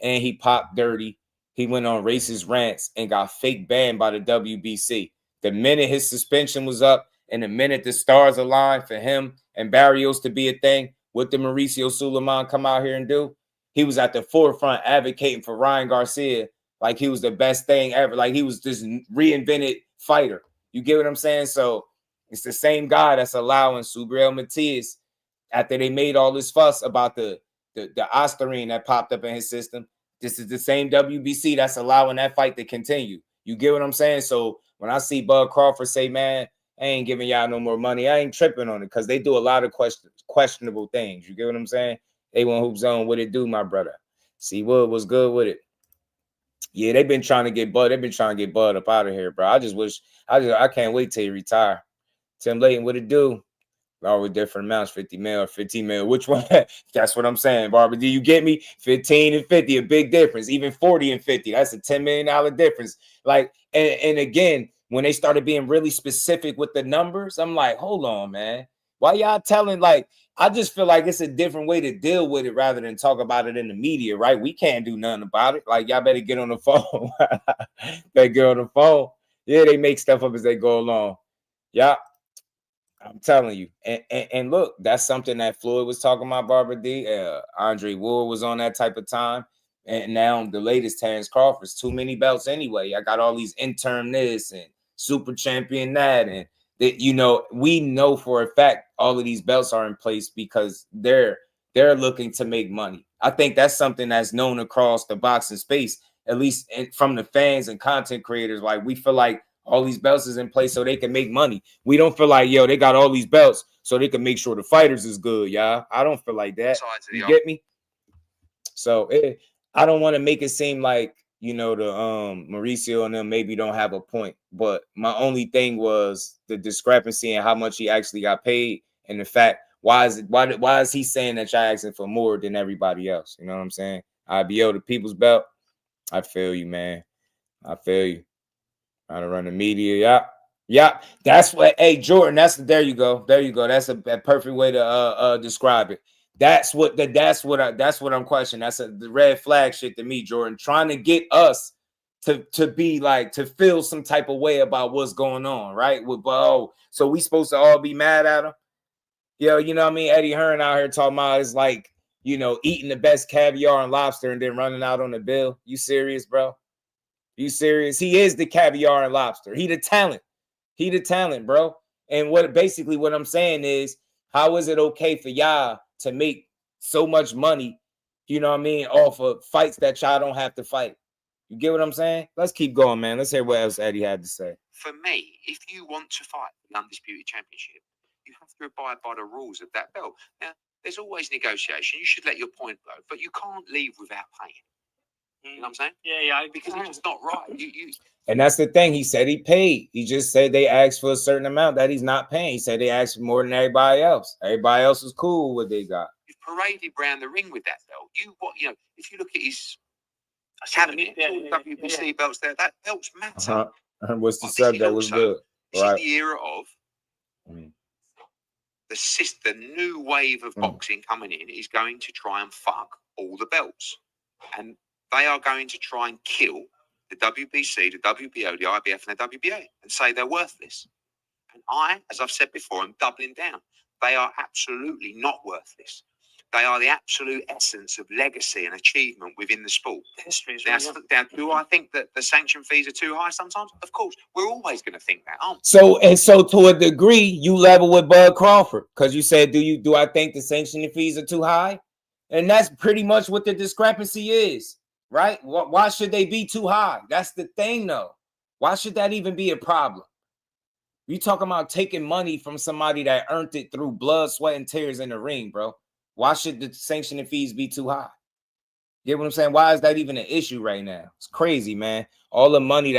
Speaker 6: and he popped dirty. He went on racist rants and got fake banned by the WBC. The minute his suspension was up and the minute the stars aligned for him and Barrios to be a thing, what did Mauricio Suleiman come out here and do? He was at the forefront advocating for Ryan Garcia like he was the best thing ever. Like he was this reinvented fighter. You get what I'm saying? So it's the same guy that's allowing Subriel Matias, after they made all this fuss about the Ostarine that popped up in his system. This is the same WBC that's allowing that fight to continue. You get what I'm saying? So when I see Bud Crawford say, man, I ain't giving y'all no more money, I ain't tripping on it, because they do a lot of questionable things. You get what I'm saying? A1 Hoop Zone, what it do, my brother? See Wood was good with it. Yeah, they've been trying to get Bud. They've been trying to get Bud up out of here, bro. I can't wait till he retire. Tim Layton, what it do? Always different amounts, 50 mil, 15 mil. Which one? That's what I'm saying, Barbara. Do you get me? 15 and 50, a big difference. Even 40 and 50, that's a $10 million difference. Like, and again, when they started being really specific with the numbers, I'm like, hold on, man. Why y'all telling, like, I just feel like it's a different way to deal with it rather than talk about it in the media, right? We can't do nothing about it. Like, y'all better get on the phone. Better get on the phone. Yeah, they make stuff up as they go along. Yeah. I'm telling you. And look, that's something that Floyd was talking about, Barbara D. Andre Ward was on that type of time. And now the latest Terence Crawford's too many belts anyway. I got all these interim this and super champion that. And that, you know, we know for a fact all of these belts are in place because they're looking to make money. I think that's something that's known across the boxing space, at least from the fans and content creators. Like, we feel like all these belts is in place so they can make money. We don't feel like, yo, they got all these belts so they can make sure the fighters is good, y'all. I don't feel like that. You get me? So I don't want to make it seem like, you know, the Mauricio and them maybe don't have a point. But my only thing was the discrepancy in how much he actually got paid, and the fact why is he saying that y'all asking for more than everybody else? You know what I'm saying? IBO, the people's belt. I feel you, man. I feel you. Trying to run the media. Yeah. That's what, hey, Jordan, there you go. That's a perfect way to describe it. That's what I'm questioning. That's the red flag shit to me, Jordan. Trying to get us to be like, to feel some type of way about what's going on, right? So we supposed to all be mad at him? Yo, you know what I mean? Eddie Hearn out here talking about it's like, you know, eating the best caviar and lobster and then running out on the bill. You serious, bro? You serious? He is the caviar and lobster. He the talent, bro. And what I'm saying is, how is it okay for y'all to make so much money, you know what I mean, off of fights that y'all don't have to fight? You get what I'm saying? Let's keep going, man. Let's hear what else Eddie had to say.
Speaker 17: For me, if you want to fight the Undisputed Championship, you have to abide by the rules of that belt. Now, there's always negotiation. You should let your point go, but you can't leave without paying. You know what I'm saying?
Speaker 16: Yeah.
Speaker 17: Because it's just not right.
Speaker 6: And that's the thing. He said he paid. He just said they asked for a certain amount that he's not paying. He said they asked for more than everybody else. Everybody else is cool with what they got.
Speaker 17: You've paraded around the ring with that belt. If you look at his cabinet, WBC belts there, that belts matter.
Speaker 6: What's the subject? That was good.
Speaker 17: This is the era of the new wave of boxing coming in is going to try and fuck all the belts. And they are going to try and kill the WBC, the WBO, the IBF, and the WBA and say they're worthless. And as I've said before, I'm doubling down. They are absolutely not worthless. They are the absolute essence of legacy and achievement within the sport. Now, do I think that the sanction fees are too high sometimes? Of course. We're always going to think that, aren't we?
Speaker 6: So to a degree, you level with Bud Crawford, because you said, do I think the sanctioning fees are too high? And that's pretty much what the discrepancy is, right? Why should they be too high? That's the thing, though. Why should that even be a problem? You talking about taking money from somebody that earned it through blood, sweat, and tears in the ring, bro. Why should the sanctioning fees be too high? You get what I'm saying? Why is that even an issue right now? It's crazy, man. All the money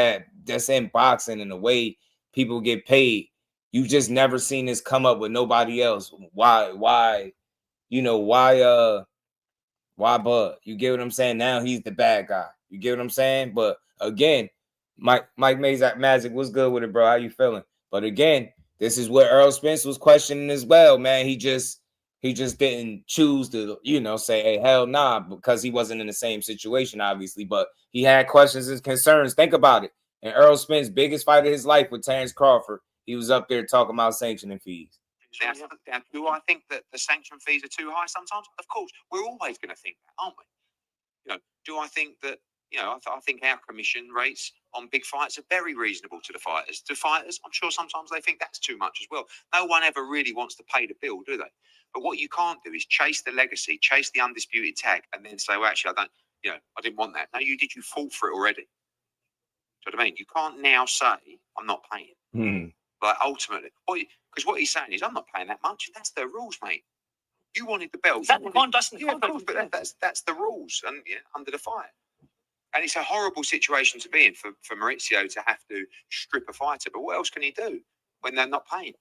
Speaker 6: that's in boxing and the way people get paid, you've just never seen this come up with nobody else. Why Bud? You get what I'm saying? Now he's the bad guy. You get what I'm saying? But again, Mike Magic, what's good with it, bro? How you feeling? But again, this is what Earl Spence was questioning as well, man. He just didn't choose to, say, hey, hell nah, because he wasn't in the same situation, obviously. But he had questions and concerns. Think about it. And Earl Spence, biggest fight of his life with Terence Crawford, he was up there talking about sanctioning fees.
Speaker 17: Now, do I think that the sanction fees are too high sometimes? Of course. We're always going to think that, aren't we? Do I think that, I think our commission rates on big fights are very reasonable to the fighters. To fighters, I'm sure sometimes they think that's too much as well. No one ever really wants to pay the bill, do they? But what you can't do is chase the legacy, chase the undisputed tag, and then say, well, actually, I didn't want that. No, you did. You fought for it already. Do you know what I mean? You can't now say, I'm not paying. Like, ultimately, because what he's saying is, I'm not paying that much. That's the rules, mate. You wanted the belt.
Speaker 16: That's the contract.
Speaker 17: Yeah, of course, but that's the rules and under the fire. And it's a horrible situation to be in for Mauricio to have to strip a fighter. But what else can he do when they're not paying?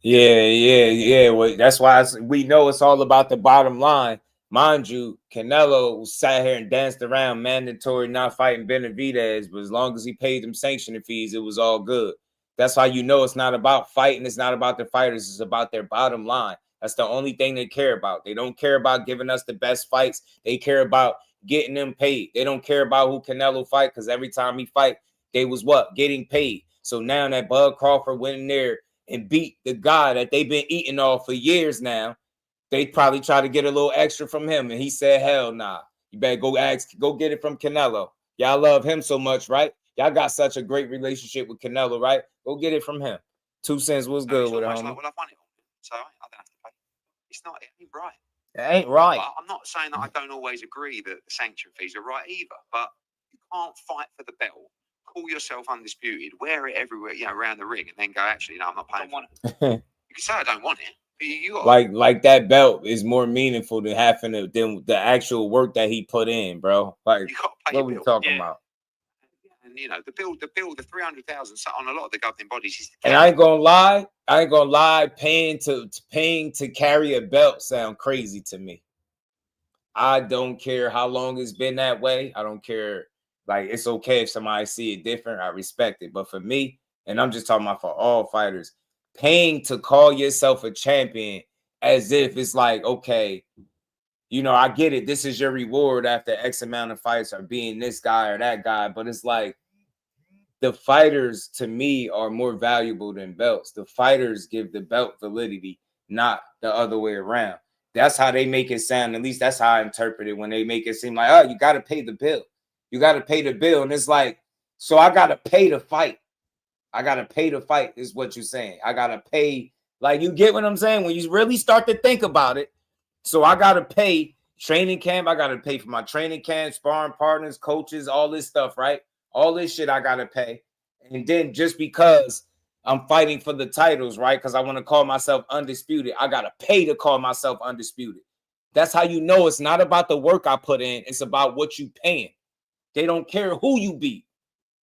Speaker 6: Yeah. Well, that's why we know it's all about the bottom line. Mind you, Canelo sat here and danced around mandatory not fighting Benavidez, but as long as he paid them sanctioning fees, it was all good. That's how you know it's not about fighting. It's not about the fighters. It's about their bottom line. That's the only thing they care about. They don't care about giving us the best fights. They care about getting them paid. They don't care about who Canelo fight, because every time he fight, they was getting paid. So now that Bud Crawford went in there and beat the guy that they've been eating off for years now, they probably try to get a little extra from him. And he said, hell nah. You better go get it from Canelo. Y'all love him so much, right? Y'all got such a great relationship with Canelo, right? Go get it from him. 2 cents was good with it, homie.
Speaker 17: Like, well, I've won it, so I don't have to pay. It ain't right.
Speaker 6: It ain't right.
Speaker 17: But I'm not saying that I don't always agree that the sanction fees are right either, but you can't fight for the belt, call yourself undisputed, wear it everywhere, around the ring, and then go, actually, no, I'm not paying for it. You can say I don't want it. But you got
Speaker 6: like that belt is more meaningful than having than the actual work that he put in, bro. Like,
Speaker 17: you got to pay
Speaker 6: what we talking about?
Speaker 17: And the bill, the 300,000 on a lot of the governing bodies is.
Speaker 6: And I ain't gonna lie, paying to carry a belt sound crazy to me. I don't care how long it's been that way. I don't care. Like, it's okay if somebody see it different. I respect it. But for me, and I'm just talking about for all fighters, paying to call yourself a champion as if it's like, okay, I get it. This is your reward after X amount of fights or being this guy or that guy. But it's like, the fighters, to me, are more valuable than belts. The fighters give the belt validity, not the other way around. That's how they make it sound. At least that's how I interpret it when they make it seem like, oh, you got to pay the bill. You got to pay the bill. And it's like, so I got to pay to fight. I got to pay to fight is what you're saying. I got to pay. Like, you get what I'm saying? When you really start to think about it. So I got to pay training camp. I got to pay for my training camp, sparring partners, coaches, all this stuff, right? All this shit I got to pay. And then just because I'm fighting for the titles, right? Because I want to call myself undisputed, I got to pay to call myself undisputed. That's how you know it's not about the work I put in. It's about what you paying. They don't care who you beat.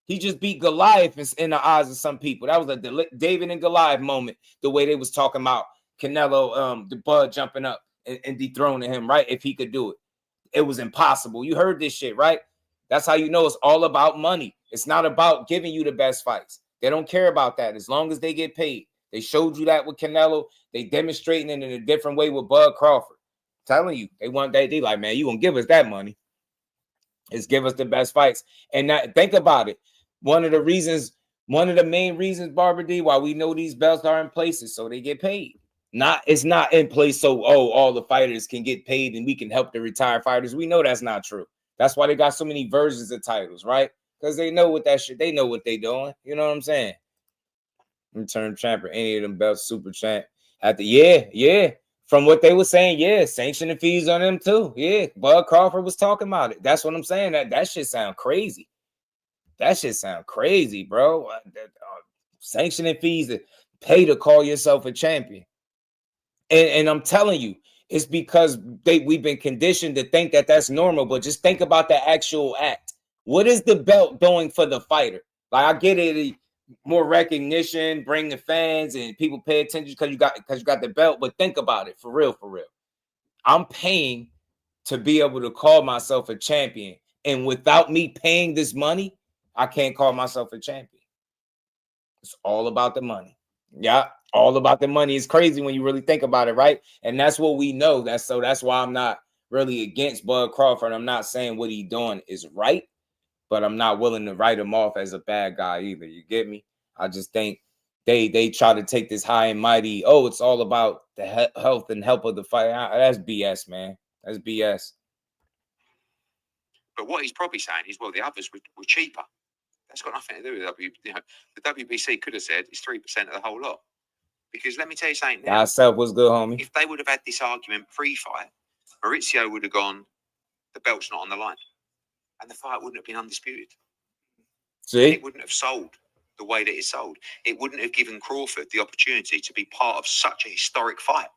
Speaker 6: He just beat Goliath in the eyes of some people. That was a David and Goliath moment, the way they was talking about Canelo, the Bud jumping up and dethroning him, right? If he could do it. It was impossible. You heard this shit, right? That's how you know it's all about money. It's not about giving you the best fights. They don't care about that as long as they get paid. They showed you that with Canelo. They demonstrating it in a different way with Bud Crawford. Telling you, they want that. They like, man, you gonna give us that money. It's give us the best fights. And that, think about it. One of the main reasons, Barbara D, why we know these belts are in places so they get paid. It's not in place so all the fighters can get paid and we can help the retired fighters. We know that's not true. That's why they got so many versions of titles, right? Because they know what that shit, they know what they doing. You know what I'm saying? Return champ or any of them belts, super champ. Yeah. From what they were saying, yeah, sanctioning fees on them too. Yeah, Bud Crawford was talking about it. That's what I'm saying. That shit sound crazy. That shit sound crazy, bro. Sanctioning fees to pay to call yourself a champion. And I'm telling you, it's because we've been conditioned to think that that's normal, but just think about the actual act. What is the belt doing for the fighter? Like, I get it, more recognition, bring the fans and people pay attention because you got the belt, but think about it for real. I'm paying to be able to call myself a champion, and without me paying this money, I can't call myself a champion. It's all about the money. Yeah, all about the money. It's crazy when you really think about it, right? And that's what we know. That's why I'm not really against Bud Crawford. I'm not saying what he's doing is right, but I'm not willing to write him off as a bad guy either. You get me? I just think they try to take this high and mighty. Oh, it's all about the health and help of the fight. That's BS, man. That's BS.
Speaker 17: But what he's probably saying is, well, the others were cheaper. That's got nothing to do with the WBC could have said it's 3% of the whole lot. Because let me tell you something now.
Speaker 6: Thyself was good, homie.
Speaker 17: If they would have had this argument pre-fight, Maurizio would have gone, the belt's not on the line. And the fight wouldn't have been undisputed.
Speaker 6: See?
Speaker 17: It wouldn't have sold the way that it sold. It wouldn't have given Crawford the opportunity to be part of such a historic fight.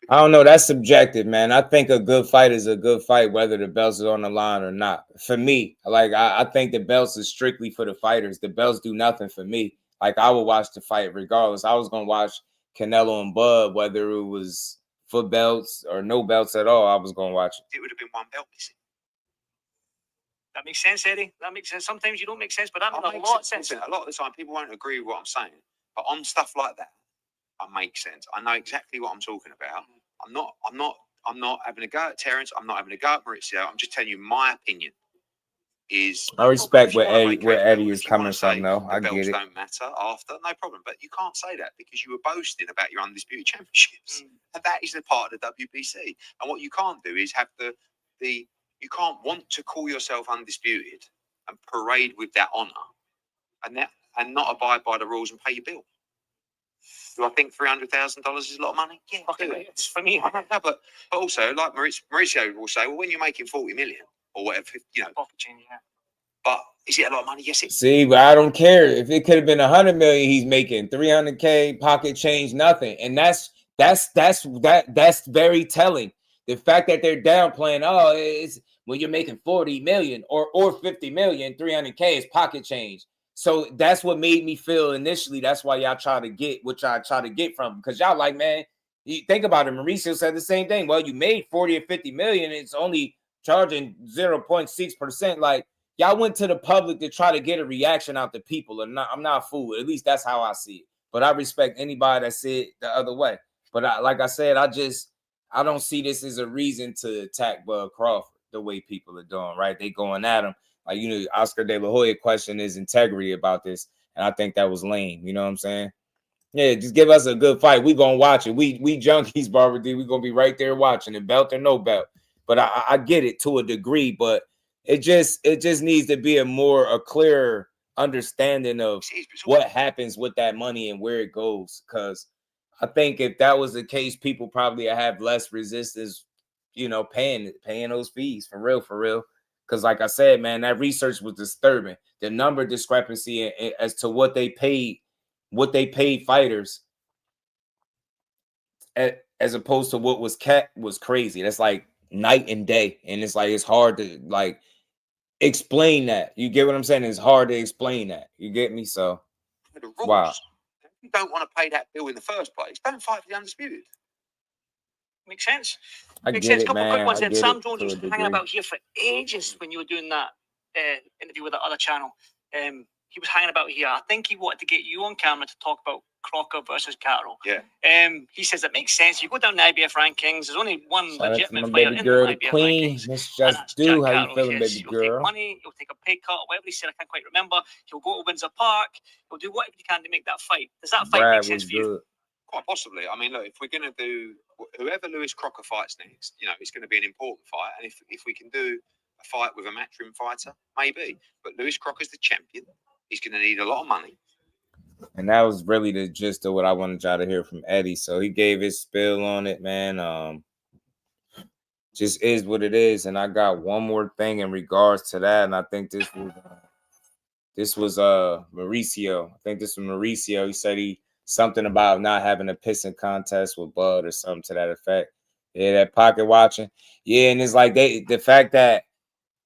Speaker 6: I don't know. That's subjective, man. I think a good fight is a good fight, whether the belts are on the line or not. For me, like, I think the belts is strictly for the fighters. The belts do nothing for me. Like, I would watch the fight regardless. I was going to watch Canelo and Bud, whether it was for belts or no belts at all. I was going to watch it.
Speaker 17: It would have been one belt missing.
Speaker 16: That makes sense, Eddie. That makes sense. Sometimes you don't make sense, but that makes a lot of sense.
Speaker 17: Listen, a lot of the time, people won't agree with what I'm saying. But on stuff like that, I make sense. I know exactly what I'm talking about. I'm not having a go at Terence. I'm not having a go at Maurizio. I'm just telling you my opinion. is
Speaker 6: I respect
Speaker 17: if you
Speaker 6: where
Speaker 17: wanna
Speaker 6: Eddie,
Speaker 17: make a belt,
Speaker 6: is
Speaker 17: if you wanna
Speaker 6: coming
Speaker 17: say
Speaker 6: from, though.
Speaker 17: the
Speaker 6: I get
Speaker 17: belts
Speaker 6: it.
Speaker 17: don't matter after, no problem. But you can't say that because you were boasting about your undisputed championships, and that is a part of the WBC. And what you can't do is have the you can't want to call yourself undisputed and parade with that honor, and not abide by the rules and pay your bill. Do I think $300,000 is a lot of money? Yeah,
Speaker 16: Okay, it's for me.
Speaker 17: No, but also, like Mauricio will say, well, when you're making 40 million or whatever, you know,
Speaker 16: Pocket change, yeah.
Speaker 17: but is it a lot of money? Yes, it is.
Speaker 6: See, but I don't care if it could have been 100 million. He's making 300K pocket change, nothing, and that's very telling. The fact that they're downplaying, oh, it's when you're making 40 million or 50 million, 300K is pocket change. So that's what made me feel initially. That's why y'all try to get what y'all try to get from him. Because y'all like, man, you think about it. Mauricio said the same thing. Well, you made 40 or 50 million. It's only charging 0.6%. Like, y'all went to the public to try to get a reaction out to people. And I'm not fooled. At least that's how I see it. But I respect anybody that said the other way. But like I said, I don't see this as a reason to attack Bud Crawford the way people are doing, right? They going at him. Like, you know, Oscar Delahoya questioned his integrity about this, and I think that was lame. You know what I'm saying? Yeah, just give us a good fight. We gonna watch it. We junkies, Barbara D. We gonna be right there watching it, belt or no belt. But I get it to a degree, but it just needs to be a clearer understanding of what happens with that money and where it goes. Because I think if that was the case, people probably have less resistance, you know, paying those fees for real. Because like I said, man, that research was disturbing. The number discrepancy as to what they paid fighters as opposed to what was kept was crazy. That's like night and day. And it's like, it's hard to like explain that. You get what I'm saying? It's hard to explain that. You get me? So, wow.
Speaker 17: If you don't want to pay that bill in the first place, don't fight for the undisputed.
Speaker 16: Makes sense.
Speaker 6: Makes sense.
Speaker 16: Couple quick ones. Then Sam Jones was
Speaker 6: degree.
Speaker 16: hanging about here for ages when you were doing that interview with the other channel. He was hanging about here. I think he wanted to get you on camera to talk about Crocker versus Carroll.
Speaker 17: Yeah.
Speaker 16: He says it makes sense. You go down the IBF rankings. There's only one
Speaker 6: Shout
Speaker 16: legitimate
Speaker 6: out to my
Speaker 16: fighter
Speaker 6: baby
Speaker 16: in
Speaker 6: girl,
Speaker 16: the
Speaker 6: the
Speaker 16: IBF
Speaker 6: queen.
Speaker 16: rankings.
Speaker 6: Miss Jusdueboxing. How you feeling, baby
Speaker 16: He'll
Speaker 6: girl?
Speaker 16: take money. He'll take a pay cut, whatever he said. I can't quite remember. He'll go to Windsor Park. He'll do whatever he can to make that fight. Does that fight make sense for you?
Speaker 17: Quite possibly. I mean, look, if we're going to do whoever Lewis Crocker fights next, you know, it's going to be an important fight. And if we can do a fight with a matchroom fighter, maybe. But Lewis Crocker's the champion. He's going to need a lot of money.
Speaker 6: And that was really the gist of what I wanted y'all to hear from Eddie. So he gave his spill on it, man. Just is what it is. And I got one more thing in regards to that. And I think this was Mauricio. I think this was Mauricio. He said something about not having a pissing contest with Bud or something to that effect. Yeah, that pocket watching. Yeah, and it's like the fact that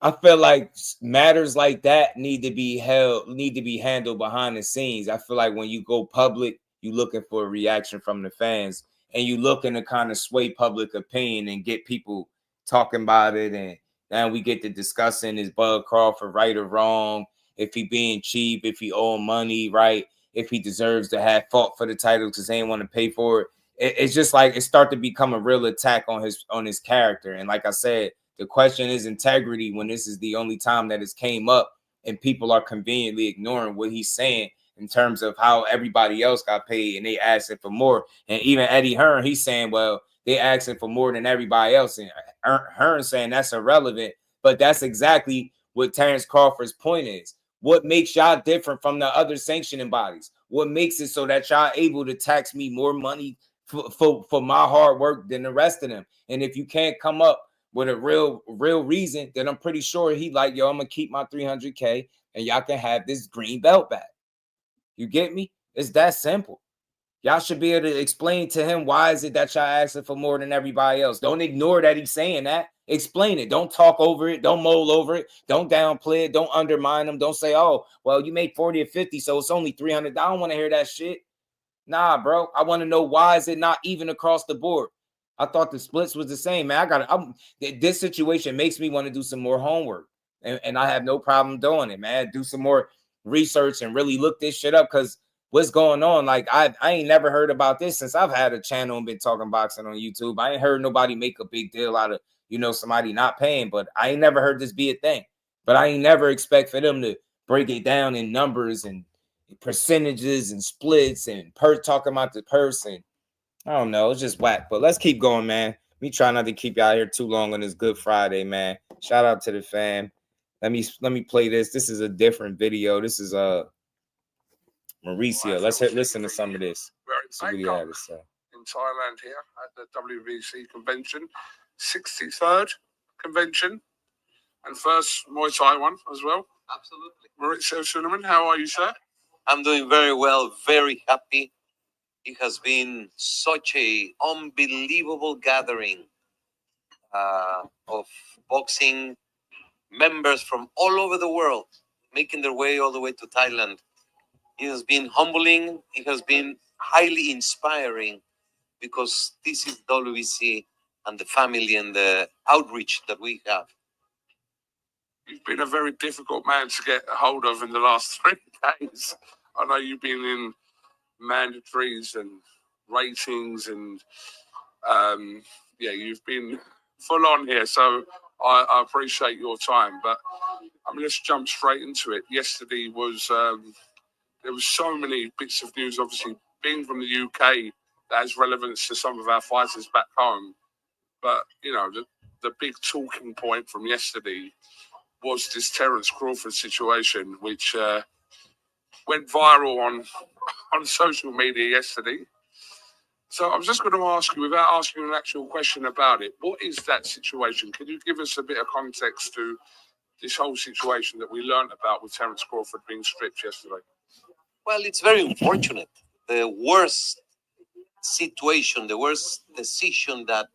Speaker 6: I feel like matters like that need to be handled behind the scenes. I feel like when you go public, you looking for a reaction from the fans, and you looking to kind of sway public opinion and get people talking about it. And then we get to discussing, is Bud Crawford right or wrong? If he being cheap, if he owe money, right? If he deserves to have fought for the title because they ain't want to pay for it. It's just like it start to become a real attack on his character. And like I said, the question is integrity when this is the only time that it's came up and people are conveniently ignoring what he's saying in terms of how everybody else got paid and they asking for more. And even Eddie Hearn, he's saying, well, they asking for more than everybody else. And Hearn saying that's irrelevant. But that's exactly what Terence Crawford's point is. What makes y'all different from the other sanctioning bodies? What makes it so that y'all able to tax me more money for my hard work than the rest of them? And if you can't come up with a real reason, then I'm pretty sure he like, yo, I'm gonna keep my 300K and y'all can have this green belt back. You get me? It's that simple. Y'all should be able to explain to him why is it that y'all asking for more than everybody else. Don't ignore that he's saying that. Explain it. Don't talk over it. Don't mull over it. Don't downplay it. Don't undermine them. Don't say, oh, well, you made 40 or 50, so it's only 300. I don't want to hear that shit. Nah, bro. I want to know why is it not even across the board? I thought the splits was the same, man. This situation makes me want to do some more homework, and I have no problem doing it, man. Do some more research and really look this shit up, because what's going on? Like I ain't never heard about this since I've had a channel and been talking boxing on YouTube. I ain't heard nobody make a big deal out of somebody not paying, but I ain't never heard this be a thing. But I ain't never expect for them to break it down in numbers and percentages and splits and talking about the person. I don't know. It's just whack. But let's keep going, man. Me try not to keep y'all here too long on this Good Friday, man. Shout out to the fam. Let me play this. This is a different video. This is Mauricio. Let's listen to some of this. See what he had to say.
Speaker 18: In Thailand here at the WBC convention, 63rd convention, and first Muay Thai one as well.
Speaker 17: Absolutely.
Speaker 18: Maurizio Suleiman, how are you, sir?
Speaker 17: I'm doing very well, very happy. It has been such a unbelievable gathering of boxing members from all over the world making their way all the way to Thailand. It has been humbling. It has been highly inspiring because this is WBC and the family and the outreach that we have.
Speaker 18: You've been a very difficult man to get a hold of in the last 3 days. I know you've been in mandatories and ratings and you've been full on here. So I appreciate your time. But I mean, let's jump straight into it. Yesterday was there was so many bits of news. Obviously, being from the UK, that has relevance to some of our fighters back home. But you know, the big talking point from yesterday was this Terence Crawford situation, which went viral on social media yesterday. So I was just going to ask you, without asking an actual question about it, what is that situation? Can you give us a bit of context to this whole situation that we learned about with Terence Crawford being stripped yesterday?
Speaker 17: Well, it's very unfortunate. The worst situation, the worst decision that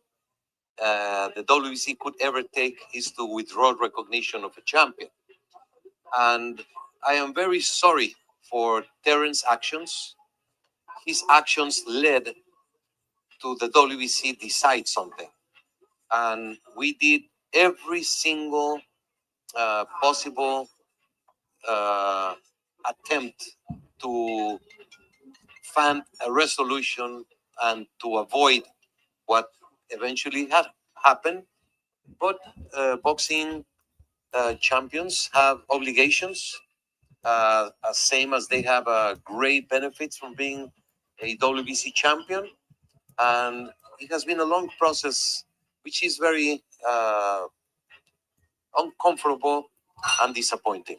Speaker 17: the WBC could ever take is to withdraw recognition of a champion. And I am very sorry for Terrence's actions. His actions led to the WBC decide something. And we did every single possible attempt to find a resolution and to avoid what eventually had happened. But boxing champions have obligations, same as they have great benefits from being a WBC champion. And it has been a long process, which is very uncomfortable and disappointing.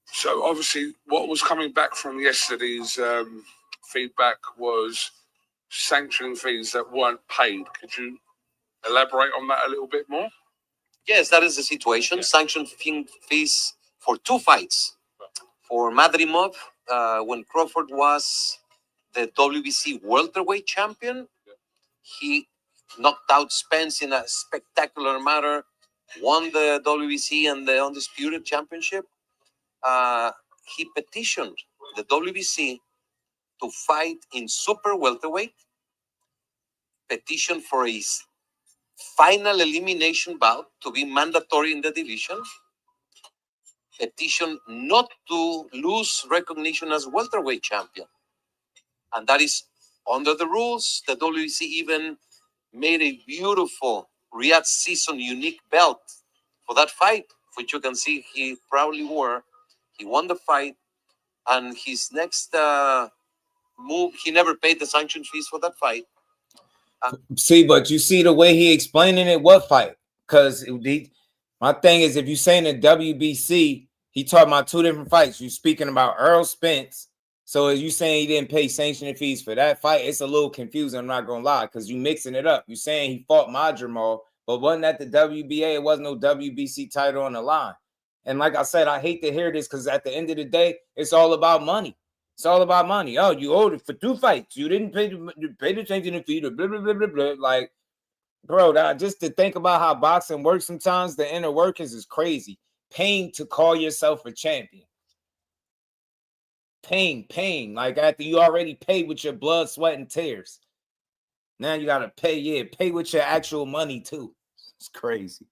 Speaker 18: So obviously what was coming back from yesterday's feedback was sanctioning fees that weren't paid. Could you elaborate on that a little bit more?
Speaker 17: Yes, that is the situation. Yeah. Sanction fees for 2 fights. For Madrimov, when Crawford was the WBC welterweight champion, he knocked out Spence in a spectacular manner, won the WBC and the Undisputed Championship. He petitioned the WBC to fight in super welterweight, petitioned for his final elimination bout to be mandatory in the division, petitioned not to lose recognition as welterweight champion. And that is under the rules. The WBC even made a beautiful Riyadh season unique belt for that fight, which you can see he proudly wore. He won the fight, and his next move, he never paid the sanction fees for that fight.
Speaker 6: See, but you see the way he explaining it, what fight? Because my thing is, if you saying the WBC, he talking about 2 different fights. You speaking about Earl Spence. So as you saying he didn't pay sanctioning fees for that fight, it's a little confusing, I'm not gonna lie, because you mixing it up. You saying he fought Madrimov, but wasn't that the WBA? It wasn't no WBC title on the line. And like I said, I hate to hear this because at the end of the day, it's all about money. It's all about money. Oh, you owed it for 2 fights. You didn't pay the sanctioning fee, blah, blah, blah, blah, blah. Like, bro, just to think about how boxing works sometimes, the inner workings is crazy. Paying to call yourself a champion. Paying. Like after you already paid with your blood, sweat, and tears. Now you got to pay with your actual money too. It's crazy.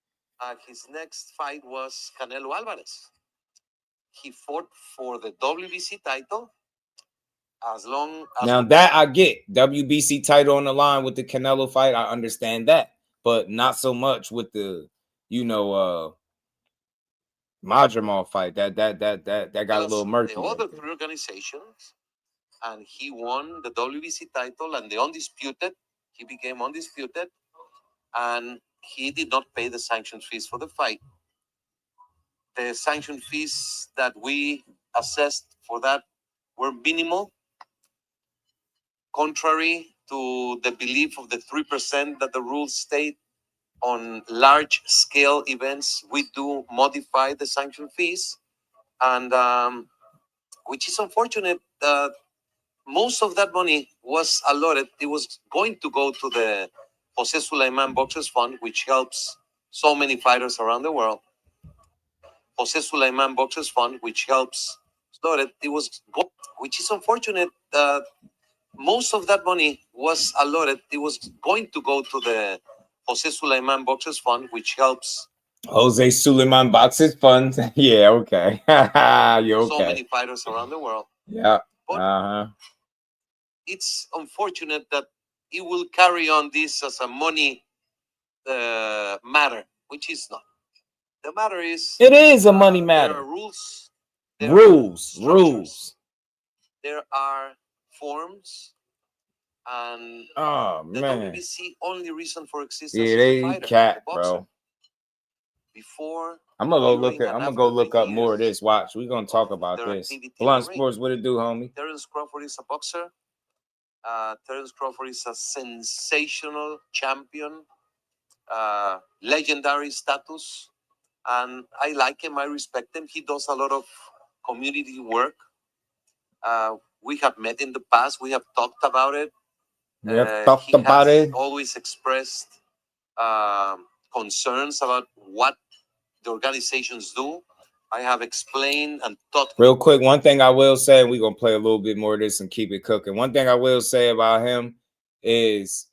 Speaker 17: His next fight was Canelo Alvarez. He fought for the WBC title as long as...
Speaker 6: Now that I get. WBC title on the line with the Canelo fight, I understand that. But not so much with the Majamal fight. That got a little murky.
Speaker 17: The other three organizations, and he won the WBC title and the undisputed. He became undisputed, and he did not pay the sanction fees for the fight. The sanction fees that we assessed for that were minimal, contrary to the belief of the 3% that the rules state. On large-scale events, we do modify the sanction fees, and which is unfortunate. Most of that money was allotted. It was going to go to the Jose Sulaiman Boxers Fund, which helps so many fighters around the world. Jose Sulaiman Boxers Fund, which helps. Which is unfortunate. Most of that money was allotted. It was going to go to the Jose Sulaiman Boxers Fund, which helps.
Speaker 6: Jose Sulaiman Boxers Fund. Yeah, okay. You're okay.
Speaker 17: So many fighters around the world.
Speaker 6: Yeah.
Speaker 17: It's unfortunate that it will carry on this as a money matter, which is not. The matter is.
Speaker 6: It is a money matter.
Speaker 17: There are rules.
Speaker 6: Rules.
Speaker 17: There are forms. And the
Speaker 6: man.
Speaker 17: WBC only reason for existence
Speaker 6: Yeah,
Speaker 17: is
Speaker 6: they
Speaker 17: fighter,
Speaker 6: cat,
Speaker 17: the boxer.
Speaker 6: bro.
Speaker 17: Before
Speaker 6: I'm gonna go look up more of this. Watch, we're gonna talk about this. Blunt Sports, what it do, homie?
Speaker 17: Terence Crawford is a boxer. Terence Crawford is a sensational champion, legendary status, and I like him. I respect him. He does a lot of community work. We have met in the past. We have talked about it.
Speaker 6: We have talked about it.
Speaker 17: Always expressed concerns about what the organizations do. I have explained and taught.
Speaker 6: Real quick, one thing I will say, and we're going to play a little bit more of this and keep it cooking. One thing I will say about him is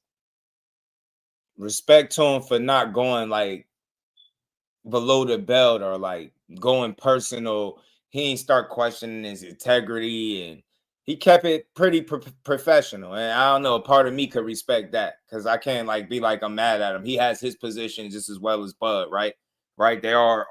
Speaker 6: respect to him for not going like below the belt or like going personal. He ain't start questioning his integrity, and he kept it pretty professional. And I don't know, a part of me could respect that because I can't like be like I'm mad at him. He has his position just as well as Bud, right? Right? There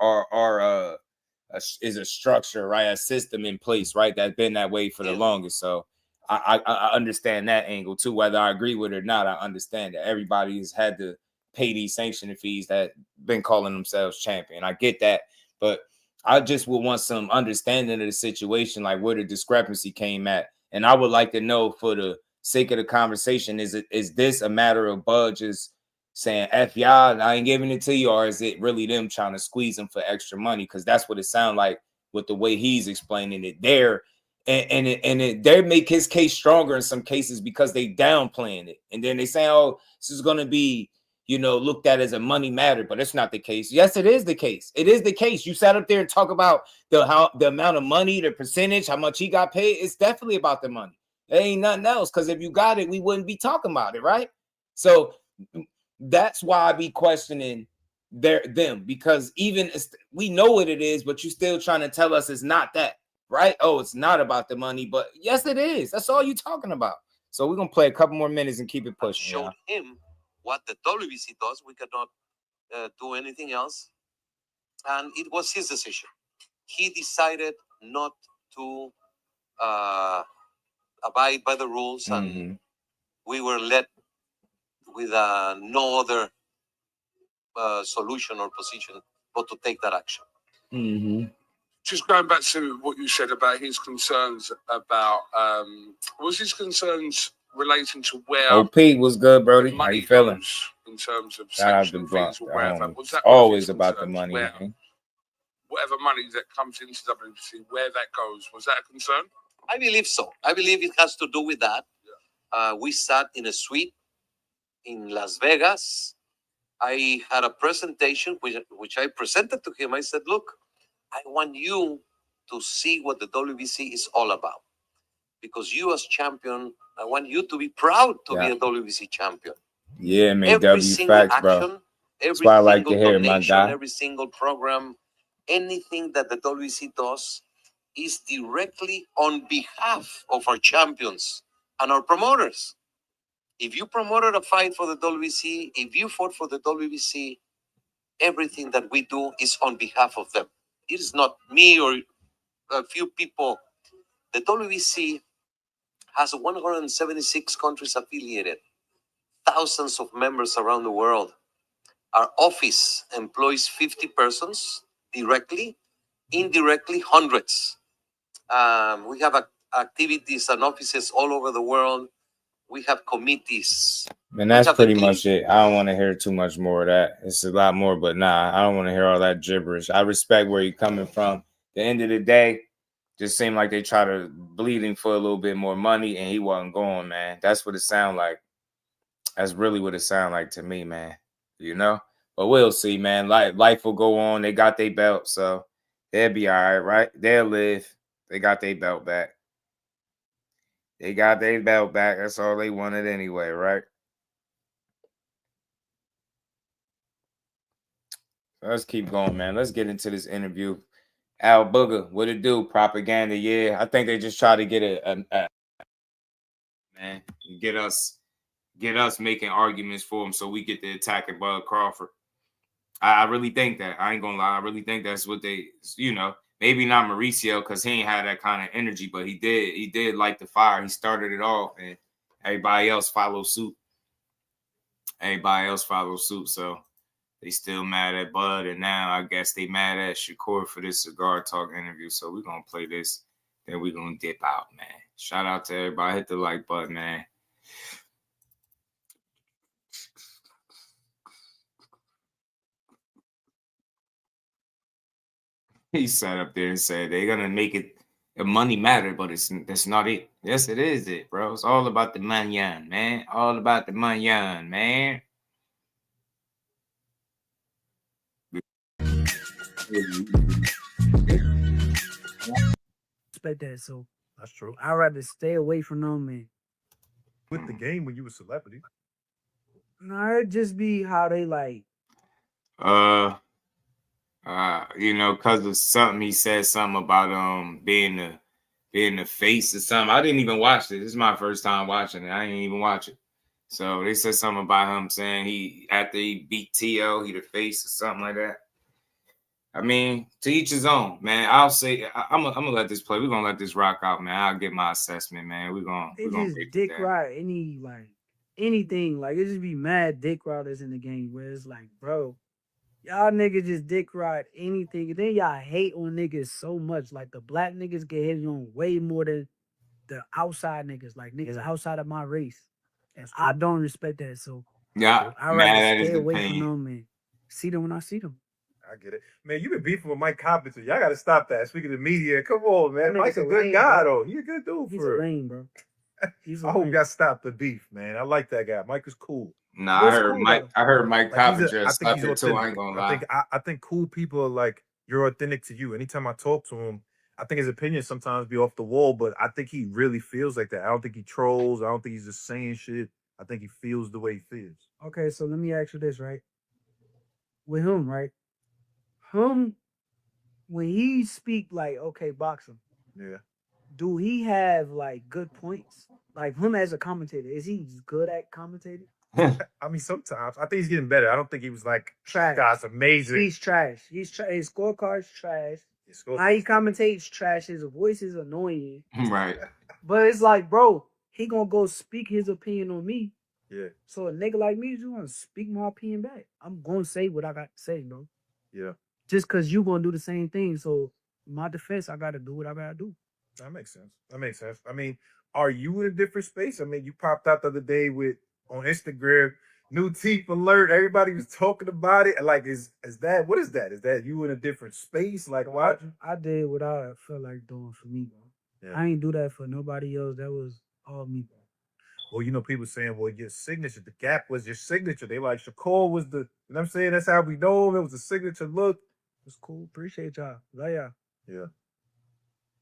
Speaker 6: is a structure, right? A system in place, right? That's been that way for the longest. So I understand that angle too. Whether I agree with it or not, I understand that everybody has had to pay these sanctioning fees that been calling themselves champion. I get that, but I just would want some understanding of the situation, like where the discrepancy came at. And I would like to know, for the sake of the conversation, is this a matter of Bud just saying, F y'all, I ain't giving it to you, or is it really them trying to squeeze him for extra money? Because that's what it sounds like with the way he's explaining it there. And they make his case stronger in some cases because they downplaying it. And then they say, oh, this is going to be, looked at as a money matter, but it's not the case. Yes, it is the case. It is the case. You sat up there and talk about the amount of money, the percentage, how much he got paid. It's definitely about the money. There ain't nothing else, because if you got it, we wouldn't be talking about it, right? So that's why I be questioning them, because even we know what it is, but you still trying to tell us it's not that, right? Oh, it's not about the money, but yes, it is. That's all you talking about. So we're gonna play a couple more minutes and keep it pushing.
Speaker 17: Showed him what the WBC does. We cannot do anything else, and it was his decision. He decided not to abide by the rules, and we were led with no other solution or position but to take that action.
Speaker 18: Just going back to what you said about his concerns about, was his concerns relating to where
Speaker 6: OP was good, Brody? How you feeling?
Speaker 18: In terms of
Speaker 6: shout out to
Speaker 18: fees or wherever. Was that
Speaker 6: always about the money, man.
Speaker 18: Whatever money that comes into WBC, where that goes, was that a concern?
Speaker 17: I believe so. I believe it has to do with that. We sat in a suite in Las Vegas. I had a presentation which I presented to him. I said, look, I want you to see what the WBC is all about. Because you as champion, I want you to be proud to be a WBC champion.
Speaker 6: Yeah, man, facts, bro. That's why I like to hear, my guy.
Speaker 17: Every single program, anything that the WBC does is directly on behalf of our champions and our promoters. If you promoted a fight for the WBC, if you fought for the WBC, everything that we do is on behalf of them. It is not me or a few people. The WBC has 176 countries affiliated, thousands of members around the world. Our office employs 50 persons directly, indirectly hundreds. We have activities and offices all over the world. We have committees.
Speaker 6: And that's pretty much it. I don't want to hear too much more of that. It's a lot more, but nah, I don't want to hear all that gibberish. I respect where you're coming from. At the end of the day, just seemed like they try to bleed him for a little bit more money, and he wasn't going, man. That's what it sounded like. That's really what it sounded like to me, man. You know? But we'll see, man. Life will go on. They got their belt, so they'll be all right, right? They'll live. They got their belt back. They got their belt back. That's all they wanted anyway, right? So let's keep going, man. Let's get into this interview. Al Booger, what it do? Propaganda, yeah. I think they just try to get man, get us making arguments for him so we get to attacking Bud Crawford. I really think that. I ain't gonna lie. I really think that's what they, you know, maybe not Mauricio because he ain't had that kind of energy, but he did light the fire. He started it off, and everybody else followed suit. So they still mad at Bud, and now I guess they mad at Shakur for this Cigar Talk interview. So we're gonna play this, then we're gonna dip out, man. Shout out to everybody. Hit the like button, man. He sat up there and said they're gonna make it a money matter, but that's not it. Yes, it is it, bro. It's all about the manyan, man. All about the manyan, man.
Speaker 19: Respect that, so that's true. I'd rather stay away from them and
Speaker 20: with the game when you were a celebrity.
Speaker 19: No, it'd just be how they like.
Speaker 6: You know, because of something he said something about being the face or something. I didn't even watch it. This is my first time watching it. I didn't even watch it. So they said something about him saying after he beat T.O., he the face or something like that. I mean, to each his own, man. I'll say I'm gonna let this play. We're gonna let this rock out, man. I'll get my assessment, man. We're gonna
Speaker 19: just dick ride anything. Like it just be mad dick riders in the game where it's like, bro, y'all niggas just dick ride anything. And then y'all hate on niggas so much. Like the black niggas get hit on way more than the outside niggas. Like niggas outside of my race. And I don't respect that. So
Speaker 6: yeah,
Speaker 19: I'd rather stay away from them and see them when I see them.
Speaker 20: I get it. Man, you've been beefing with Mike Compton. Y'all got to stop that. Speaking of media, come on, man. Mike's a good guy, though. He's a good dude for
Speaker 19: real. Bro.
Speaker 20: I hope y'all stop the beef, man. I like that guy. Mike is cool.
Speaker 6: Nah, I heard Mike Compton just slapped it too. I ain't gonna lie.
Speaker 20: I think cool people are like, you're authentic to you. Anytime I talk to him, I think his opinions sometimes be off the wall, but I think he really feels like that. I don't think he trolls. I don't think he's just saying shit. I think he feels the way he feels.
Speaker 19: Okay, so let me ask you this, right? With him, right? When he speak like, okay, boxing.
Speaker 20: Yeah.
Speaker 19: Do he have like good points? Like him as a commentator, is he good at commentating?
Speaker 20: I mean, sometimes. I think he's getting better. I don't think he was like,
Speaker 19: trash.
Speaker 20: God's amazing.
Speaker 19: He's trash. His scorecard's trash. How he commentates trash. His voice is annoying.
Speaker 6: Right.
Speaker 19: But it's like, bro, he gonna go speak his opinion on me.
Speaker 20: Yeah.
Speaker 19: So a nigga like me is gonna speak my opinion back. I'm gonna say what I got to say, bro.
Speaker 20: Yeah.
Speaker 19: Just because you gonna do the same thing. So in my defense, I gotta do what I gotta do.
Speaker 20: That makes sense. I mean, are you in a different space? I mean, you popped out the other day on Instagram, new teeth alert. Everybody was talking about it. Like, is that what is that? Is that you in a different space? Like, why?
Speaker 19: I did what I felt like doing for me, bro. Yeah. I ain't do that for nobody else. That was all me, bro.
Speaker 20: Well, you know, people saying, well, your signature, the gap was your signature. They like Shakur was the, you know what I'm saying? That's how we know him. It was a signature look.
Speaker 19: It's cool. Appreciate y'all. Love y'all.
Speaker 20: Yeah.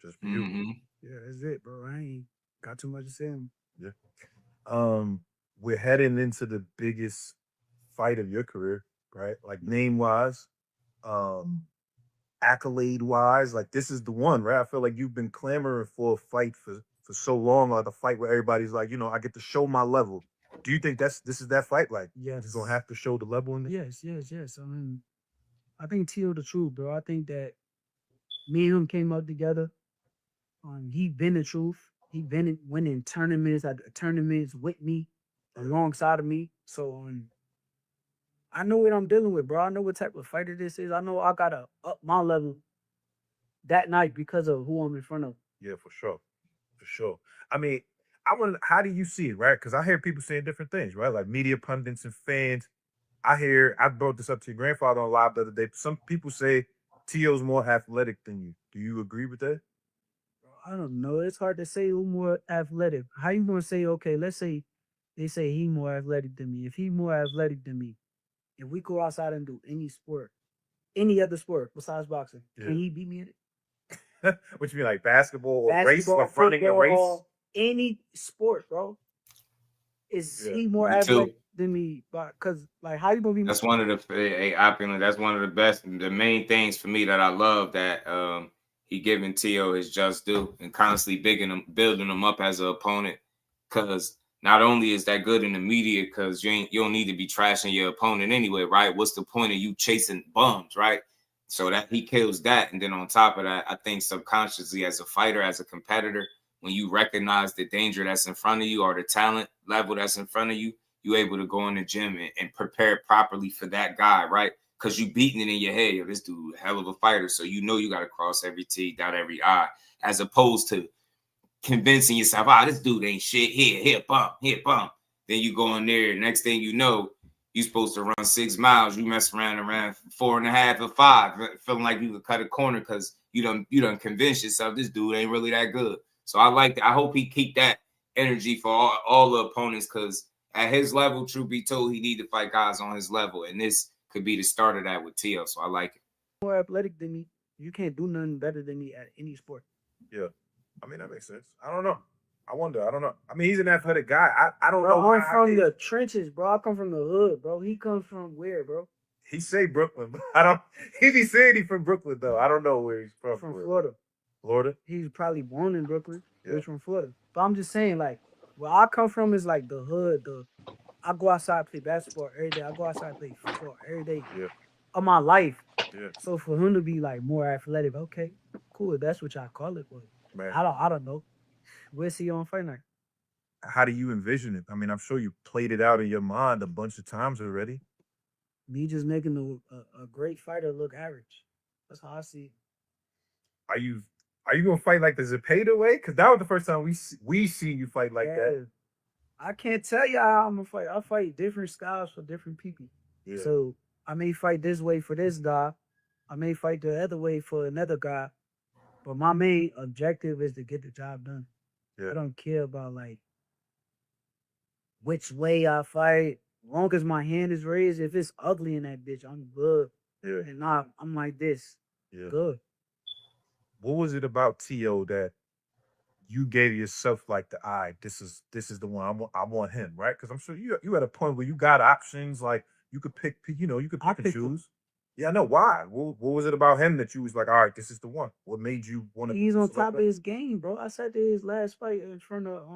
Speaker 20: Just for you.
Speaker 19: Yeah, that's it, bro. I ain't got too much to say.
Speaker 20: Yeah. We're heading into the biggest fight of your career, right? Like name-wise, accolade-wise. Like this is the one, right? I feel like you've been clamoring for a fight for so long, like a fight where everybody's like, you know, I get to show my level. Do you think this is that fight? Like,
Speaker 19: yes.
Speaker 20: You're gonna have to show the level in this?
Speaker 19: Yes. I mean, I think Tio the truth, bro. I think that me and him came up together. He been the truth. He been winning tournaments with me, alongside of me. So I know what I'm dealing with, bro. I know what type of fighter this is. I know I gotta up my level that night because of who I'm in front of.
Speaker 20: Yeah, for sure. For sure. I mean, how do you see it, right? Because I hear people saying different things, right? Like media pundits and fans. I brought this up to your grandfather on live the other day. Some people say Tio's more athletic than you. Do you agree with that?
Speaker 19: I don't know. It's hard to say who more athletic. How you gonna say, okay, let's say they say he more athletic than me. If he more athletic than me, if we go outside and do any sport, any other sport besides boxing, can he beat me in it?
Speaker 20: What you mean, like basketball or race or running a race?
Speaker 19: Any sport, bro. Is he more athletic than me? Because, like, how you gonna be?
Speaker 6: That's one of the best, the main things for me that I love that he giving Tio his just due and constantly building him up as an opponent. Because not only is that good in the media, because you don't need to be trashing your opponent anyway, right? What's the point of you chasing bums, right? So that he kills that, and then on top of that, I think subconsciously as a fighter, as a competitor, when you recognize the danger that's in front of you or the talent level that's in front of you, you're able to go in the gym and prepare properly for that guy, right? Because you beating it in your head. Yo, this dude, hell of a fighter. So you know you got to cross every T, dot every I, as opposed to convincing yourself, this dude ain't shit. Here, bump. Then you go in there, next thing you know, you're supposed to run 6 miles. You mess around 4.5 or 5, feeling like you could cut a corner because you done convinced yourself this dude ain't really that good. So I like that. I hope he keep that energy for all the opponents, because at his level, truth be told, he need to fight guys on his level, and this could be the start of that with Tio. So I like it.
Speaker 19: More athletic than me. You can't do nothing better than me at any sport.
Speaker 20: Yeah, I mean that makes sense. I don't know. I wonder. I don't know. I mean, he's an athletic guy. I don't know.
Speaker 19: I'm from the trenches, bro. I come from the hood, bro. He comes from where, bro?
Speaker 20: He say Brooklyn, but I don't. He be saying he from Brooklyn though. I don't know where he's from.
Speaker 19: From Florida.
Speaker 20: Florida.
Speaker 19: He's probably born in Brooklyn. Yeah. He's from Florida. But I'm just saying, like, where I come from is like the hood. I go outside, play basketball every day. I go outside, play football every day of my life. Yeah. So for him to be like more athletic, okay, cool. That's what y'all call it. But man, I don't know. We'll see you on fight night.
Speaker 20: How do you envision it? I mean, I'm sure you played it out in your mind a bunch of times already.
Speaker 19: Me just making a great fighter look average. That's how I see it.
Speaker 20: Are you gonna fight like the Zepeda way? Because that was the first time we seen you fight like that.
Speaker 19: I can't tell you how I'm gonna fight. I fight different styles for different people. Yeah. So I may fight this way for this guy. I may fight the other way for another guy. But my main objective is to get the job done. Yeah. I don't care about like which way I fight. As long as my hand is raised, if it's ugly in that bitch, I'm good. Yeah. And I'm like this. Yeah. Good.
Speaker 20: What was it about Tio that you gave yourself like this is the one I want him, right? Because I'm sure you at a point where you got options, like you could pick, you could pick and choose. Yeah, I know. Why? What was it about him that you was like, all right, this is the one? What made you want to?
Speaker 19: He's on top of his game, bro. I said that his last fight in front of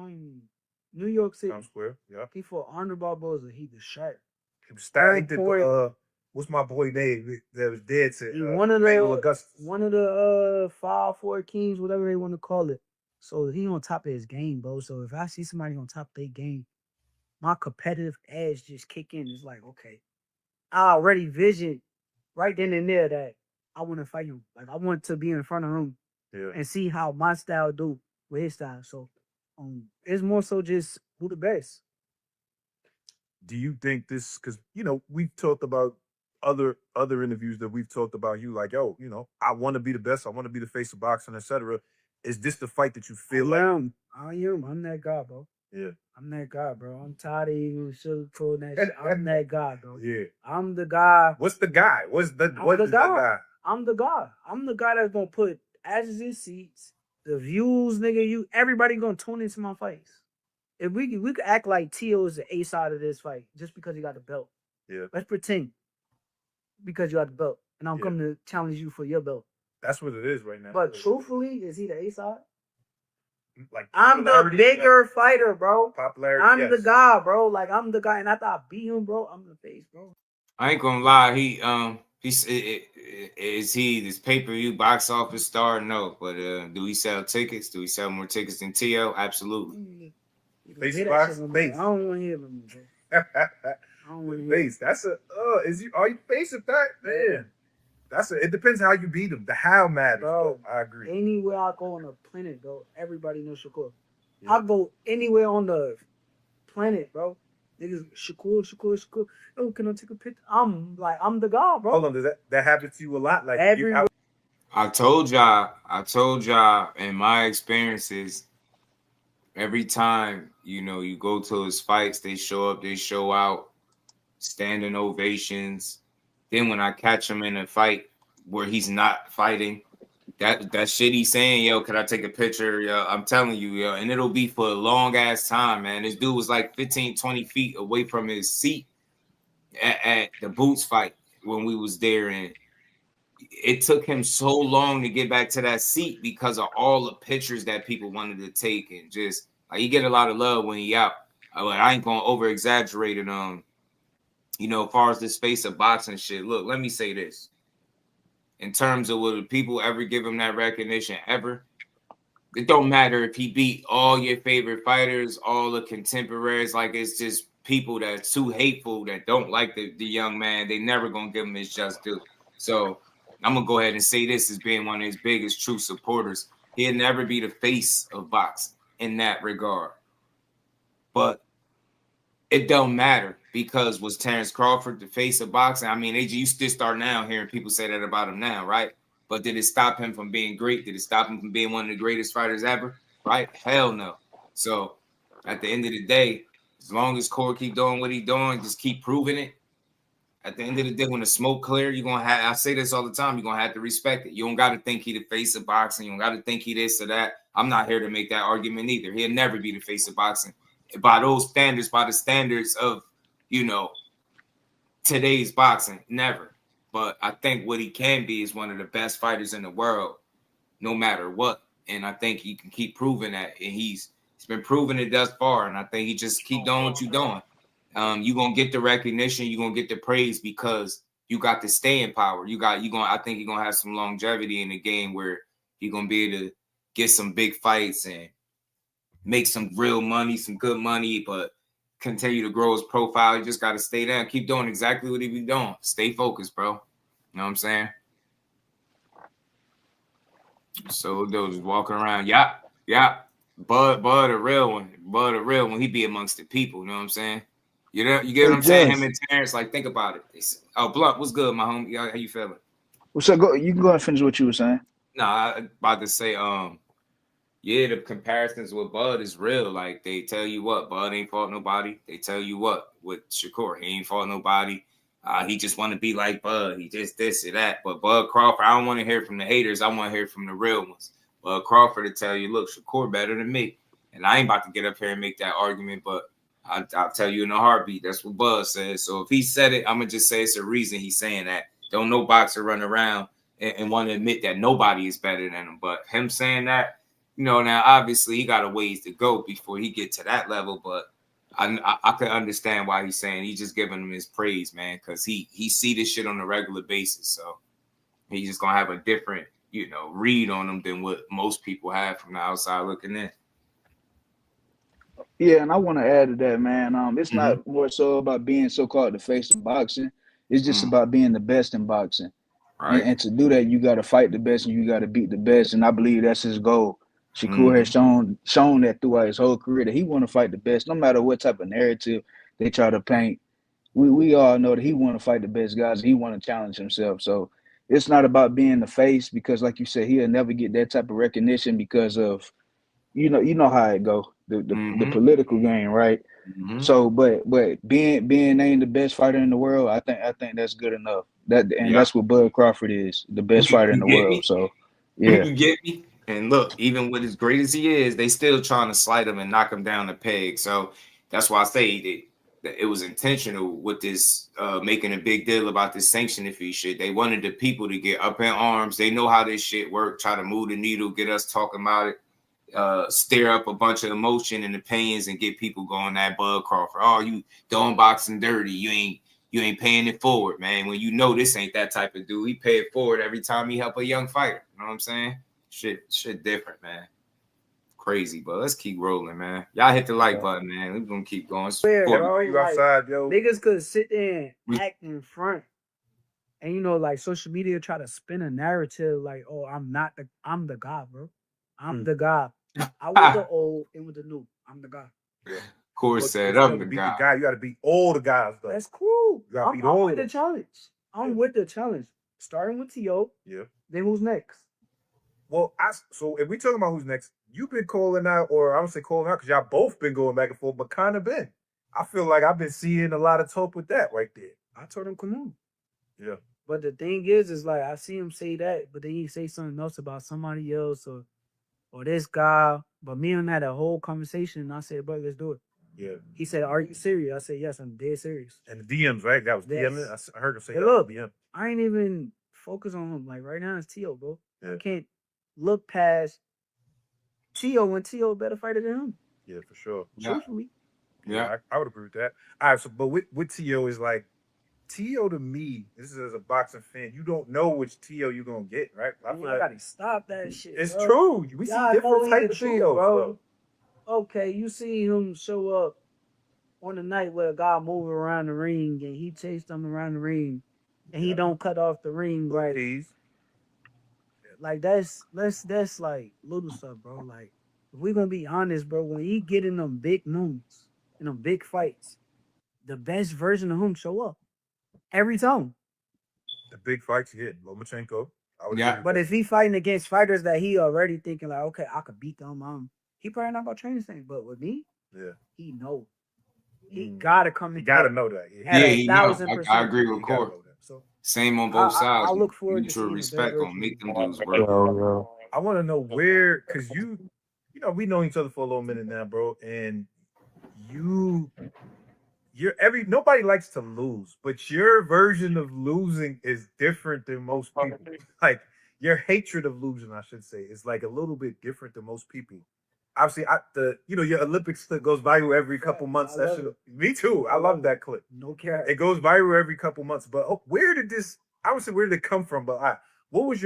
Speaker 19: New York City.
Speaker 20: Times Square, yeah.
Speaker 19: He fought Arnold Barboza. He was sharp.
Speaker 20: He was stacked. What's my boy name that was dead to
Speaker 19: one of the 5-4 Kings, whatever they want to call it. So he on top of his game, bro. So if I see somebody on top of their game, my competitive edge just kick in. It's like, okay, I already vision right then and there that I want to fight him. Like I want to be in front of him and see how my style do with his style. So it's more so just who the best.
Speaker 20: Do you think this? Because we've talked about other interviews that we've talked about you like, yo, I want to be the best. I want to be the face of boxing, etc. Is this the fight that you feel
Speaker 19: I am. I'm that guy, bro.
Speaker 20: Yeah.
Speaker 19: I'm that guy, bro. I'm tired of even sugarcoating that shit. I'm that guy, bro.
Speaker 20: Yeah.
Speaker 19: I'm the guy.
Speaker 20: What's the guy? What is the guy?
Speaker 19: I'm the guy. I'm the guy that's gonna put asses in seats, the views, nigga. Everybody gonna tune into my fights. If we could act like Tio is the A side of this fight just because he got the belt.
Speaker 20: Yeah.
Speaker 19: Let's pretend because you got the belt, and I'm coming to challenge you for your belt.
Speaker 20: That's what it is right now.
Speaker 19: But truthfully, is he the A side? Like I'm the bigger fighter, bro.
Speaker 20: Popularity.
Speaker 19: I'm the guy, bro. Like I'm the guy, and after I beat him, bro, I'm the face, bro.
Speaker 6: I ain't gonna lie. He Is he this pay-per-view box office star? No. But do he sell tickets? Do he sell more tickets than T.O.? Absolutely.
Speaker 20: Face
Speaker 19: Hear that
Speaker 20: box,
Speaker 19: shit,
Speaker 20: face.
Speaker 19: I don't want to hear them, bro. I don't want to hear
Speaker 20: Face. That's a are you face of that? Man. It depends how you beat him. The how matters.
Speaker 19: Bro,
Speaker 20: I agree.
Speaker 19: Anywhere I go on the planet, bro, everybody knows Shakur. Yeah. I go anywhere on the planet, bro. Niggas, Shakur. Oh, can I take a picture? I'm the god, bro.
Speaker 20: Hold on, does that happen to you a lot? Like
Speaker 6: I told y'all in my experiences, every time, you go to his fights, they show up, they show out, standing ovations. Then when I catch him in a fight where he's not fighting, that shit he's saying, yo, can I take a picture? Yo, I'm telling you, yo, and it'll be for a long ass time, man. This dude was like 15, 20 feet away from his seat at the Boots fight when we was there, and it took him so long to get back to that seat because of all the pictures that people wanted to take, and just like, you get a lot of love when he out. I ain't gonna over exaggerate it. As far as the space of boxing shit. Look, let me say this. In terms of will people ever give him that recognition ever? It don't matter if he beat all your favorite fighters, all the contemporaries. Like, it's just people that's too hateful that don't like the young man. They never gonna give him his just due. So I'm gonna go ahead and say this as being one of his biggest true supporters. He'll never be the face of boxing in that regard. But it don't matter, because was Terence Crawford the face of boxing? I mean, you still start now hearing people say that about him now, right? But did it stop him from being great? Did it stop him from being one of the greatest fighters ever? Right? Hell no. So at the end of the day, as long as Core keep doing what he's doing, just keep proving it. At the end of the day, when the smoke clear, you're gonna have, I say this all the time, you're gonna have to respect it. You don't gotta think he the face of boxing, you don't gotta think he this or that. I'm not here to make that argument either. He'll never be the face of boxing. By those standards, by the standards of, today's boxing, never. But I think what he can be is one of the best fighters in the world, no matter what. And I think he can keep proving that. And he's been proving it thus far. And I think he just keep doing what you're doing. You're gonna get the recognition, you're gonna get the praise because you got the staying power. I think you're gonna have some longevity in the game where you're gonna be able to get some big fights and make some real money, some good money, but continue to grow his profile. You just got to stay down. Keep doing exactly what he be doing. Stay focused, bro. You know what I'm saying? So they'll just walking around. Yeah. Bud, a real one. He be amongst the people. You know what I'm saying? You get what I'm saying? Him and Terence, like, think about it. Blunt, what's good, my homie? How you feeling?
Speaker 21: What's up? You can go and finish what you were saying.
Speaker 6: No, I about to say, yeah, the comparisons with Bud is real. Like, they tell you what, Bud ain't fought nobody. They tell you what, with Shakur, he ain't fought nobody. He just want to be like Bud. He just this or that. But Bud Crawford, I don't want to hear from the haters. I want to hear from the real ones. Bud Crawford to tell you, look, Shakur better than me. And I ain't about to get up here and make that argument, but I'll tell you in a heartbeat. That's what Bud says. So if he said it, I'm going to just say it's a reason he's saying that. Don't no boxer run around and want to admit that nobody is better than him. But him saying that, now obviously he got a ways to go before he get to that level, but I could understand why he's saying he's just giving him his praise, man, because he see this shit on a regular basis, so he's just gonna have a different, read on him than what most people have from the outside looking in.
Speaker 21: Yeah, and I want to add to that, man. It's not more so about being so-called the face of boxing. It's just about being the best in boxing. Right. And to do that, you got to fight the best and you got to beat the best, and I believe that's his goal. Shakur has shown that throughout his whole career that he want to fight the best, no matter what type of narrative they try to paint. We all know that he want to fight the best guys. He want to challenge himself. So it's not about being the face, because, like you said, he'll never get that type of recognition because of, you know how it go, the political game, right? So, but being named the best fighter in the world, I think that's good enough. That's what Bud Crawford is, the best fighter in the world. Me? So, yeah,
Speaker 6: you get me. And look, even with as great as he is, they still trying to slight him and knock him down the peg. So that's why I say that it was intentional with this making a big deal about this sanctioning fee shit. They wanted the people to get up in arms. They know how this shit work. Try to move the needle, get us talking about it, stir up a bunch of emotion and opinions, and get people going that Bud Crawford. Oh, you doing boxing dirty? You ain't you ain't paying it forward, man. When you know this ain't that type of dude, he pay it forward every time he help a young fighter. You know what I'm saying? Shit different, man. Crazy, but let's keep rolling, man. Y'all hit the like button, man. We're gonna keep going.
Speaker 20: You outside, yo.
Speaker 19: Niggas could sit there and act in front. And you know, like social media try to spin a narrative like, oh, I'm the guy, bro. I'm the guy. I was the old and with the new. I'm the guy.
Speaker 6: Of course, said
Speaker 20: you
Speaker 6: I'm
Speaker 20: gotta
Speaker 6: the
Speaker 20: beat
Speaker 6: guy.
Speaker 20: You gotta beat all the guys, though.
Speaker 19: That's cool.
Speaker 20: You gotta beat
Speaker 19: I'm
Speaker 20: all
Speaker 19: with
Speaker 20: of
Speaker 19: the challenge. I'm with the challenge. Starting with T.O.
Speaker 20: Yeah.
Speaker 19: Then who's next?
Speaker 20: Well, so if we talking about who's next, you've been calling out, or I don't say calling out, because y'all both been going back and forth, but kind of been. I feel like I've been seeing a lot of talk with that right there.
Speaker 19: I told him, come on.
Speaker 20: Yeah.
Speaker 19: But the thing is like I see him say that, but then he say something else about somebody else or this guy. But me and him had a whole conversation, and I said, bro, let's do it.
Speaker 20: Yeah.
Speaker 19: He said, are you serious? I said, yes, I'm dead serious.
Speaker 20: And the DMs, right? That was
Speaker 19: Yes.
Speaker 20: DMing. I heard him say
Speaker 19: Hey,
Speaker 20: that.
Speaker 19: look,
Speaker 20: DM.
Speaker 19: I ain't even focus on him. Like right now it's T.O., bro.
Speaker 20: Yeah.
Speaker 19: I can't look past T.O. when T.O. better fighter than him.
Speaker 20: Yeah, for sure.
Speaker 19: Truthfully.
Speaker 20: Yeah, I would agree with that. All right, so but with T.O. is like, T.O. to me, this is as a boxing fan, you don't know which T.O. you're going to get, right?
Speaker 19: I gotta stop that shit.
Speaker 20: It's
Speaker 19: bro.
Speaker 20: true. We see
Speaker 19: Y'all
Speaker 20: different
Speaker 19: know
Speaker 20: type
Speaker 19: the
Speaker 20: of
Speaker 19: truth,
Speaker 20: T.O.,
Speaker 19: bro. Okay, you see him show up on the night where a guy moving around the ring and he chased him around the ring and he don't cut off the ring right. Like that's like little stuff, bro. Like if we're gonna be honest, bro, when he get in them big moments, in them big fights, the best version of him show up every time.
Speaker 20: The big fights he hit, Lomachenko.
Speaker 19: But if he fighting against fighters that he already thinking like, okay, I could beat them, he probably not gonna train the same. But with me, he know. He gotta come in.
Speaker 20: You gotta know that.
Speaker 6: He know.
Speaker 19: 1,000%.
Speaker 6: I agree with Core. Same on both sides.
Speaker 19: I look forward to
Speaker 6: mutual
Speaker 19: seeing
Speaker 6: respect
Speaker 19: the
Speaker 6: on make them dudes work.
Speaker 20: I want to know where, because you know, we know each other for a little minute now, bro, and nobody likes to lose, but your version of losing is different than most people. Like your hatred of losing, I should say, is like a little bit different than most people. Obviously, your Olympics clip goes viral every couple months. Me too. I love that clip.
Speaker 19: No care.
Speaker 20: It goes viral every couple months. But where did it come from? But what's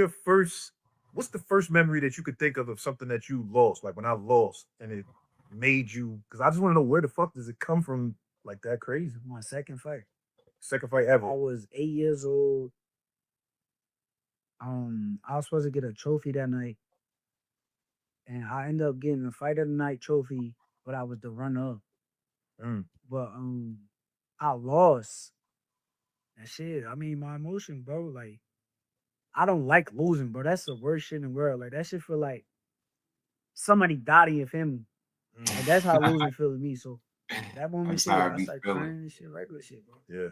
Speaker 20: the first memory that you could think of something that you lost? Like when I lost and it made you, because I just want to know where the fuck does it come from like that crazy?
Speaker 19: My second fight.
Speaker 20: Second fight ever.
Speaker 19: I was 8 years old. I was supposed to get a trophy that night. And I ended up getting the fight of the night trophy, but I was the runner-up. But I lost. That shit, I mean, my emotion, bro, like, I don't like losing, bro. That's the worst shit in the world. Like, that shit feel like somebody died in your family. Like, that's how losing feels to me. So, that moment, shit, I started crying and shit, regular shit, bro.
Speaker 20: Yeah.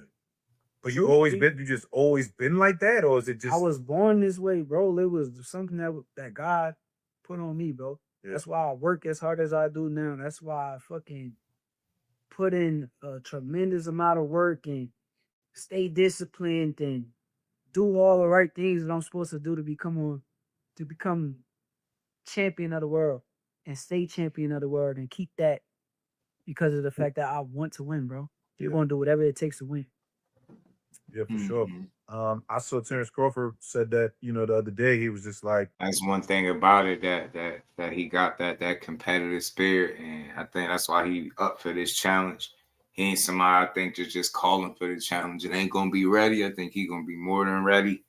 Speaker 20: But you just always been like that? Or is it just...
Speaker 19: I was born this way, bro. It was something that God put on me, bro. Yeah. That's why I work as hard as I do now. That's why I fucking put in a tremendous amount of work and stay disciplined and do all the right things that I'm supposed to do to become champion of the world and stay champion of the world and keep that because of the fact that I want to win, bro. You're gonna do whatever it takes to win.
Speaker 20: Yeah, for sure. I saw Terence Crawford said that, the other day, he was just like...
Speaker 6: That's one thing about it, that he got that competitive spirit, and I think that's why he up for this challenge. He ain't somebody, I think, just calling for the challenge. It ain't going to be ready. I think he's going to be more than ready.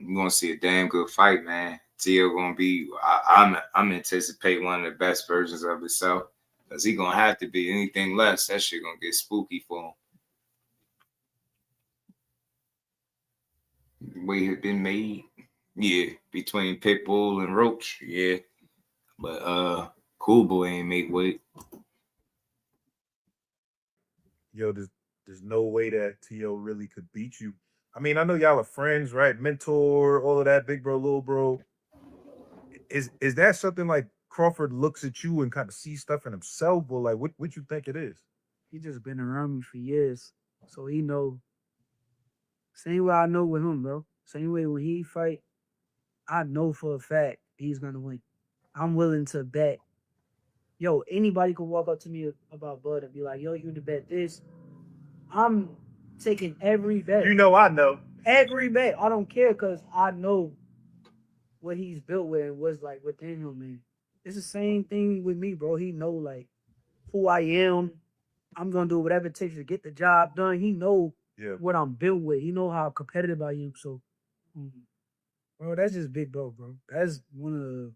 Speaker 6: We're going to see a damn good fight, man. T.O. going to be... I'm anticipating one of the best versions of himself, because he's going to have to be. Anything less, that shit going to get spooky for him. Weight had been made, between Pitbull and Roach, but Cool Boy ain't make weight.
Speaker 20: Yo, there's no way that T.O. really could beat you. I mean, I know y'all are friends, right? Mentor, all of that, big bro, little bro. Is that something like Crawford looks at you and kind of sees stuff in himself, or like what you think it is?
Speaker 19: He just been around me for years, so he know. Same way I know with him, bro. Same way when he fight, I know for a fact he's gonna win. I'm willing to bet. Yo, anybody could walk up to me about Bud and be like, yo, you to bet this. I'm taking every bet.
Speaker 20: You know I know.
Speaker 19: Every bet. I don't care because I know what he's built with and what's like within him, man. It's the same thing with me, bro. He know like who I am. I'm gonna do whatever it takes to get the job done. He know what I'm built with. He know how competitive I am. So, bro, that's just big bro. That's one of the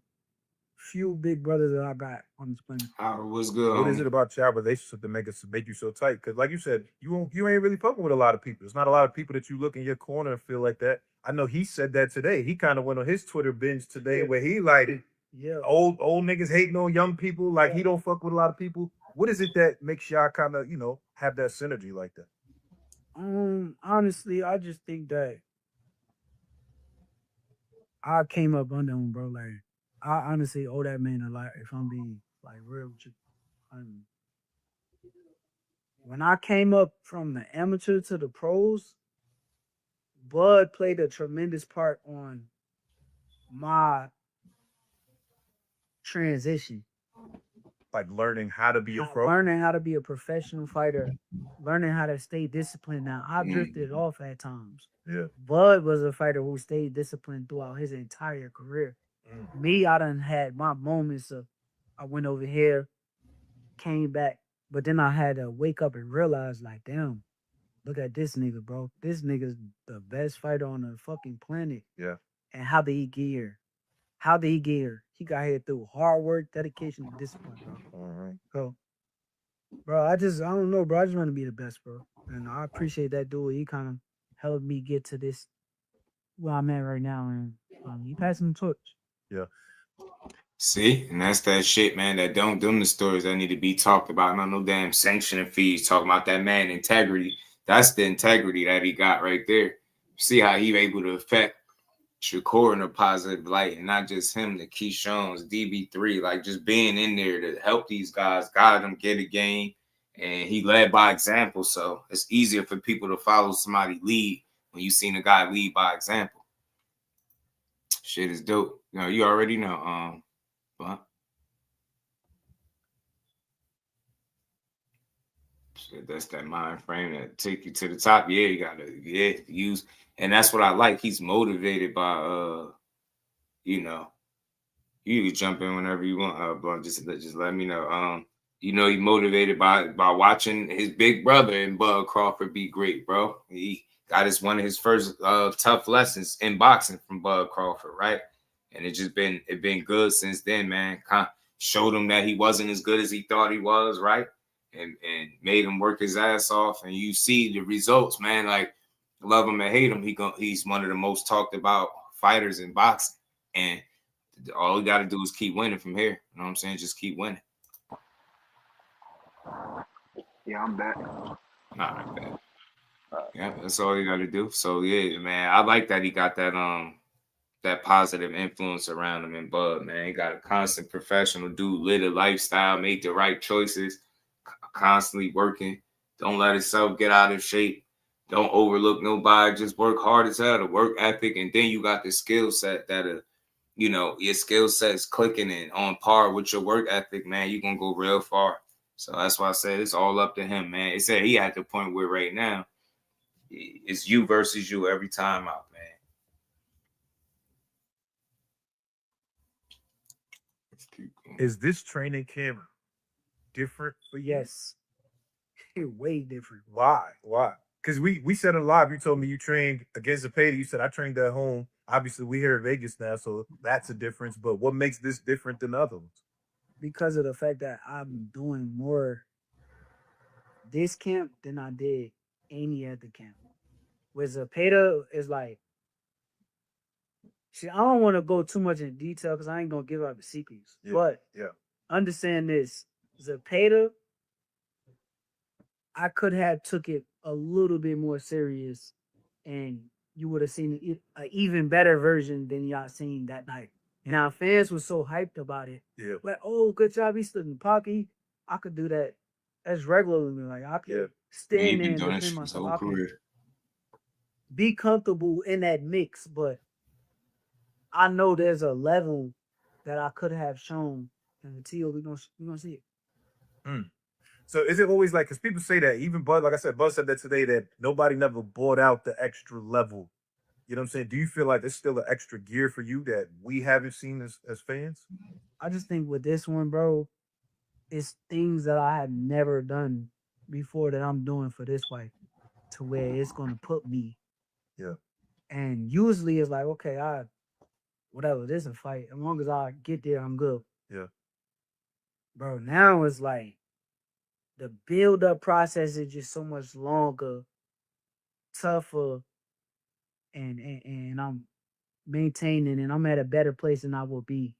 Speaker 19: few big brothers that I got on this planet.
Speaker 6: What's good?
Speaker 20: What is it about your relationship that make you so tight? Because like you said, you ain't really fucking with a lot of people. There's not a lot of people that you look in your corner and feel like that. I know he said that today. He kind of went on his Twitter binge today where he like old niggas hating on young people. Like he don't fuck with a lot of people. What is it that makes y'all kind of have that synergy like that?
Speaker 19: Honestly, I just think that I came up under him, bro. Like I honestly owe that man a lot. If I'm being like real with you. When I came up from the amateur to the pros, Bud played a tremendous part on my transition.
Speaker 20: Like learning how to be a pro?
Speaker 19: Learning how to be a professional fighter, learning how to stay disciplined. Now, I drifted off at times.
Speaker 20: Yeah.
Speaker 19: Bud was a fighter who stayed disciplined throughout his entire career. Me, I done had my moments of I went over here, came back, but then I had to wake up and realize, like, damn, look at this nigga, bro. This nigga's the best fighter on the fucking planet.
Speaker 20: Yeah.
Speaker 19: And how did he get here? How did he get here? He got here through hard work, dedication, and discipline, bro.
Speaker 20: All right.
Speaker 19: So, bro, I don't know, bro. I just want to be the best, bro. And I appreciate that dude. He kind of helped me get to this, where I'm at right now. And he passed me the torch.
Speaker 20: Yeah.
Speaker 6: See, and that's that shit, man. That don't them the stories that need to be talked about. Not no damn sanctioning fees. Talking about that man integrity. That's the integrity that he got right there. See how he able to affect Shakur in a positive light, and not just him, the Keyshawn's, DB3, like just being in there to help these guys, guide them, get a game, and he led by example. So it's easier for people to follow somebody lead when you seen a guy lead by example. Shit is dope. You already know. But shit, that's that mind frame that take you to the top. Yeah, you gotta use. And that's what I like. He's motivated by, you can jump in whenever you want, but just let me know. He's motivated by watching his big brother and Bud Crawford be great, bro. He got one of his first tough lessons in boxing from Bud Crawford, right? And it been good since then, man. Showed him that he wasn't as good as he thought he was, right? And made him work his ass off. And you see the results, man. Like, love him and hate him, he's one of the most talked about fighters in boxing. And all we got to do is keep winning from here. You know what I'm saying? Just keep winning.
Speaker 21: Yeah, I'm back.
Speaker 6: All right, man. Yeah, that's all you got to do. So, yeah, man, I like that he got that positive influence around him in Bud, man. He got a constant professional dude, live a lifestyle, make the right choices, constantly working. Don't let himself get out of shape. Don't overlook nobody. Just work hard as hell, the work ethic, and then you got the skill set that, your skill set is clicking and on par with your work ethic, man. You're going to go real far. So that's why I said it's all up to him, man. It said he at the point where right now it's you versus you every time out, man.
Speaker 20: Is this training camp different for you?
Speaker 19: Yes. Way different.
Speaker 20: Why? Because we said it live. You told me you trained against Zepeda. You said I trained at home. Obviously, we here in Vegas now, so that's a difference. But what makes this different than the other ones?
Speaker 19: Because of the fact that I'm doing more this camp than I did any other camp. With Zepeda, is like, see, I don't want to go too much in detail because I ain't going to give out the secrets.
Speaker 20: Yeah.
Speaker 19: But understand this. Zepeda, I could have took it a little bit more serious, and you would have seen an even better version than y'all seen that night. And our fans were so hyped about it.
Speaker 20: Yeah.
Speaker 19: Like, oh, good job. He stood in the pocket. I could do that as regularly. Like, I could stand there and defend myself. I could be comfortable in that mix, but I know there's a level that I could have shown. And until we're gonna see it.
Speaker 20: So is it always like, because people say that, even Bud, like I said, Bud said that today, that nobody never bought out the extra level. You know what I'm saying? Do you feel like there's still an extra gear for you that we haven't seen as fans?
Speaker 19: I just think with this one, bro, it's things that I have never done before that I'm doing for this fight, to where it's gonna put me.
Speaker 20: Yeah.
Speaker 19: And usually it's like, okay, whatever, this is a fight. As long as I get there, I'm good.
Speaker 20: Yeah.
Speaker 19: Bro, now it's like the build-up process is just so much longer, tougher, and I'm maintaining, and I'm at a better place than I would be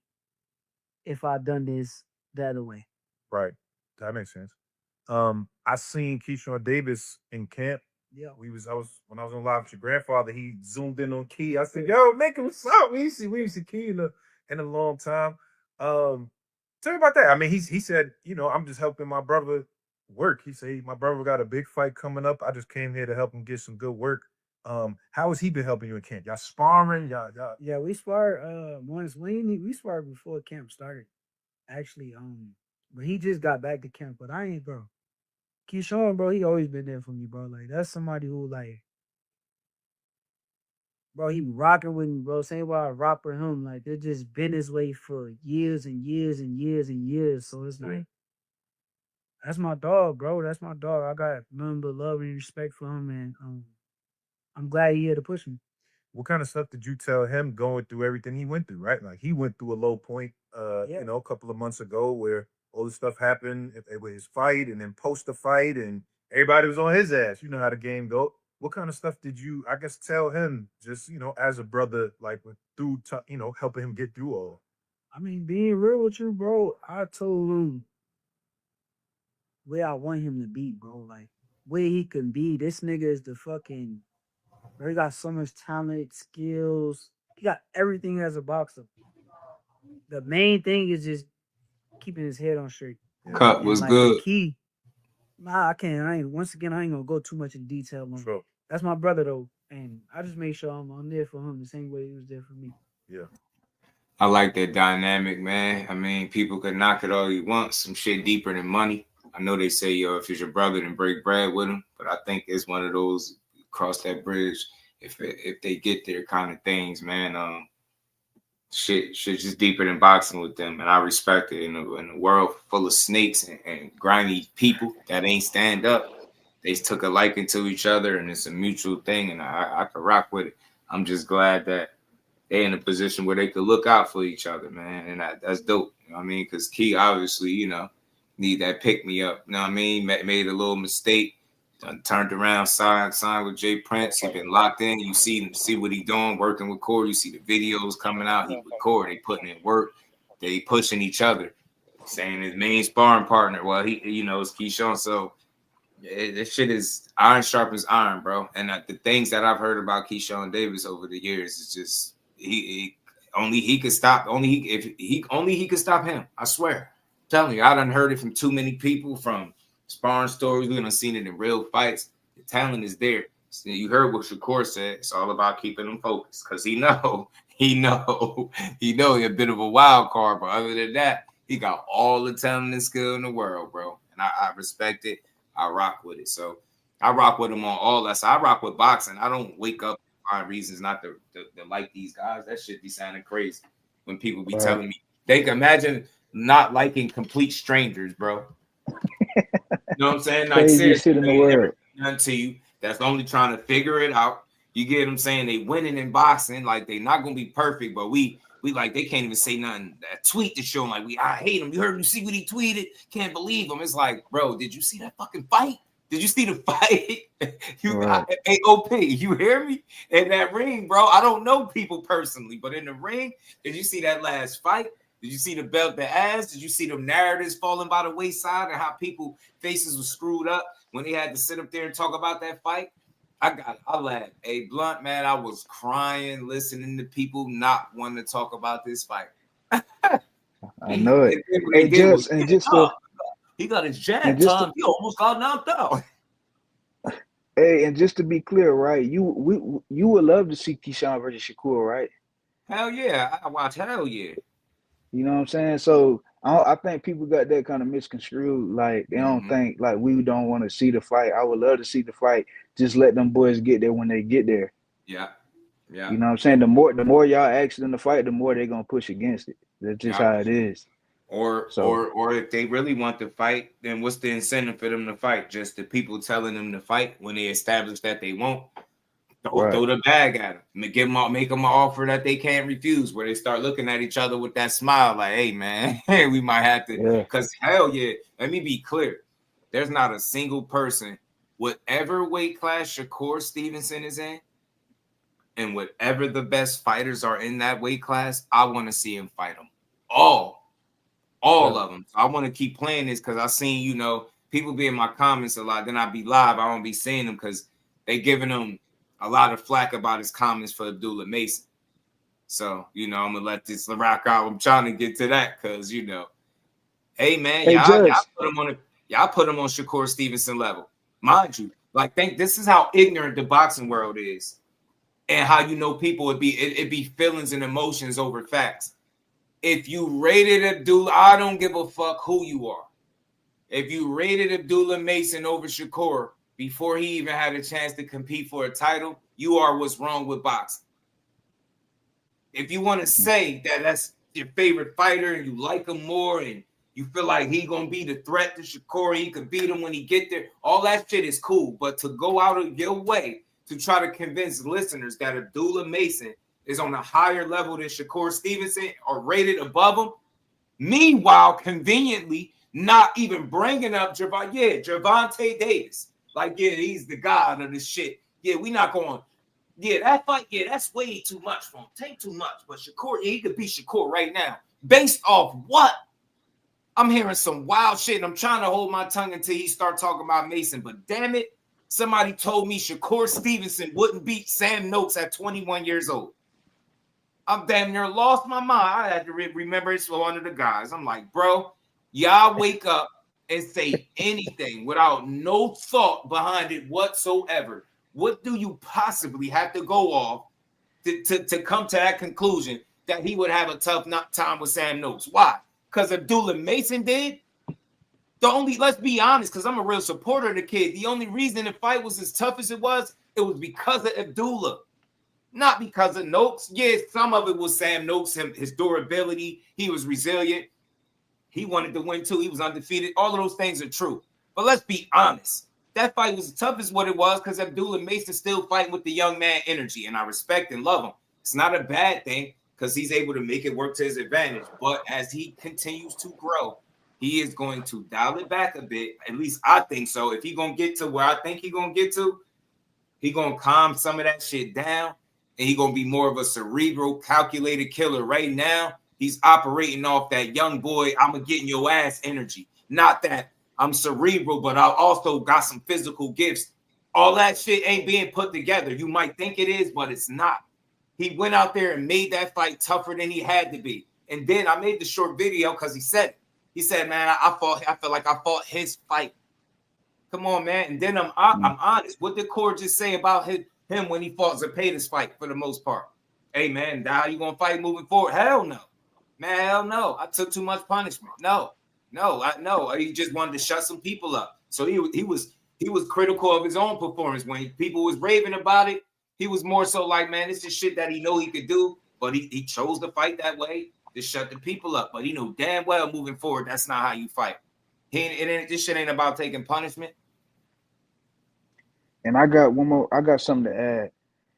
Speaker 19: if I'd done this the other way.
Speaker 20: Right. That makes sense. I seen Keyshawn Davis in camp.
Speaker 19: Yeah.
Speaker 20: When I was on live with your grandfather, he zoomed in on Key. I said, "Yo, nigga, what's up? We ain't see Key in a long time." Tell me about that. I mean, he said, I'm just helping my brother work. He said my brother got a big fight coming up. I just came here to help him get some good work. How has he been helping you in camp? Y'all sparring? Y'all...
Speaker 19: Yeah, we sparred once. We sparred before camp started. Actually, but he just got back to camp. But I ain't, bro. Keyshawn, bro, he always been there for me, bro. Like, that's somebody who, like, bro, he rocking with me, bro. Same way I rock with him. Like, they're just been this way for years and years and years and years. So it's like, that's my dog, bro. That's my dog. I got nothing but love and respect for him, and I'm glad he here to push me.
Speaker 20: What kind of stuff did you tell him going through everything he went through, right? Like, he went through a low point, a couple of months ago where all this stuff happened with his fight, and then post the fight, and everybody was on his ass. You know how the game go. What kind of stuff did you, I guess, tell him just, as a brother, like through, helping him get through all?
Speaker 19: I mean, being real with you, bro, I told him where I want him to be, bro. Like, where he can be. This nigga is the fucking, bro, he got so much talent, skills. He got everything as a boxer. The main thing is just keeping his head on straight.
Speaker 6: Cut was
Speaker 19: like,
Speaker 6: good.
Speaker 19: The key. Nah, I can't. Once again, I ain't gonna go too much in detail on.
Speaker 20: Sure.
Speaker 19: That's my brother though, and I just make sure I'm there for him the same way he was there for me.
Speaker 20: Yeah.
Speaker 6: I like that dynamic, man. I mean, people could knock it all you want. Some shit deeper than money. I know they say, if it's your brother, then break bread with him. But I think it's one of those cross that bridge if they get there kind of things, man. Shit just deeper than boxing with them, and I respect it. In a world full of snakes and grimy people that ain't stand up, they took a liking to each other, and it's a mutual thing, and I could rock with it. I'm just glad that they're in a position where they could look out for each other, man, and that's dope. You know what I mean? Because Key obviously, need that pick me up. You know what I mean? Made a little mistake. Turned around, signed with Jay Prince. He been locked in. You see what he doing, working with Corey. You see the videos coming out. He with Corey. They putting in work. They pushing each other. Saying his main sparring partner. Well, he, it's Keyshawn. So this shit is iron sharpens iron, bro. And the things that I've heard about Keyshawn Davis over the years is just he could stop. Only he could stop him. I swear. I'm telling you, I done heard it from too many people, from sparring stories. We done seen it in real fights. The talent is there. So you heard what Shakur said. It's all about keeping them focused, because he a bit of a wild card. But other than that, he got all the talent and skill in the world, bro. And I respect it. I rock with it. So I rock with him on all that. So I rock with boxing. I don't wake up and find reasons not to like these guys. That shit be sounding crazy when people be telling me. They can imagine not liking complete strangers, bro. You know what I'm saying? Like, seriously,
Speaker 21: in the world.
Speaker 6: Nothing to you. That's only trying to figure it out. You get what I'm saying? They winning in boxing. Like, they not gonna be perfect, but we like, they can't even say nothing. That tweet to show them, like, I hate him. You see what he tweeted? Can't believe him. It's like, bro, did you see that fucking fight? Did you see the fight? AOP, you hear me? In that ring, bro. I don't know people personally, but in the ring, did you see that last fight? Did you see the belt, the ass? Did you see the narratives falling by the wayside and how people faces were screwed up when they had to sit up there and talk about that fight? I laughed. Hey, Blunt, man, I was crying listening to people not wanting to talk about this fight.
Speaker 21: I know it.
Speaker 6: He got his jab time. He almost got knocked out.
Speaker 21: Hey, and just to be clear, right? You would love to see Keyshawn versus Shakur, right?
Speaker 6: Hell yeah. I watch. Hell yeah.
Speaker 21: You know what I'm saying? So I think people got that kind of misconstrued. Like they don't think like we don't want to see the fight. I would love to see the fight. Just let them boys get there when they get there.
Speaker 6: Yeah. Yeah.
Speaker 21: You know what I'm saying? The more y'all ask them to fight, the more they're gonna push against it. That's just how it is.
Speaker 6: Or if they really want to fight, then what's the incentive for them to fight? Just the people telling them to fight when they establish that they won't. Throw the bag at them. Make them an offer that they can't refuse, where they start looking at each other with that smile like, hey, man, we might have to. Because hell yeah, let me be clear. There's not a single person, whatever weight class Shakur Stevenson is in, and whatever the best fighters are in that weight class, I want to see him fight them. All of them. So I want to keep playing this because I seen, people be in my comments a lot. Then I be live. I don't be seeing them because they giving them a lot of flack about his comments for Abdullah Mason. So, I'm going to let this rock out. I'm trying to get to that because, hey, man, y'all put him on Shakur Stevenson level. Mind you, think this is how ignorant the boxing world is and how, people it'd be feelings and emotions over facts. If you rated Abdullah, I don't give a fuck who you are. If you rated Abdullah Mason over Shakur before he even had a chance to compete for a title, you are what's wrong with boxing. If you want to say that that's your favorite fighter and you like him more and you feel like he going to be the threat to Shakur, he could beat him when he get there, all that shit is cool. But to go out of your way to try to convince listeners that Abdullah Mason is on a higher level than Shakur Stevenson or rated above him, meanwhile, conveniently, not even bringing up Gervonta Davis. He's the god of this shit. Yeah, we not going. Yeah, that fight, that's way too much for him. Take too much. But Shakur, he could beat Shakur right now. Based off what? I'm hearing some wild shit, and I'm trying to hold my tongue until he start talking about Mason. But damn it, somebody told me Shakur Stevenson wouldn't beat Sam Noakes at 21 years old. I'm damn near lost my mind. I had to remember it's one of the guys. I'm like, bro, y'all wake up and say anything without no thought behind it whatsoever. What do you possibly have to go off to come to that conclusion that he would have a tough time with Sam Noakes? Why? Because Abdullah Mason did? Let's be honest, because I'm a real supporter of the kid. The only reason the fight was as tough as it was because of Abdullah. Not because of Noakes. Yes, some of it was Sam Noakes, his durability. He was resilient. He wanted to win too. He was undefeated. All of those things are true. But let's be honest. That fight was as tough as what it was because Abdullah Mason still fighting with the young man energy, and I respect and love him. It's not a bad thing because he's able to make it work to his advantage. But as he continues to grow, he is going to dial it back a bit. At least I think so. If he's going to get to where I think he's going to get to, he's going to calm some of that shit down, and he's going to be more of a cerebral, calculated killer. Right now, he's operating off that young boy, I'm going to get in your ass energy. Not that I'm cerebral, but I also got some physical gifts. All that shit ain't being put together. You might think it is, but it's not. He went out there and made that fight tougher than he had to be. And then I made the short video because he said, man, I feel like I fought his fight. Come on, man. And then I'm honest. What did Core just say about him when he fought Zepeda's fight for the most part? Hey, man, how you going to fight moving forward? Hell no. Man, hell no. I took too much punishment. No. He just wanted to shut some people up. So he was critical of his own performance. When people was raving about it, he was more so like, man, this is shit that he know he could do, but he chose to fight that way to shut the people up. But he knew damn well moving forward, that's not how you fight. This shit ain't about taking punishment.
Speaker 21: And I got something to add.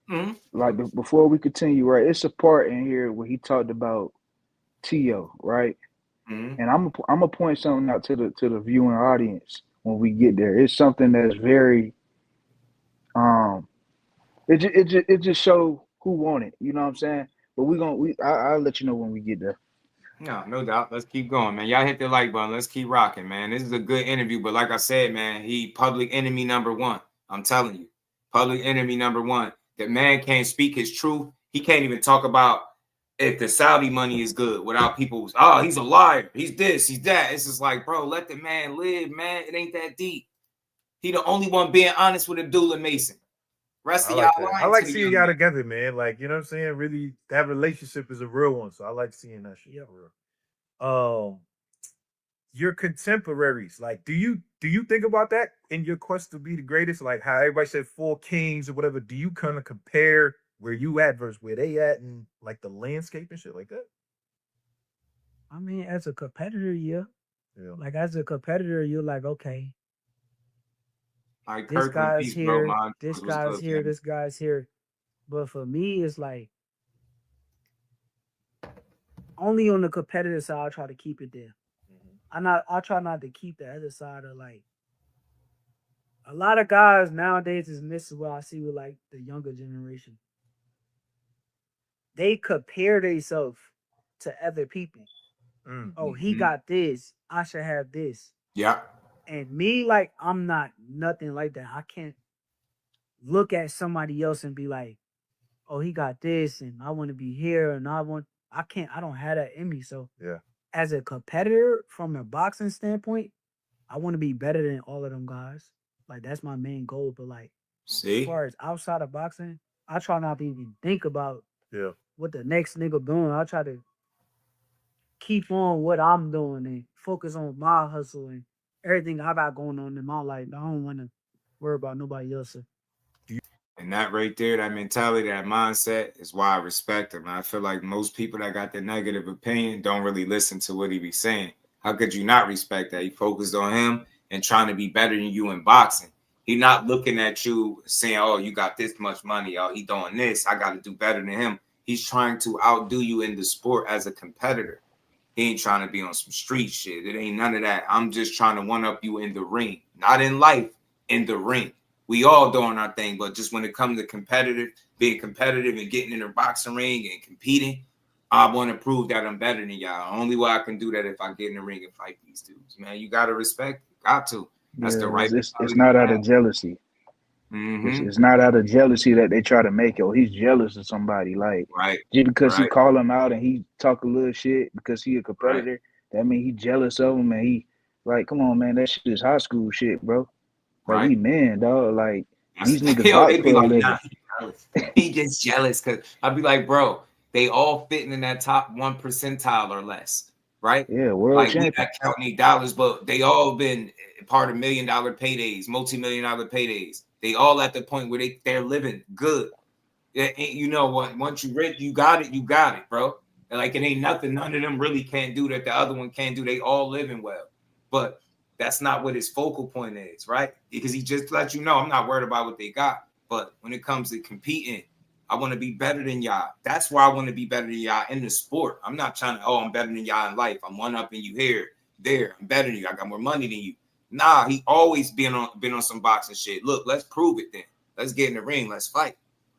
Speaker 21: Mm-hmm. Like before we continue, right? It's a part in here where he talked about T.O., right? Mm-hmm. And I'm gonna point something out to the viewing audience when we get there. It's something that's very it just show who won it. You know what I'm saying? But I'll let you know when we get there.
Speaker 6: No doubt. Let's keep going, man. Y'all hit the like button. Let's keep rocking, man. This is a good interview, but like I said, man, he public enemy number one. I'm telling you, public enemy number one. That man can't speak his truth. He can't even talk about if the Saudi money is good without people, he's a liar. He's this, he's that. It's just like, bro, let the man live, man. It ain't that deep. He the only one being honest with Abdullah Mason. Rest of y'all lying.
Speaker 20: I like seeing y'all together, man. Like, you know what I'm saying? Really, that relationship is a real one. So I like seeing that shit. Yeah, real. your contemporaries. Like, do you think about that in your quest to be the greatest? Like how everybody said 4 kings or whatever. Do you kind of compare where you at versus where they at and like the landscape and shit like that?
Speaker 19: I mean, as a competitor, yeah.
Speaker 20: Yeah.
Speaker 19: Like as a competitor, you're like, okay,
Speaker 6: Like
Speaker 19: this
Speaker 6: Kirkland
Speaker 19: guy's
Speaker 6: Peace, bro.
Speaker 19: here,
Speaker 6: Mine
Speaker 19: this
Speaker 6: was
Speaker 19: guy's
Speaker 6: good,
Speaker 19: here,
Speaker 6: man.
Speaker 19: this guy's here. But for me, it's like only on the competitive side, I try to keep it there. I try not to keep the other side of like a lot of guys nowadays is missing what I see with like the younger generation. They compare themselves to other people. Oh, he got this. I should have this.
Speaker 6: Yeah.
Speaker 19: And me, like, I'm not nothing like that. I can't look at somebody else and be like, oh, he got this and I want to be here and I don't have that in me. So
Speaker 20: yeah,
Speaker 19: as a competitor from a boxing standpoint, I want to be better than all of them guys. Like that's my main goal. But like as far as outside of boxing, I try not to even think about what the next nigga doing. I try to keep on what I'm doing and focus on my hustle and everything I got going on in my life. I don't want to worry about nobody else.
Speaker 6: And that right there, that mentality, that mindset is why I respect him. I feel like most people that got the negative opinion don't really listen to what he be saying. How could you not respect that? He focused on him and trying to be better than you in boxing. He not looking at you saying, oh, you got this much money. Oh, he doing this. I got to do better than him. He's trying to outdo you in the sport as a competitor. He ain't trying to be on some street shit. It ain't none of that. I'm just trying to one-up you in the ring. Not in life, in the ring. We all doing our thing, but just when it comes to being competitive and getting in a boxing ring and competing, I want to prove that I'm better than y'all. Only way I can do that if I get in the ring and fight these dudes, man. You got to respect. Got to. That's the right.
Speaker 21: It's not out of jealousy. It's not out of jealousy that they try to make it. Oh, he's jealous of somebody. Like, just because he call him out and he talk a little shit because he a competitor, that mean he jealous of him and he like, come on, man, that shit is high school shit, bro. Like, we men, dog. Like, these niggas box
Speaker 6: they be
Speaker 21: for a
Speaker 6: like,
Speaker 21: living.
Speaker 6: nah, he jealous. He just jealous because I'd be like, bro, they all fitting in that top 1 percentile or less, right?
Speaker 21: Yeah, world
Speaker 6: like
Speaker 21: champion.
Speaker 6: We not counting any dollars, but they all been part of $1 million paydays, multi-million-dollar paydays. They all at the point where they're living good. You know what? Once you rich, you got it, bro. Like it ain't nothing none of them really can't do that the other one can't do. They all living well, but that's not what his focal point is, right? Because he just let you know, I'm not worried about what they got. But when it comes to competing, I want to be better than y'all. That's why I want to be better than y'all in the sport. I'm not trying to, I'm better than y'all in life. I'm one-upping you here, there. I'm better than you. I got more money than you. Nah, he always been on some boxing shit. Look, let's prove it then. Let's get in the ring. Let's fight.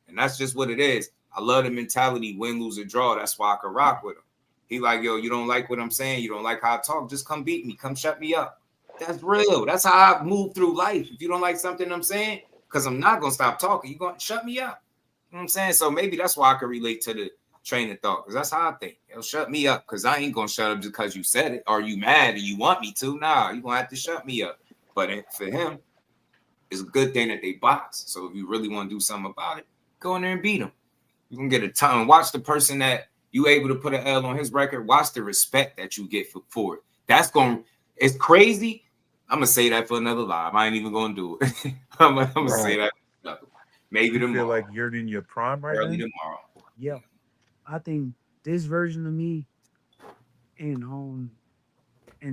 Speaker 6: And that's just what it is. I love the mentality, win, lose, or draw. That's why I can rock with him. He like, yo, you don't like what I'm saying? You don't like how I talk? Just come beat me. Come shut me up. That's real. That's how I move through life. If you don't like something I'm saying, because I'm not going to stop talking, you're going to shut me up. You know what I'm saying? So maybe that's why I can relate to the train of thought, because that's how I think. It'll shut me up, because I ain't going to shut up just because you said it. Or you mad and you want me to? Nah, you're going to have to shut me up. But for him, it's a good thing that they box. So if you really want to do something about it, go in there and beat him. You can get a ton. Watch the person that you able to put an L on his record. Watch the respect that you get for it. That's going. It's crazy. I'm gonna say that for another live. I ain't even gonna do it. I'm gonna say that. Maybe tomorrow.
Speaker 20: Feel like you're in your prime right
Speaker 6: early
Speaker 20: now?
Speaker 6: tomorrow.
Speaker 19: Yeah, I think this version of me in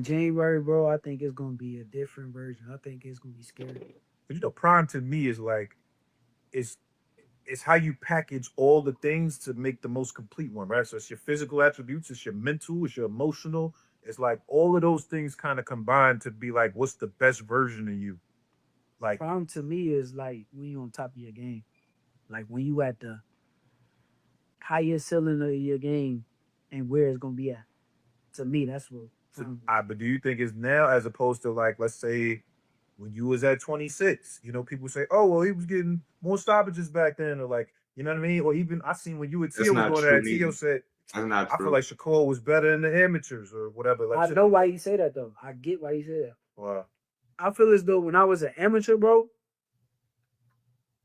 Speaker 19: January, bro, I think it's gonna be a different version. I think it's gonna be scary.
Speaker 20: But you know, prime to me is like it's how you package all the things to make the most complete one, right? So it's your physical attributes, it's your mental, it's your emotional. It's like all of those things kind of combine to be like, what's the best version of you? Like
Speaker 19: prime to me is like when you on top of your game, like when you at the highest ceiling of your game, and where it's gonna be at. To me, that's what.
Speaker 20: But do you think it's now as opposed to like, let's say, when you was at 26? You know, people say, "Oh, well, he was getting more stoppages back then," or like, you know what I mean? Or even I seen when you and Tio was doing that. Tio said,
Speaker 6: "That's not
Speaker 20: I feel like Shakur was better than the amateurs or whatever." Like,
Speaker 19: I know why you say that though. I get why you say that.
Speaker 20: Wow.
Speaker 19: I feel as though when I was an amateur, bro,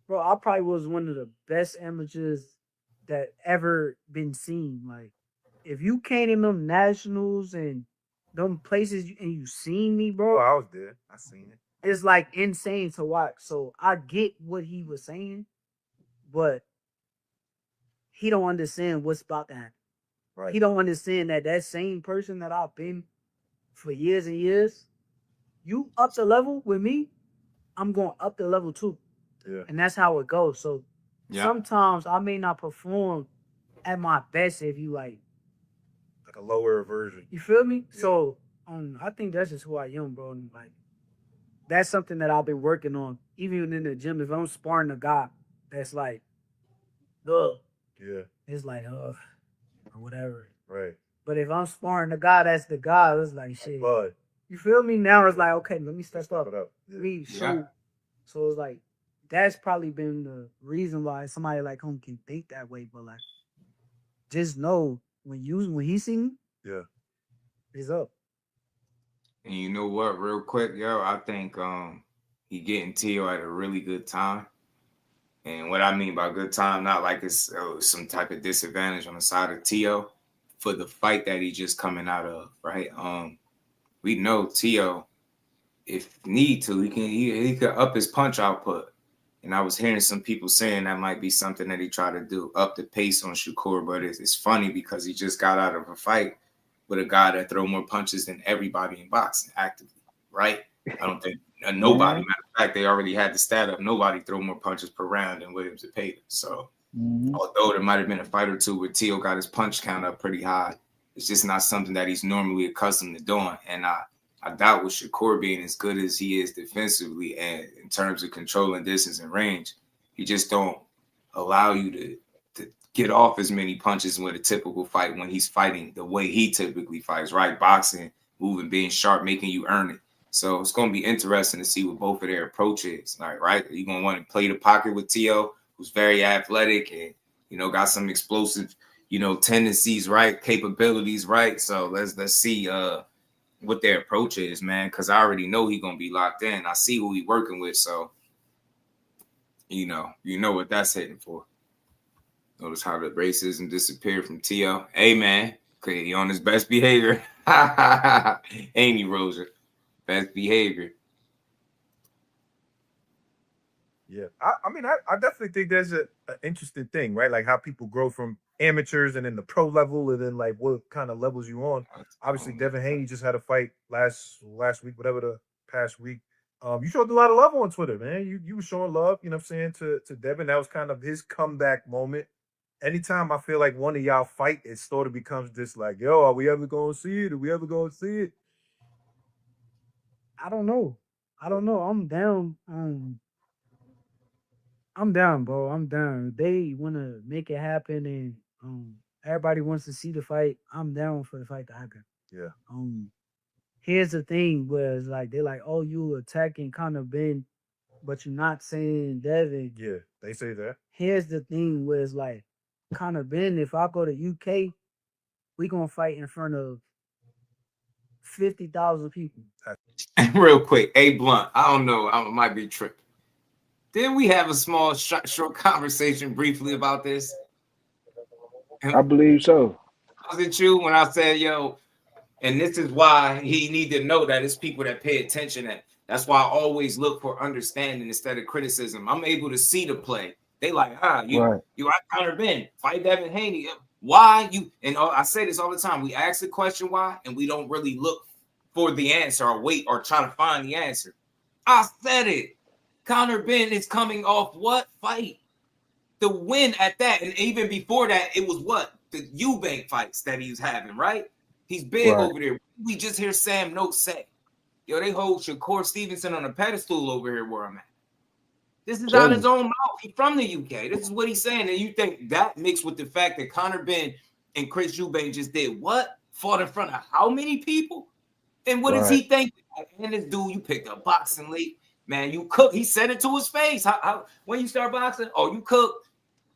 Speaker 19: I probably was one of the best amateurs that ever been seen. Like, if you came in them nationals and them places and you seen me, bro.
Speaker 20: Oh, I was there. I seen it.
Speaker 19: It's like insane to watch. So I get what he was saying, but he don't understand what's about to happen.
Speaker 20: Right.
Speaker 19: He don't understand that same person that I've been for years and years, you up the level with me, I'm going up the level too.
Speaker 20: Yeah.
Speaker 19: And that's how it goes. So sometimes I may not perform at my best if you like
Speaker 20: a lower version.
Speaker 19: You feel me? Yeah. So I think that's just who I am, bro. And like that's something that I've been working on. Even in the gym, if I'm sparring a guy that's like, ugh.
Speaker 20: Yeah.
Speaker 19: It's like, ugh, or whatever.
Speaker 20: Right.
Speaker 19: But if I'm sparring the guy that's the guy, it's like shit.
Speaker 20: But
Speaker 19: you feel me? Now it's like, okay, let me step up.
Speaker 20: Yeah.
Speaker 19: So it's like that's probably been the reason why somebody like him can think that way. But like, just know when he see me, it's up.
Speaker 6: And you know what? Real quick, yo, I think he getting Tio at a really good time. And what I mean by good time, not like it's some type of disadvantage on the side of Tio for the fight that he just coming out of, right? We know Tio, if need to, he could up his punch output. And I was hearing some people saying that might be something that he tried to do, up the pace on Shakur. But it's funny because he just got out of a fight with a guy that throw more punches than everybody in boxing actively, right? I don't think nobody, matter of fact, they already had the stat up. Nobody throw more punches per round than Williams and Payton. So although there might have been a fight or two where Tio got his punch count up pretty high, it's just not something that he's normally accustomed to doing. And I doubt with Shakur being as good as he is defensively and in terms of controlling distance and range, he just don't allow you to get off as many punches with a typical fight when he's fighting the way he typically fights, right? Boxing, moving, being sharp, making you earn it. So it's going to be interesting to see what both of their approach is, like, right? You're going to want to play the pocket with Tio, who's very athletic and, got some explosive, tendencies, right? Capabilities, right? So let's see what their approach is, man, because I already know he's going to be locked in. I see who he's working with, so, you know what that's heading for. Notice how the racism disappeared from Tio. Hey, man, he on his best behavior. Haney Rosa, best behavior.
Speaker 20: Yeah, I mean, I definitely think there's an interesting thing, right? Like how people grow from amateurs and then the pro level, and then like what kind of levels you on. Obviously, Devin Haney just had a fight last week, whatever the past week. You showed a lot of love on Twitter, man. You were showing love, you know what I'm saying, to Devin. That was kind of his comeback moment. Anytime I feel like one of y'all fight, it sort of becomes just like, yo, are we ever going to see it? Are we ever going to see it?
Speaker 19: I don't know. I'm down. I'm down, bro. I'm down. They want to make it happen, and everybody wants to see the fight. I'm down for the fight to happen.
Speaker 20: Yeah.
Speaker 19: Here's the thing, where it's like they're like, oh, you attacking Conor Ben, but you're not saying Devin.
Speaker 20: Yeah, they say that.
Speaker 19: Here's the thing, where it's like Conor Ben. If I go to UK, we gonna fight in front of 50,000 people.
Speaker 6: Real quick, A Blunt. I don't know. I might be tripping. Didn't we have a small, short conversation briefly about this?
Speaker 21: I believe so.
Speaker 6: Was it you when I said, yo, and this is why he need to know that it's people that pay attention. That's why I always look for understanding instead of criticism. I'm able to see the play. They like, you are Conor Ben, fight Devin Haney. Why you? And I say this all the time. We ask the question why, and we don't really look for the answer or wait or try to find the answer. I said it. Conor Ben is coming off what fight? The win at that. And even before that, it was what? The Eubank fights that he was having, right? He's big over there. We just hear Sam Noakes say, yo, they hold Shakur Stevenson on a pedestal over here where I'm at. This is out his own mouth. He's from the UK. This is what he's saying. And you think that mixed with the fact that Conor Ben and Chris Eubank just did what? Fought in front of how many people? And what does he think? And this dude, you picked up boxing late. Man, you cook. He said it to his face. How when you start boxing, you cook.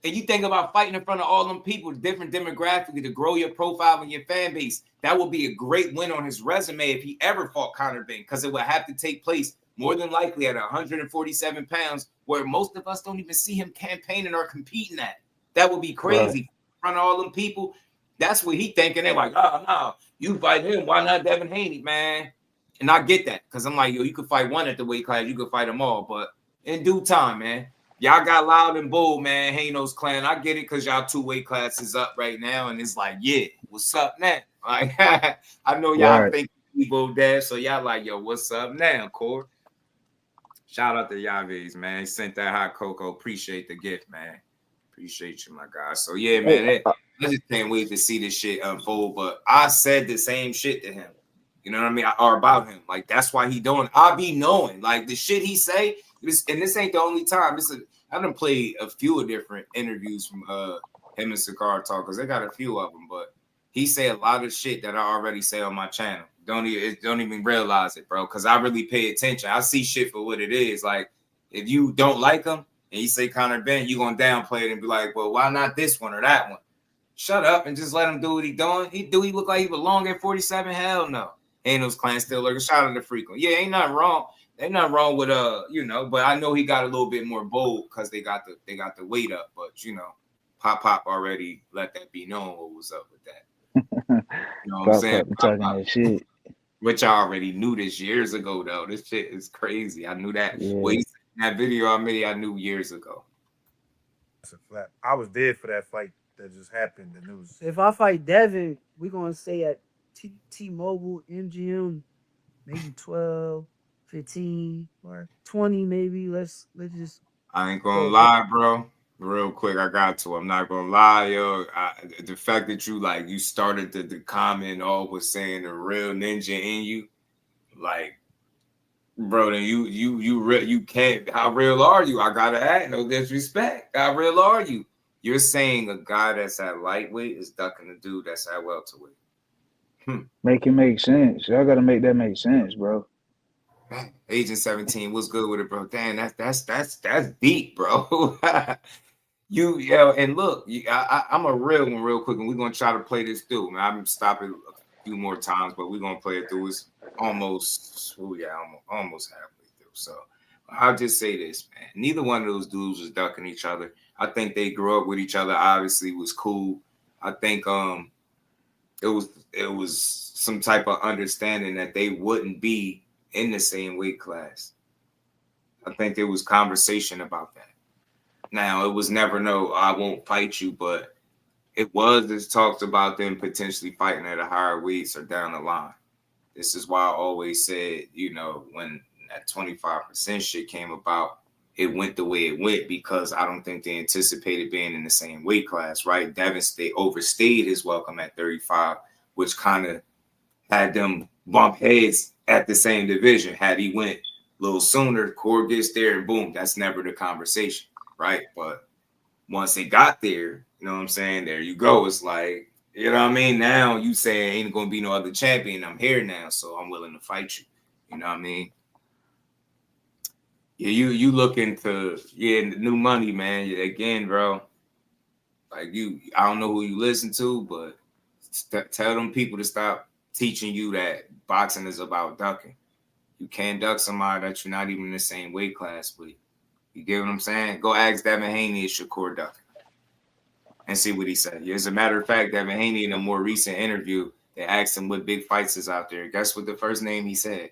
Speaker 6: And you think about fighting in front of all them people, different demographically, to grow your profile and your fan base. That would be a great win on his resume if he ever fought Conor Ben, because it would have to take place more than likely at 147 pounds, where most of us don't even see him campaigning or competing at. That would be crazy. In front of all them people, That's what he thinking. They're like, oh, no, you fight him. Why not Devin Haney, man? And I get that because I'm like, yo, you could fight one at the weight class. You could fight them all. But in due time, man, y'all got loud and bold, man. Haino's clan. I get it because y'all 2 weight classes up right now. And it's like, yeah, what's up now? Like, I know y'all think people dead. So y'all like, yo, what's up now, Core? Shout out to Yaves, man. He sent that hot cocoa. Appreciate the gift, man. Appreciate you, my guy. So yeah, man. I just can't wait to see this shit unfold. But I said the same shit to him. You know what I mean? Or about him. Like, that's why he doing. I be knowing. Like, the shit he say, and this ain't the only time. I done played a few of different interviews from him and Cigar talk, because they got a few of them. But he say a lot of shit that I already say on my channel. Don't even realize it, bro, because I really pay attention. I see shit for what it is. Like, if you don't like him and you say Conor Ben, you gonna downplay it and be like, well, why not this one or that one? Shut up and just let him do what he doing. He look like he belong at 47? Hell no. Ain't those clans still lurking. Shout out to Frequent. Yeah, ain't nothing wrong. Ain't nothing wrong with but I know he got a little bit more bold because they got the weight up. But Pop already let that be known what was up with that. You know what I'm saying?
Speaker 21: Talking that shit.
Speaker 6: Which I already knew this years ago, though. This shit is crazy. I knew that.
Speaker 21: Yeah.
Speaker 6: Well, that video I made, I knew years ago.
Speaker 20: That's a flat. I was dead for that fight that just happened. The news.
Speaker 19: If I fight Devin, we're gonna say at T-Mobile, MGM, maybe 12, 15, or 20, maybe. Let's just.
Speaker 6: I ain't gonna lie, bro. Real quick, I got to. I'm not gonna lie, yo. The fact that you started the comment all was saying the real ninja in you, like, bro. Then you can't. How real are you? I gotta ask. No disrespect. How real are you? You're saying a guy that's at lightweight is ducking a dude that's at welterweight.
Speaker 21: Make it make sense. Y'all gotta make that make sense, bro.
Speaker 6: Agent 17, what's good with it, bro? Damn, that's deep, bro. And look, I'm a real one real quick, and we're gonna try to play this through. Man, I'm stopping a few more times, but we're gonna play it through. It's almost halfway through. So I'll just say this, man. Neither one of those dudes was ducking each other. I think they grew up with each other. Obviously, was cool. I think it was some type of understanding that they wouldn't be in the same weight class. I think there was conversation about that. Now, it was never I won't fight you, but it was this talks about them potentially fighting at a higher weights or down the line. This is why I always said, when that 25% shit came about, it went the way it went because I don't think they anticipated being in the same weight class, right? Devin overstayed his welcome at 35, which kind of had them bump heads at the same division. Had he went a little sooner, Core gets there and boom, that's never the conversation. Right. But once they got there, you know what I'm saying? There you go. It's like, you know what I mean? Now you say ain't going to be no other champion. I'm here now, so I'm willing to fight you. You know what I mean? Yeah, you looking to new money, man. Again, bro. Like I don't know who you listen to, but tell them people to stop teaching you that boxing is about ducking. You can't duck somebody that you're not even in the same weight class with. You get what I'm saying? Go ask Devin Haney if Shakur ducking and see what he said. As a matter of fact, Devin Haney in a more recent interview, they asked him what big fights is out there. Guess what the first name he said?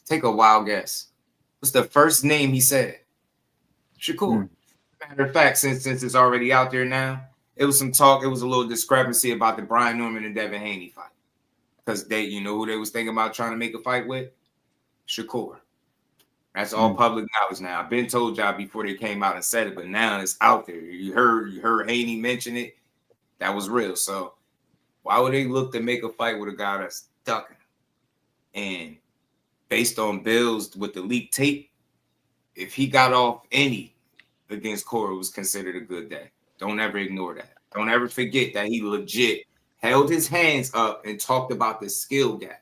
Speaker 6: Take a wild guess. What's the first name he said? Shakur. Matter of fact, since it's already out there now, it was some talk. It was a little discrepancy about the Brian Norman and Devin Haney fight. Because who they was thinking about trying to make a fight with? Shakur. That's all public knowledge now. I've been told y'all before they came out and said it, but now it's out there. You heard Haney mention it. That was real. So why would they look to make a fight with a guy that's ducking? And based on bills with the leaked tape, if he got off any against Corey, it was considered a good day. Don't ever ignore that. Don't ever forget that he legit held his hands up and talked about the skill gap.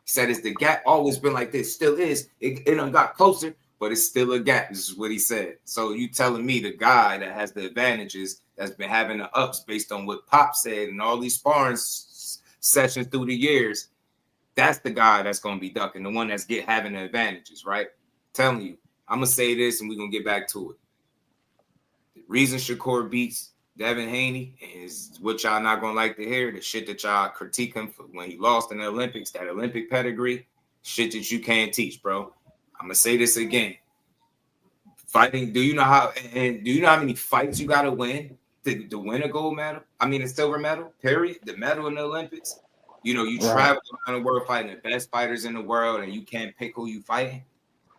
Speaker 6: He said, "Is the gap always been like this? Still is. It got closer, but it's still a gap." This is what he said. So you telling me the guy that has the advantages, that's been having the ups based on what Pop said and all these sparring sessions through the years, that's the guy that's going to be ducking, the one that's having the advantages, right? Telling you, I'm going to say this and we're going to get back to it. The reason Shakur beats Devin Haney is what y'all not gonna like to hear. The shit that y'all critique him for when he lost in the Olympics, that Olympic pedigree, shit that you can't teach, bro. I'm gonna say this again. Fighting, do you know how many fights you gotta win to win a gold medal? I mean a silver medal, period. The medal in the Olympics. You travel around the world fighting the best fighters in the world, and you can't pick who you fighting.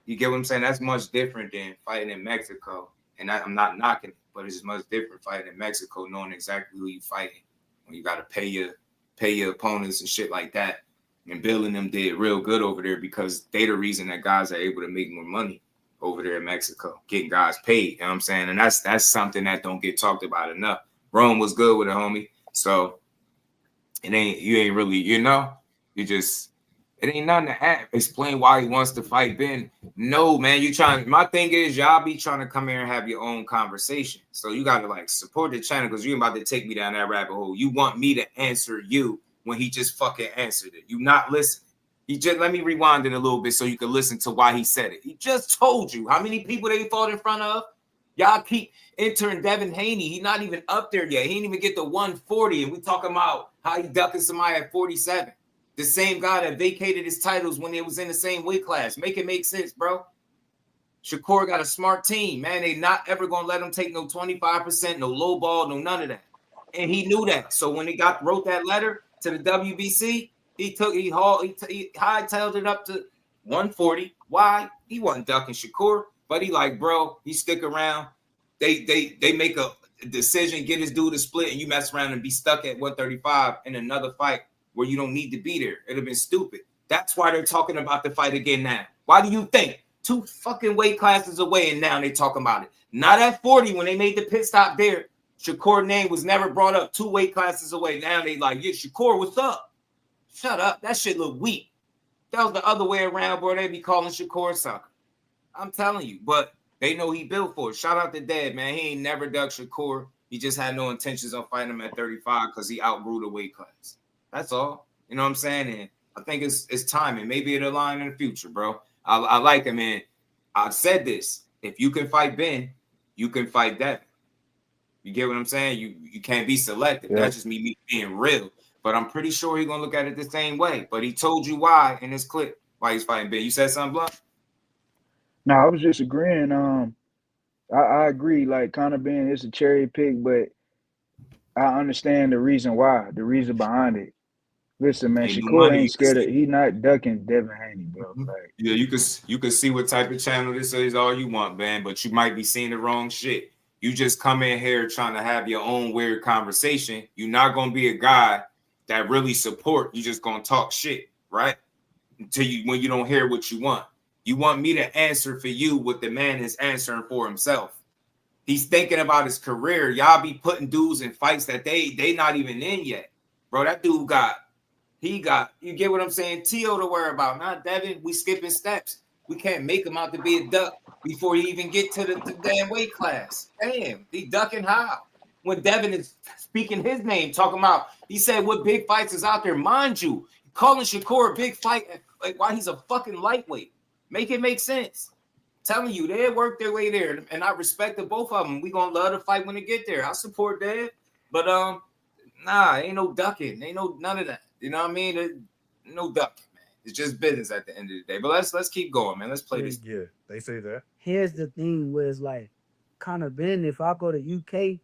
Speaker 6: You get what I'm saying? That's much different than fighting in Mexico. And I'm not knocking it, but it's much different fighting in Mexico, knowing exactly who you fighting. When you got to pay your opponents and shit like that. And Bill and them did real good over there because they the reason that guys are able to make more money over there in Mexico, getting guys paid. You know what I'm saying? And that's something that don't get talked about enough. Rome was good with it, homie. So you ain't really, it ain't nothing to explain why he wants to fight Ben. No, man, my thing is y'all be trying to come here and have your own conversation. So you got to support the channel because you're about to take me down that rabbit hole. You want me to answer you when he just fucking answered it. You not listening. Let me rewind it a little bit so you can listen to why he said it. He just told you how many people they fought in front of. Y'all keep entering Devin Haney. He not even up there yet. He didn't even get to 140. And we talking about how he ducking somebody at 47. The same guy that vacated his titles when they was in the same weight class. Make it make sense, bro. Shakur got a smart team, man. They not ever gonna let him take no 25%, no low ball, no none of that. And he knew that. So when he wrote that letter to the WBC, he hightailed it up to 140. Why? He wasn't ducking Shakur, but he stick around. They make a decision, get his dude to split, and you mess around and be stuck at 135 in another fight where you don't need to be there. It'd have been stupid. That's why they're talking about the fight again now. Why do you think? 2 fucking weight classes away, and now they talking about it. Not at 40 when they made the pit stop there. Shakur's name was never brought up 2 weight classes away. Now they yeah, Shakur, what's up? Shut up. That shit look weak. That was the other way around, bro. They be calling Shakur sucker. I'm telling you, but they know he built for it. Shout out to Dad, man. He ain't never dug Shakur. He just had no intentions of fighting him at 35 because he outgrew the weight class. That's all. You know what I'm saying? And I think it's timing. Maybe it'll align in the future, bro. I like him, man. I've said this. If you can fight Ben, you can fight Devin. You get what I'm saying? You can't be selective. Yeah. That's just me being real. But I'm pretty sure he's going to look at it the same way. But he told you why in this clip, why he's fighting Ben. You said something, Blunt?
Speaker 21: No, I was just agreeing. I agree. Conor Ben is a cherry pick, but I understand the reason why, the reason behind it. Listen, man, Shakur ain't scared of. He not ducking Devin Haney, bro.
Speaker 6: Yeah, you could see what type of channel this is all you want, man. But you might be seeing the wrong shit. You just come in here trying to have your own weird conversation. You're not gonna be a guy that really support. You just gonna talk shit, right? When you don't hear what you want. You want me to answer for you what the man is answering for himself. He's thinking about his career. Y'all be putting dudes in fights that they not even in yet, bro. That dude you get what I'm saying? T.O. to worry about. Not Devin. We skipping steps. We can't make him out to be a duck before he even get to the damn weight class. Damn, he ducking how? When Devin is speaking his name, talking about, he said what big fights is out there. Mind you, calling Shakur a big fight, why he's a fucking lightweight. Make it make sense. Telling you, they work their way there. And I respect the both of them. We gonna love to fight when they get there. I support that. But ain't no ducking. Ain't none of that. You know what I mean? No ducking, man. It's just business at the end of the day. But let's keep going, man. Let's play this.
Speaker 20: Yeah, they say that.
Speaker 19: Here's the thing where it's Conor Ben, if I go to UK,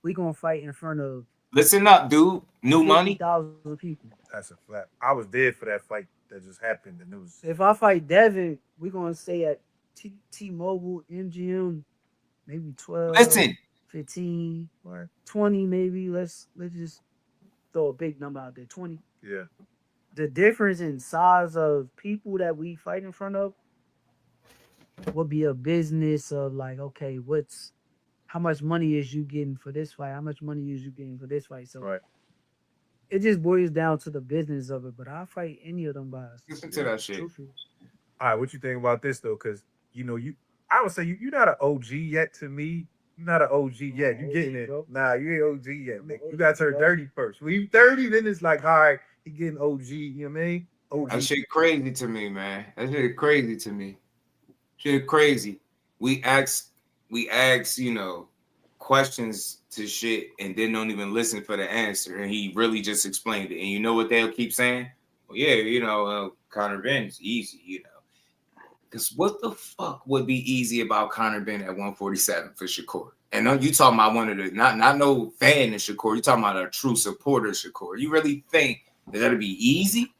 Speaker 19: we gonna fight in front of.
Speaker 6: Listen up, dude. New money.
Speaker 19: 50,000 people.
Speaker 20: That's a flat. I was dead for that fight that just happened. The news.
Speaker 19: If I fight Devin, we gonna say at T-Mobile, MGM, maybe 12.
Speaker 6: Listen.
Speaker 19: 15 or 20 maybe. Let's just throw a big number out there. 20.
Speaker 20: Yeah.
Speaker 19: The difference in size of people that we fight in front of would be a business of okay, how much money is you getting for this fight? How much money is you getting for this fight? So
Speaker 20: right.
Speaker 19: It just boils down to the business of it. But I'll fight any of them guys.
Speaker 6: Listen to that shit.
Speaker 20: All right, what you think about this though? Because I would say you're not an OG yet to me. You're not an OG yet. You getting it? Nah, you ain't OG yet, man. You got to turn 30 first. When you 30, then it's all right, he getting OG. You know what I mean? OG.
Speaker 6: That shit crazy to me, man. That shit crazy to me. Shit crazy. We ask, questions to shit and then don't even listen for the answer, and he really just explained it. And you know what they'll keep saying? Well, yeah, Conor Benn's easy, Because what the fuck would be easy about Conor Benn at 147 for Shakur? And you talking about one of the not no fan of Shakur, you talking about a true supporter of Shakur. You really think that'll be easy?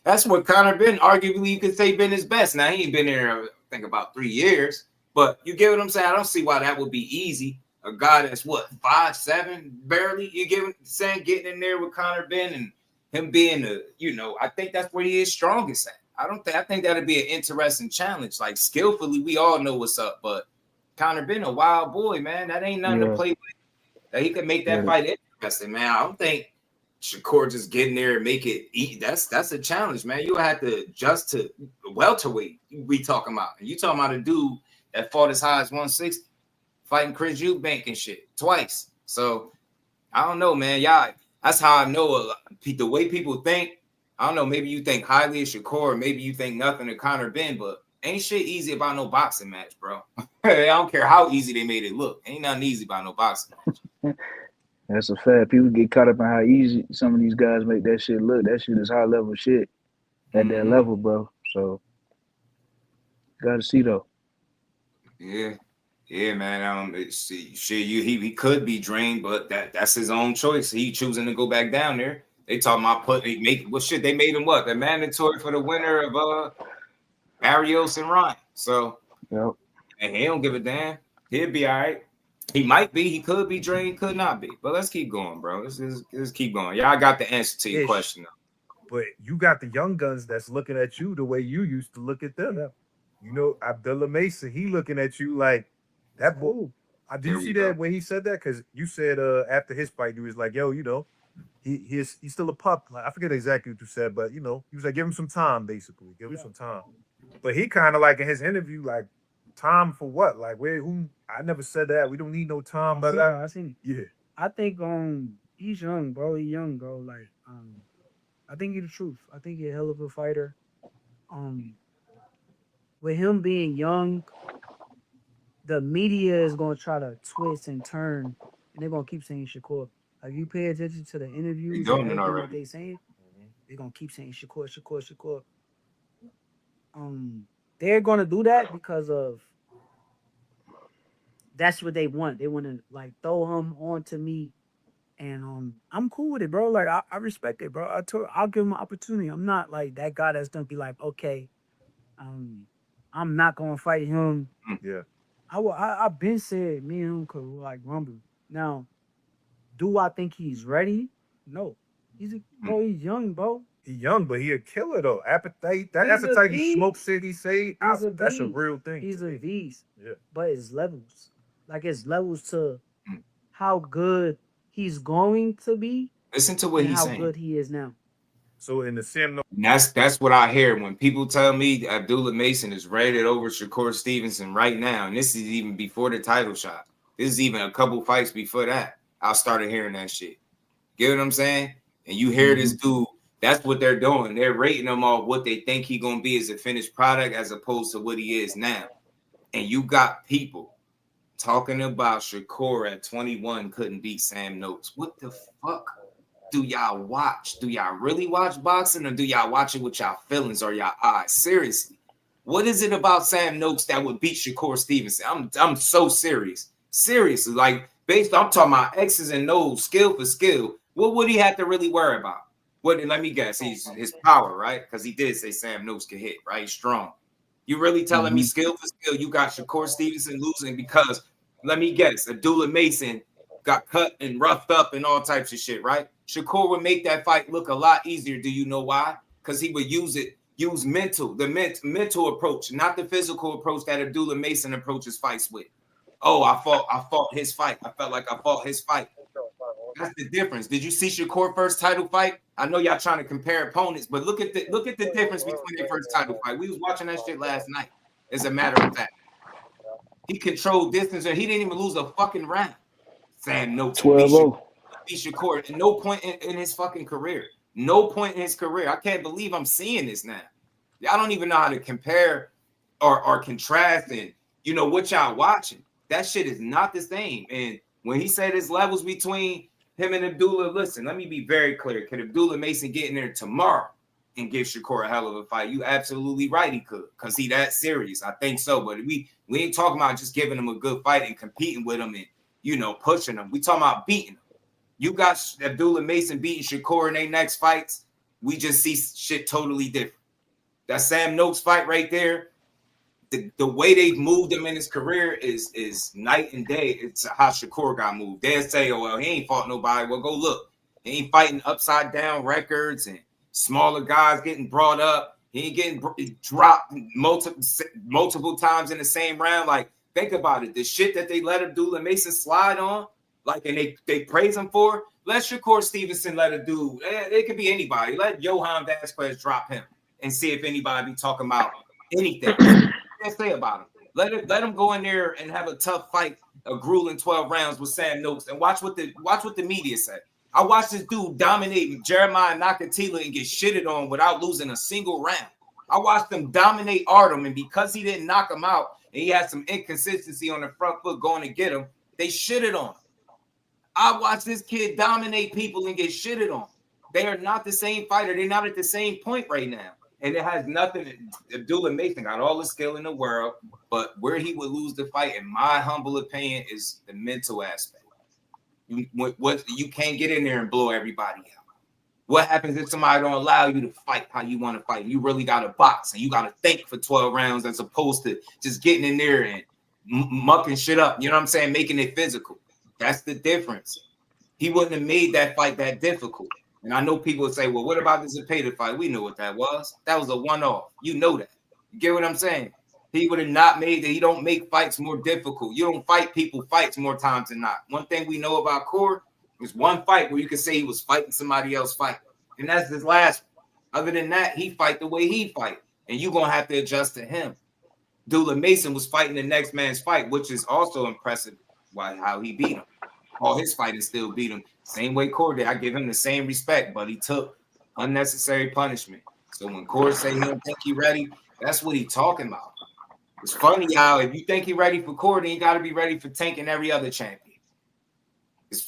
Speaker 6: That's what Conor Benn, arguably, you could say been his best. Now he ain't been there, I think, about 3 years. But you get what I'm saying? I don't see why that would be easy. A guy that's what 5'7", barely. You get what I'm saying? Getting in there with Conor Benn and him being I think that's where he is strongest at. I think that'd be an interesting challenge. Like skillfully, we all know what's up, but Conor Benn a wild boy, man. That ain't nothing to play with. That he could make that fight interesting, man. I don't think Shakur just getting there and make it eat. That's a challenge, man. You have to adjust to welterweight. We talking about, and you talking about a dude that fought as high as 160, fighting Chris Eubank and shit twice. So I don't know, man. Y'all, that's how I know the way people think. I don't know. Maybe you think highly of Shakur, or maybe you think nothing of Conor Benn, but ain't shit easy about no boxing match, bro. I don't care how easy they made it look. Ain't nothing easy about no boxing match.
Speaker 21: That's a fact. People get caught up in how easy some of these guys make that shit look. That shit is high level shit at that level, bro. So, gotta see though.
Speaker 6: Yeah, man. He could be drained, but that's his own choice. He choosing to go back down there. They talking about they made him what? The mandatory for the winner of Barrios and Ryan. So and he don't give a damn. He'll be all right. He might be, he could be drained, could not be. But let's keep going, bro. Let's keep going. Y'all got the answer to your question though.
Speaker 20: But you got the young guns that's looking at you the way you used to look at them. Abdullah Mason, he looking at you like that bull. Did you see that when he said that? Because you said after his fight, he was like, yo, he's still a pup. Like, I forget exactly what you said, but he was like, give him some time, basically. Give him some time. But he kind of like in his interview, like, time for what? Like, who? I never said that. We don't need no time. But
Speaker 19: I seen it.
Speaker 20: Yeah.
Speaker 19: I think he's young, bro. He's young, bro. Like, I think he's the truth. I think he's a hell of a fighter. With him being young, the media is gonna try to twist and turn, and they're gonna keep saying Shakur. Like, you pay attention to the interviews and everything what they saying, they're gonna keep saying Shakur. They're gonna do that because of that's what they want. They want to like throw him onto me, and I'm cool with it, bro. Like I respect it, bro. I'll give him an opportunity. I'm not like that guy that's gonna be like, okay, I'm not gonna fight him.
Speaker 20: Yeah.
Speaker 19: I've been said me and him could like rumble. Now, do I think he's ready? No. He's young, bro.
Speaker 20: He's young, but he a killer though. Appetite, he smokes it, he say that's a real thing.
Speaker 19: He's a beast.
Speaker 20: Yeah.
Speaker 19: But it's levels. Like it's levels to how good he's going to be.
Speaker 6: Listen to what he's saying.
Speaker 19: How good he is now.
Speaker 20: So in the same
Speaker 6: that's what I hear when people tell me Abdullah Mason is rated over Shakur Stevenson right now, and this is even before the title shot. This is even a couple fights before that. I started hearing that shit. Get what I'm saying? And you hear this dude. That's what they're doing. They're rating him off what they think he's gonna be as a finished product, as opposed to what he is now. And you got people talking about Shakur at 21 couldn't beat Sam Noakes. What the fuck do y'all watch? Do y'all really watch boxing, or do y'all watch it with y'all feelings or y'all eyes? Seriously, what is it about Sam Noakes that would beat Shakur Stevenson? I'm so serious. Seriously, like I'm talking about X's and O's, skill for skill. What would he have to really worry about? Let me guess. His power, right? Because he did say Sam Noakes can hit, right? He's strong. You really telling me skill for skill, you got Shakur Stevenson losing because, let me guess, Abdullah Mason got cut and roughed up and all types of shit, right? Shakur would make that fight look a lot easier. Do you know why? Because he would use the mental approach, not the physical approach that Abdullah Mason approaches fights with. Oh, I fought his fight. I felt like I fought his fight. That's the difference. Did you see Shakur first title fight? I know y'all trying to compare opponents, but look at the difference between their first title fight. We was watching that shit last night. As a matter of fact, he controlled distance, and he didn't even lose a fucking round. Sam Noakes beat Shakur at no point in his fucking career. No point in his career. I can't believe I'm seeing this now. Y'all don't even know how to compare or contrast, and what y'all watching. That shit is not the same. And When he said there's levels between him and Abdullah, listen, let me be very clear. Could Abdullah Mason get in there tomorrow and give Shakur a hell of a fight? You absolutely right, he could, because he that serious. I think so. But we ain't talking about just giving him a good fight and competing with him and, you know, pushing him. We talking about beating him. You got Abdullah Mason beating Shakur in their next fights. We just see shit totally different. That Sam Noakes fight right there, the way they've moved him in his career is night and day. It's how Shakur got moved. They'll say, oh, well, he ain't fought nobody. Well, go look. He ain't fighting upside down records and smaller guys getting brought up. He ain't getting dropped multiple times in the same round. Like, think about it. The shit that they let Abdullah Mason slide on, like, and they praise him for, let Shakur Stevenson let a dude. It could be anybody. Let Johan Vasquez drop him and see if anybody be talking about anything. Say about him. Let him go in there and have a tough fight, a grueling 12 rounds with Sam Noakes, and watch what the media said. I watched this dude dominate Jeremiah Nakatila and get shitted on without losing a single round. I watched him dominate Artem, and because he didn't knock him out and he had some inconsistency on the front foot going to get him, they shitted on him. I watched this kid dominate people and get shitted on. They are not the same fighter. They're not at the same point right now. And it has nothing. Abdullah Mason got all the skill in the world, but where he would lose the fight, in my humble opinion, is the mental aspect. You can't get in there and blow everybody out. What happens if somebody don't allow you to fight how you want to fight? You really got to box and you got to think for 12 rounds as opposed to just getting in there and mucking shit up. You know what I'm saying? Making it physical. That's the difference. He wouldn't have made that fight that difficult. And I know people would say, well, what about the Zepeda fight? We know what that was. That was a one-off. You know that. You get what I'm saying? He would have not made that. He don't make fights more difficult. You don't fight people fights more times than not. One thing we know about Core is one fight where you can say he was fighting somebody else fight. And that's his last one. Other than that, he fight the way he fight. And you're going to have to adjust to him. Abdullah Mason was fighting the next man's fight, which is also impressive how he beat him. All his fighters still beat him. Same way Core did. I give him the same respect, but he took unnecessary punishment. So when Core say he don't think he ready, that's what he talking about. It's funny how if you think he ready for Core, then you got to be ready for tanking every other champion.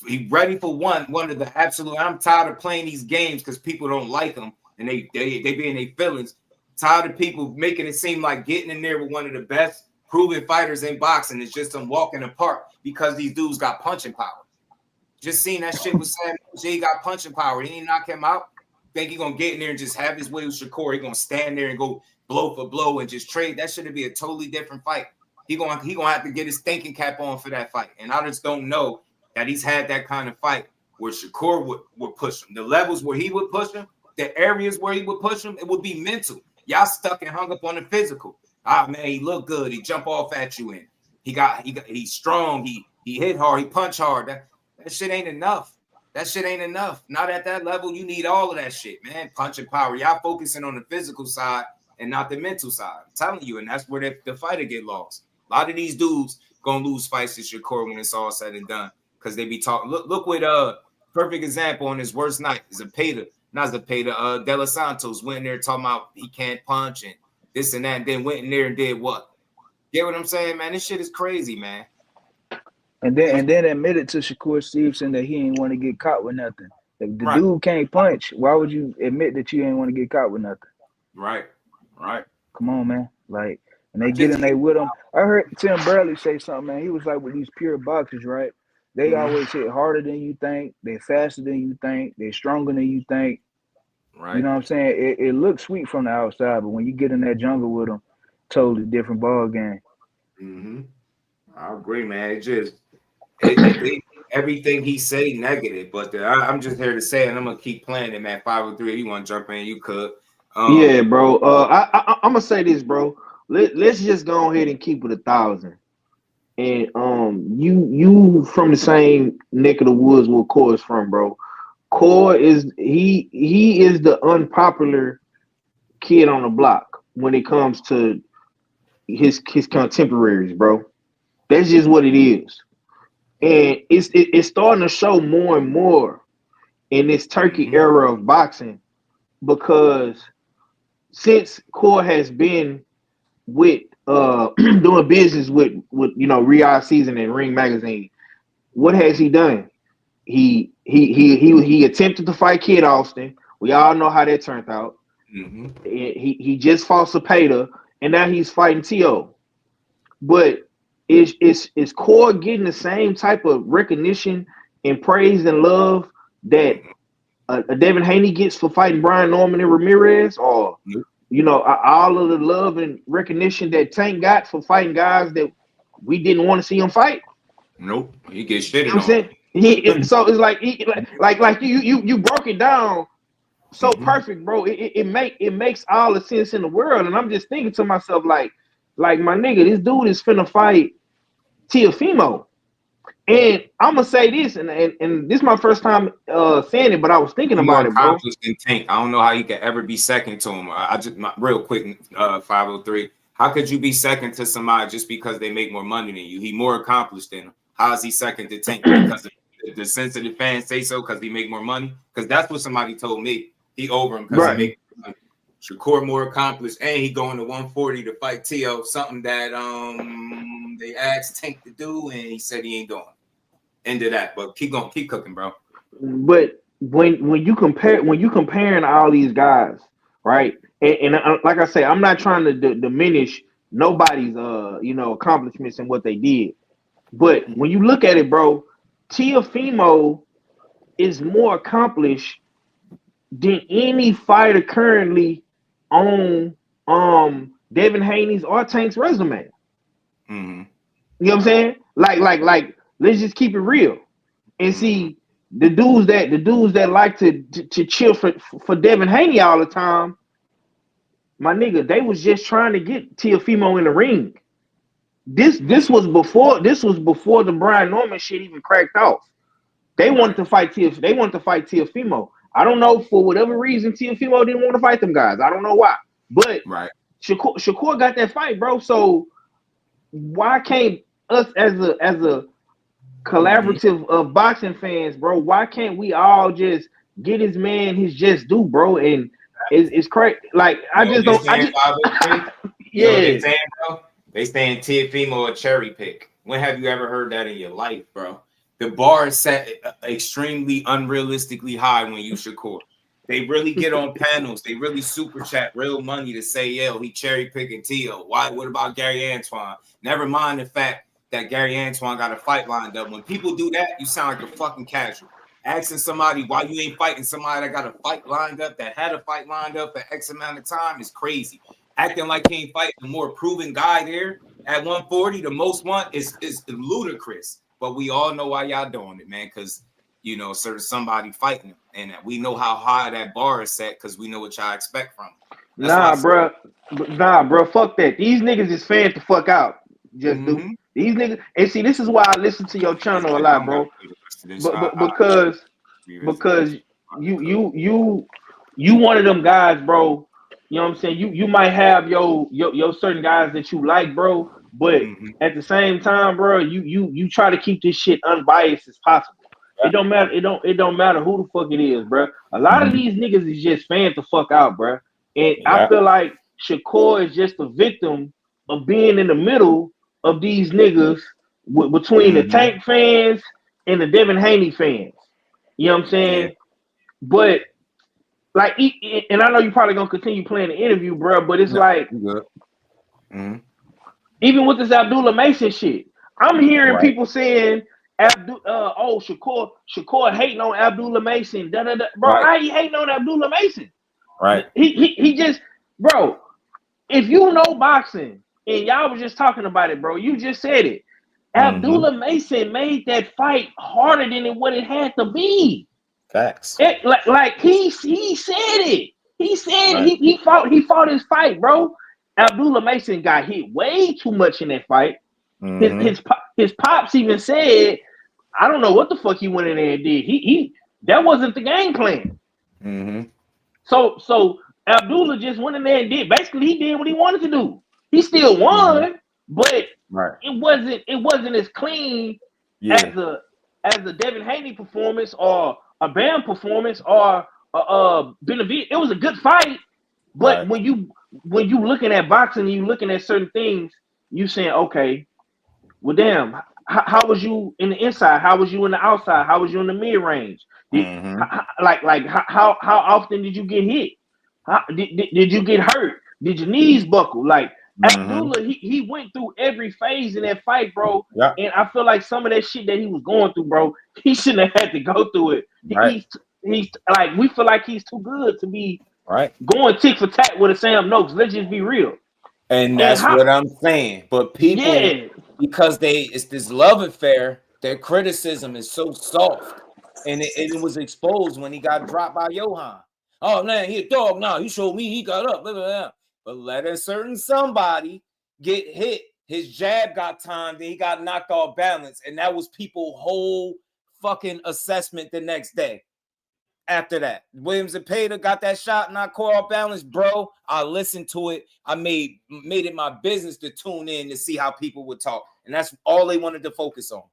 Speaker 6: He ready for one of the absolute. I'm tired of playing these games because people don't like them and they be in their feelings. Tired of people making it seem like getting in there with one of the best proven fighters in boxing is just them walking apart because these dudes got punching power. Just seen that shit with Sam. He got punching power. He didn't knock him out. Think he gonna get in there and just have his way with Shakur. He gonna stand there and go blow for blow and just trade. That should be a totally different fight. He gonna have to get his thinking cap on for that fight. And I just don't know that he's had that kind of fight where Shakur would push him. The levels where he would push him, the areas where he would push him, it would be mental. Y'all stuck and hung up on the physical. Ah, man, he looked good. He jump off at you and he's strong. He hit hard. He punch hard. That shit ain't enough. That shit ain't enough. Not at that level. You need all of that shit, man. Punching power. Y'all focusing on the physical side and not the mental side. I'm telling you, and that's where the fighter get lost. A lot of these dudes gonna lose fights to Shakur when it's all said and done because they be talking. Look what perfect example on his worst night is De Los Santos went in there talking about he can't punch and this and that, and then went in there and did what? Get what I'm saying, man? This shit is crazy, man.
Speaker 21: And then admitted to Shakur Stevenson that he ain't want to get caught with nothing. If the dude can't punch, why would you admit that you ain't want to get caught with nothing?
Speaker 6: Right.
Speaker 21: Come on, man. Like, and they get in there with him. I heard Tim Bradley say something, man. He was like, with these pure boxers, right? They always hit harder than you think. They're faster than you think. They're stronger than you think.
Speaker 6: Right.
Speaker 21: You know what I'm saying? It looks sweet from the outside, but when you get in that jungle with them, totally different ball game.
Speaker 6: Mm-hmm. I agree, man. It just everything he say negative, but I'm just here to say it, and I'm gonna keep playing it, man. 503. If you want to jump in, you could.
Speaker 2: Yeah, bro. I'm gonna say this, bro. Let's just go ahead and keep it 1,000. And you from the same neck of the woods where Core is from, bro. Core is he is the unpopular kid on the block when it comes to his contemporaries, bro. That's just what it is. And it's starting to show more and more in this Turkey era of boxing because since Core has been with doing business with Riyadh Season and Ring Magazine, what has he done? He attempted to fight Kid Austin. We all know how that turned out. He just fought Cepeda, and now he's fighting T.O. But is Core getting the same type of recognition and praise and love that Devin Haney gets for fighting Brian Norman and Ramirez, or all of the love and recognition that Tank got for fighting guys that we didn't want to see him fight?
Speaker 6: Nope, he gets shitted
Speaker 2: I'm saying so it's like you broke it down so perfect, bro. It makes all the sense in the world, and I'm just thinking to myself like my nigga, this dude is finna fight Teofimo. And I'm gonna say this, and this is my first time saying it, but I was thinking about it, bro.
Speaker 6: Tank. I don't know how you could ever be second to him. I just real quick, 503. How could you be second to somebody just because they make more money than you? He more accomplished than him. How is he second to Tank? Because the sensitive fans say so because he make more money? Because that's what somebody told me. He over him because he make money. Shakur more accomplished, and he going to 140 to fight T.O. Something that they asked Tank to do, and he said he ain't doing. End of that, but keep going, keep cooking, bro.
Speaker 2: But when you comparing all these guys, right? And like I say, I'm not trying to diminish nobody's accomplishments and what they did. But when you look at it, bro, Teofimo is more accomplished than any fighter currently on Devin Haney's or Tank's resume. You know what I'm saying? Like let's just keep it real. And see the dudes that like to chill for Devin Haney all the time, my nigga, they was just trying to get Teofimo in the ring. This was before the Brian Norman shit even cracked off. They wanted to fight Teofimo. I don't know, for whatever reason Teofimo didn't want to fight them guys. I don't know why. But Shakur got that fight, bro. So why can't us as a collaborative of boxing fans, bro, why can't we all just get his man his just due, bro? And it's crazy. Like
Speaker 6: They saying Teofimo a cherry pick. When have you ever heard that in your life, bro? The bar is set extremely unrealistically high when you Shakur. They really get on panels. They really super chat real money to say, yo, he cherry picking T.O. Why? What about Gary Antoine? Never mind the fact that Gary Antoine got a fight lined up. When people do that, you sound like a fucking casual. Asking somebody why you ain't fighting somebody that got a fight lined up, that had a fight lined up for X amount of time is crazy. Acting like he ain't fighting the more proven guy there at 140, the most one is ludicrous. But we all know why y'all doing it, man, because there's somebody fighting him, and we know how high that bar is set because we know what y'all expect from him.
Speaker 2: Nah, bro, fuck that. These niggas is fans to fuck out. Just do these niggas. And see, this is why I listen to your channel a lot, bro. Because you one of them guys, bro. You know what I'm saying? You might have your certain guys that you like, bro. But at the same time, bro, you try to keep this shit unbiased as possible. It don't matter. It don't matter who the fuck it is, bro. A lot of these niggas is just fans to fuck out, bro. And I feel like Shakur is just a victim of being in the middle of these niggas between the Tank fans and the Devin Haney fans. You know what I'm saying? But like, and I know you're probably gonna continue playing the interview, bro. But it's like, even with this Abdullah Mason shit, I'm hearing people saying Shakur hating on Abdullah Mason. Bro, how you hating on Abdullah Mason?
Speaker 6: Right.
Speaker 2: He just, bro, if you know boxing and y'all was just talking about it, bro, you just said it. Abdullah Mason made that fight harder than what it had to be.
Speaker 6: Facts.
Speaker 2: Like he said it. He said he fought his fight, bro. Abdullah Mason got hit way too much in that fight. His pops even said, I don't know what the fuck he went in there and did. He that wasn't the game plan. So Abdullah just went in there and did he did what he wanted to do. He still won, but it wasn't as clean as a Devin Haney performance or a Bam performance or Benavidez. It was a good fight, but when you looking at boxing and you looking at certain things, you saying, okay, well, damn, how was you in the inside? How was you in the outside? How was you in the mid range? How often did you get hit? Did you get hurt? Did your knees buckle? Like Abdullah, he went through every phase in that fight, bro.
Speaker 6: Yeah.
Speaker 2: And I feel like some of that shit that he was going through, bro, he shouldn't have had to go through it.
Speaker 6: Right.
Speaker 2: He's like, we feel like he's too good to be
Speaker 6: right
Speaker 2: going tick for tack with a Sam Noakes. Let's just be real.
Speaker 6: And that's what I'm saying. But people, because it's this love affair, their criticism is so soft. And it was exposed when he got dropped by Johan. Oh, man, he a dog now. He showed me he got up. Blah, blah, blah. But let a certain somebody get hit. His jab got timed, and he got knocked off balance. And that was people's whole fucking assessment the next day. After that, Williams and Pater got that shot, not caught off balance, bro. I listened to it. I made it my business to tune in to see how people would talk. And that's all they wanted to focus on.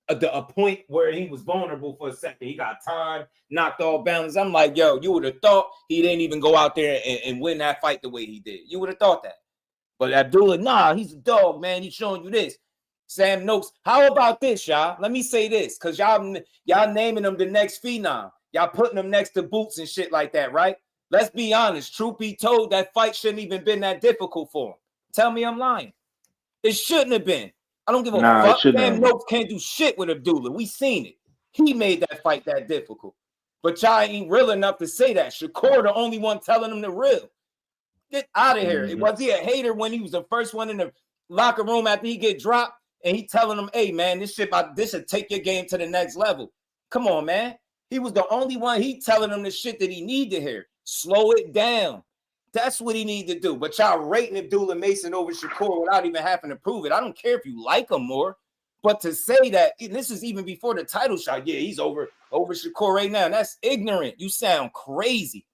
Speaker 6: A point where he was vulnerable for a second. He got time, knocked off balance. I'm like, yo, you would have thought he didn't even go out there and win that fight the way he did. You would have thought that. But Abdullah, nah, he's a dog, man. He's showing you this. Sam Noakes, how about this, y'all? Let me say this, because y'all naming him the next phenom. Y'all putting him next to Boots and shit like that, right? Let's be honest. Truth be told, that fight shouldn't even been that difficult for him. Tell me I'm lying. It shouldn't have been. I don't give a fuck. Sam Noakes can't do shit with Abdullah. We seen it. He made that fight that difficult. But y'all ain't real enough to say that. Shakur the only one telling him the real. Get out of here. Was he a hater when he was the first one in the locker room after he get dropped? And he telling him, hey, man, this should take your game to the next level. Come on, man. He was the only one. He telling him the shit that he need to hear. Slow it down. That's what he need to do. But y'all rating Abdullah Mason over Shakur without even having to prove it. I don't care if you like him more. But to say that, this is even before the title shot. Yeah, he's over Shakur right now. That's ignorant. You sound crazy.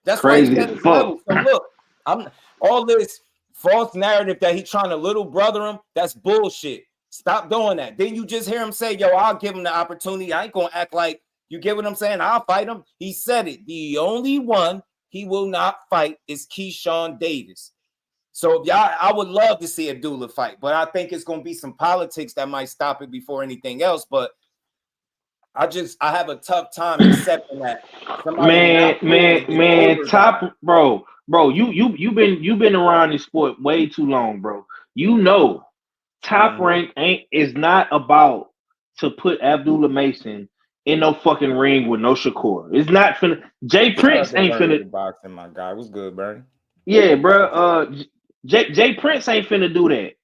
Speaker 6: That's
Speaker 2: crazy
Speaker 6: why he's at level. So look, all this false narrative that he's trying to little brother him, that's bullshit. Stop doing that. Then you just hear him say, yo, I'll give him the opportunity. I ain't going to act like, you get what I'm saying? I'll fight him. He said it. The only one he will not fight is Keyshawn Davis. So I would love to see Abdullah fight, but I think it's going to be some politics that might stop it before anything else. But I have a tough time accepting that.
Speaker 2: Man, top bro, you've been around this sport way too long, bro. You know, Top Rank is not about to put Abdullah Mason in no fucking ring with no Shakur. It's not finna. Jay Prince ain't finna.
Speaker 6: Boxing, my guy. What's good, Bernie?
Speaker 2: Yeah, bro. Jay Prince ain't finna do that.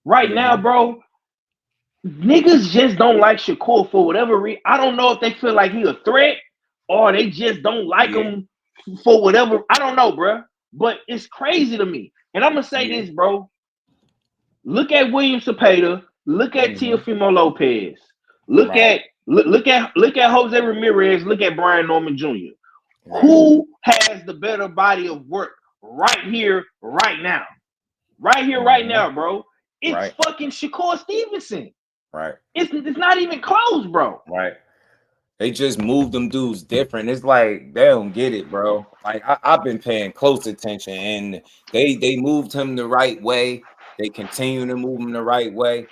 Speaker 2: Right now, bro, niggas just don't like Shakur for whatever reason. I don't know if they feel like he a threat or they just don't like him for whatever. I don't know, bro. But it's crazy to me. And I'm gonna say this, bro. Look at William Cepeda. Look at Teofimo Lopez. Look at Jose Ramirez. Look at Brian Norman Jr. Who has the better body of work right here, right now? Right here, right now, bro. It's fucking Shakur Stevenson.
Speaker 6: Right.
Speaker 2: It's not even close, bro.
Speaker 6: Right. They just moved them dudes different. It's like they don't get it, bro. Like I've been paying close attention, and they moved him the right way. They continue to move him the right way,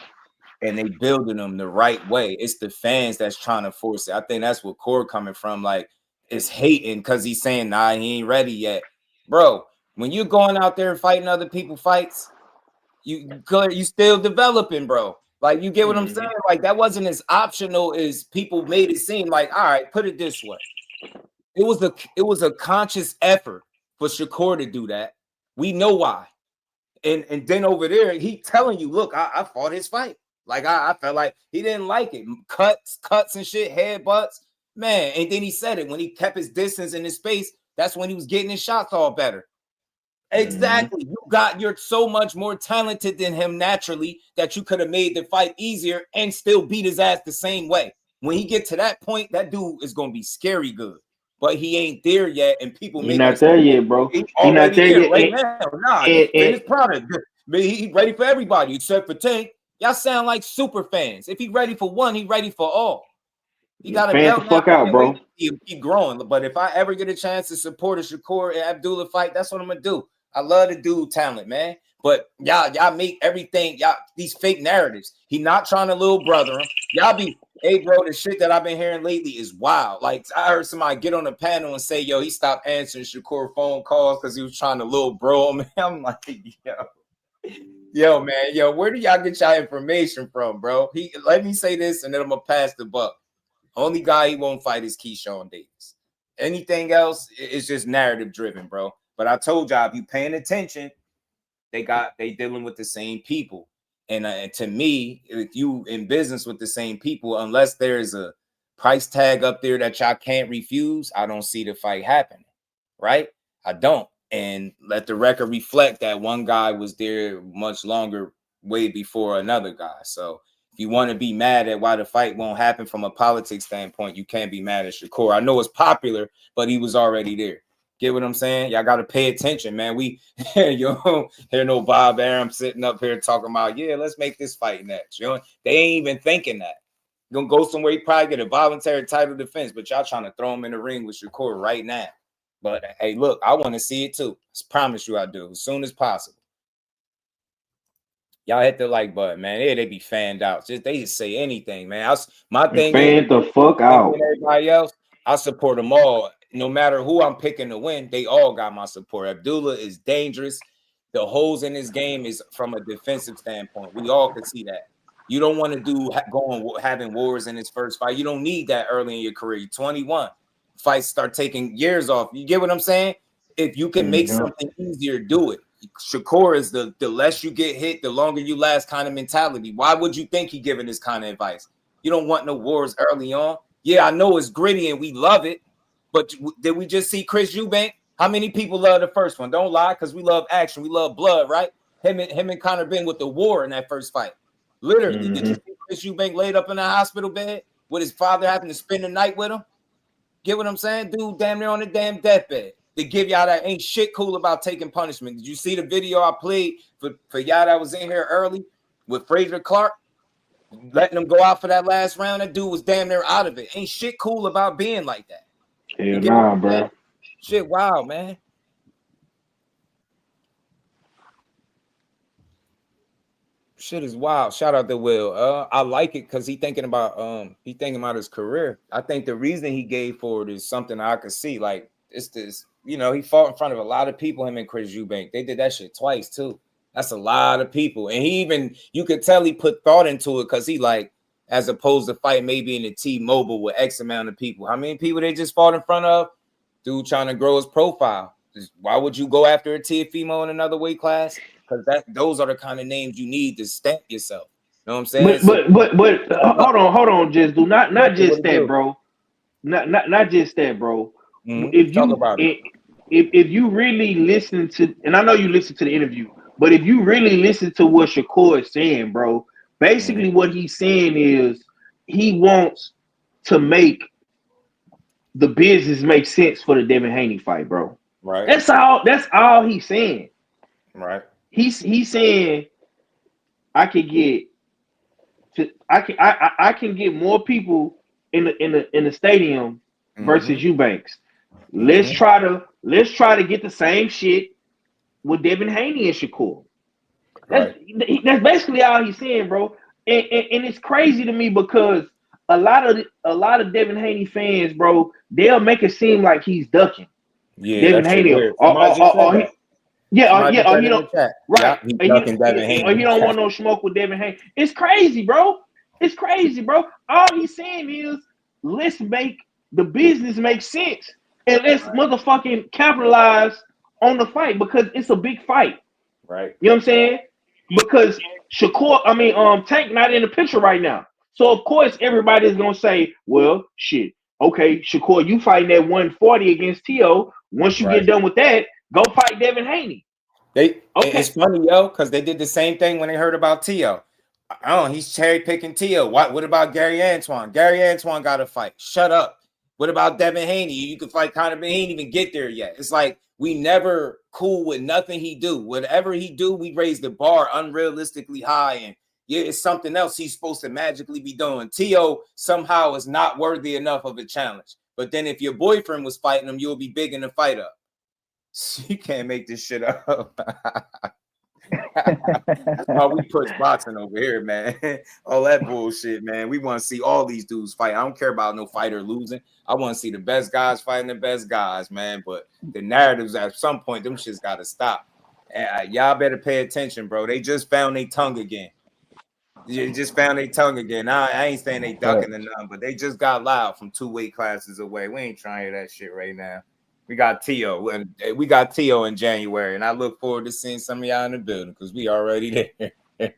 Speaker 6: and they building them the right way. It's the fans that's trying to force it. I think that's what Core coming from. Like, it's hating because he's saying, nah, he ain't ready yet. Bro, when you're going out there and fighting other people's fights, you still developing, bro. Like, you get what I'm saying? Like, that wasn't as optional as people made it seem. Like, all right, put it this way. It was a conscious effort for Shakur to do that. We know why. And then over there, he telling you, look, I fought his fight. Like, I felt like he didn't like it. Cuts and shit, headbutts. Man, and then he said it. When he kept his distance in his space, that's when he was getting his shots all better. Exactly. You're so much more talented than him naturally that you could have made the fight easier and still beat his ass the same way. When he get to that point, that dude is going to be scary good. But he ain't there yet, and people
Speaker 2: He's not there yet, bro.
Speaker 6: He's not there yet right now. Nah, his product. He ready for everybody except for Tank. Y'all sound like super fans. If he ready for one, he ready for all. He got to
Speaker 2: fan the fuck out, bro.
Speaker 6: Keep growing. But if I ever get a chance to support a Shakur and Abdullah fight, that's what I'm gonna do. I love the dude talent, man. But y'all make everything, these fake narratives. He not trying to little brother him. Y'all be, hey, bro, the shit that I've been hearing lately is wild. Like, I heard somebody get on the panel and say, yo, he stopped answering Shakur phone calls because he was trying to little bro him. I'm like, yo, man, where do y'all get y'all information from, bro? Let me say this, and then I'm going to pass the buck. Only guy he won't fight is Keyshawn Davis. Anything else is just narrative driven, bro. But I told y'all, if you paying attention, they dealing with the same people. And to me, if you in business with the same people, unless there's a price tag up there that y'all can't refuse, I don't see the fight happening, right? I don't. And let the record reflect that one guy was there much longer, way before another guy. So if you want to be mad at why the fight won't happen from a politics standpoint, you can't be mad at Shakur. I know it's popular, but he was already there. Get what I'm saying? Y'all got to pay attention, man. You don't hear no Bob Arum sitting up here talking about, yeah, let's make this fight next. They ain't even thinking that. You're going to go somewhere, you probably get a voluntary title defense, but y'all trying to throw him in the ring with Shakur right now. But, hey, look, I want to see it too. I promise you I do, as soon as possible. Y'all hit the like button, man. Yeah, they be fanned out. They just say anything, man. My thing
Speaker 2: fan the fuck out.
Speaker 6: Everybody else, I support them all. No matter who I'm picking to win, they all got my support. Abdullah is dangerous. The holes in his game is from a defensive standpoint. We all can see that. You don't want to having wars in his first fight. You don't need that early in your career. You're 21. Fights start taking years off. You get what I'm saying? If you can make something easier, do it. Shakur is the less you get hit, the longer you last kind of mentality. Why would you think he giving this kind of advice? You don't want no wars early on. Yeah, I know it's gritty and we love it, but did we just see Chris Eubank? How many people love the first one? Don't lie, because we love action. We love blood, right? Him and Conor been with the war in that first fight. Literally, did you see Chris Eubank laid up in a hospital bed with his father having to spend the night with him? Get what I'm saying? Dude, damn near on the damn deathbed. To give y'all that ain't shit cool about taking punishment. Did you see the video I played for y'all that was in here early with Frazier Clark? Letting him go out for that last round. That dude was damn near out of it. Ain't shit cool about being like that.
Speaker 2: Hell nah, bro.
Speaker 6: Shit, wow, man. Shit is wild. Shout out to Will. I like it because he thinking about his career. I think the reason he gave for it is something I could see. Like it's this, he fought in front of a lot of people, him and Chris Eubank. They did that shit twice too. That's a lot of people. And you could tell he put thought into it because he as opposed to fight maybe in the T-Mobile with X amount of people. How many people they just fought in front of? Dude trying to grow his profile. Why would you go after a Teofimo in another weight class? Because those are the kind of names you need to stamp yourself. You know what I'm saying?
Speaker 2: But hold on, just do not just that, bro. Not just that, bro. If you really listen to, and I know you listen to the interview, but if you really listen to what Shakur is saying, bro, basically what he's saying is he wants to make the business make sense for the Devin Haney fight, bro.
Speaker 6: Right.
Speaker 2: That's all he's saying.
Speaker 6: Right.
Speaker 2: He's saying I can get more people in the stadium versus Eubanks. Let's try to get the same shit with Devin Haney and Shakur. That's basically all he's saying, bro. And it's crazy to me because a lot of Devin Haney fans, bro, they'll make it seem like he's ducking.
Speaker 6: Yeah,
Speaker 2: Devin Haney, or he don't right, or he don't want no smoke with Devin Haney. It's crazy, bro. It's crazy, bro. All he's saying is let's make the business make sense and let's motherfucking capitalize on the fight because it's a big fight.
Speaker 6: Right.
Speaker 2: You know what I'm saying? Because Tank not in the picture right now. So of course everybody's gonna say, well, shit, okay, Shakur, you fighting that 140 against T.O. Once you get done with that, go fight Devin Haney.
Speaker 6: It's funny, yo, because they did the same thing when they heard about T.O. He's cherry picking T.O. What about Gary Antoine? Gary Antoine got to fight. Shut up. What about Devin Haney? You can fight Conor, but he ain't even get there yet. It's like we never cool with nothing he do. Whatever he do, we raise the bar unrealistically high, and it's something else he's supposed to magically be doing. T.O. somehow is not worthy enough of a challenge. But then if your boyfriend was fighting him, you'll be big in the fight up. You can't make this shit up. That's why we push boxing over here, man. All that bullshit, man. We want to see all these dudes fight. I don't care about no fighter losing. I want to see the best guys fighting the best guys, man. But the narratives at some point, them shits got to stop. Y'all better pay attention, bro. They just found their tongue again. You just found their tongue again. I ain't saying they ducking or nothing, but they just got loud from 2 weight classes away. We ain't trying to hear that shit right now. We got Tio, and we got Tio in January, and I look forward to seeing some of y'all in the building because we already there.
Speaker 21: Hey,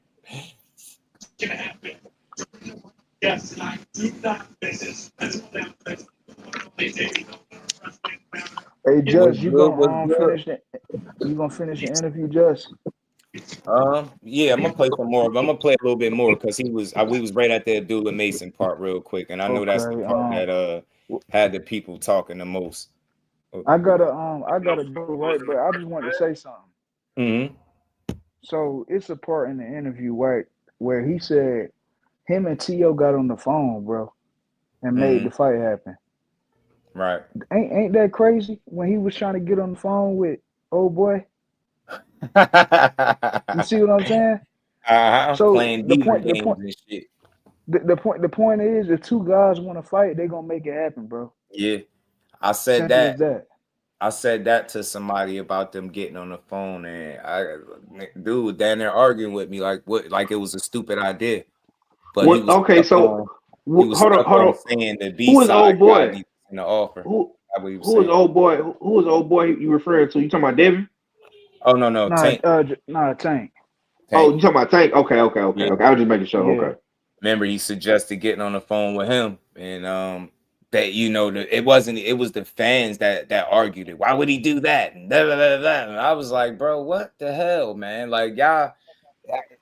Speaker 21: Just, you gonna finish the interview, Just?
Speaker 6: Yeah, I'm gonna play some more. I'm gonna play a little bit more because we was right at the Abdullah Mason part real quick, and I know that's the part that had the people talking the most.
Speaker 21: I gotta go right, but I just wanted to say something.
Speaker 6: Mm-hmm.
Speaker 21: So it's a part in the interview where he said him and Tio got on the phone, bro, and made the fight happen.
Speaker 6: Right.
Speaker 21: Ain't that crazy? When he was trying to get on the phone with old boy. You see what I'm saying? So
Speaker 6: playing
Speaker 21: the point is, if two guys want to fight, they're gonna make it happen, bro.
Speaker 6: Yeah, I said
Speaker 21: Simple as that.
Speaker 6: I said that to somebody about them getting on the phone, and dude down there arguing with me like it was a stupid idea. But he was
Speaker 2: okay, so hold on.
Speaker 6: Saying the B
Speaker 2: Who is old boy?
Speaker 6: In the offer.
Speaker 2: Who is old boy? Who is old boy you referring to? You talking about Devin?
Speaker 6: Oh no,
Speaker 21: Tank.
Speaker 2: Tank. Oh, you talking about Tank? Okay.
Speaker 6: Yeah.
Speaker 2: I was just making sure.
Speaker 21: Yeah.
Speaker 2: Okay.
Speaker 6: Remember, he suggested getting on the phone with him, and that it was the fans that argued it. Why would he do that? And blah, blah, blah, blah. And I was like, bro, what the hell, man? Like y'all,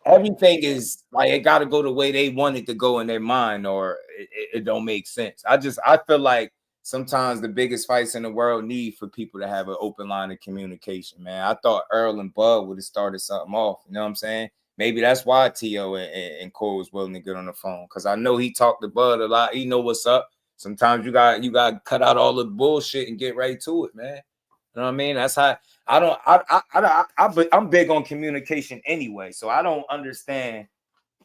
Speaker 6: everything is like it got to go the way they want it to go in their mind, or it don't make sense. I feel like sometimes the biggest fights in the world need for people to have an open line of communication, man. I thought Earl and Bud would have started something off. You know what I'm saying? Maybe that's why Tio and Cole was willing to get on the phone, because I know he talked to Bud a lot. He know what's up. Sometimes you got to cut out all the bullshit and get right to it, man. You know what I mean? That's how I'm big on communication anyway, so I don't understand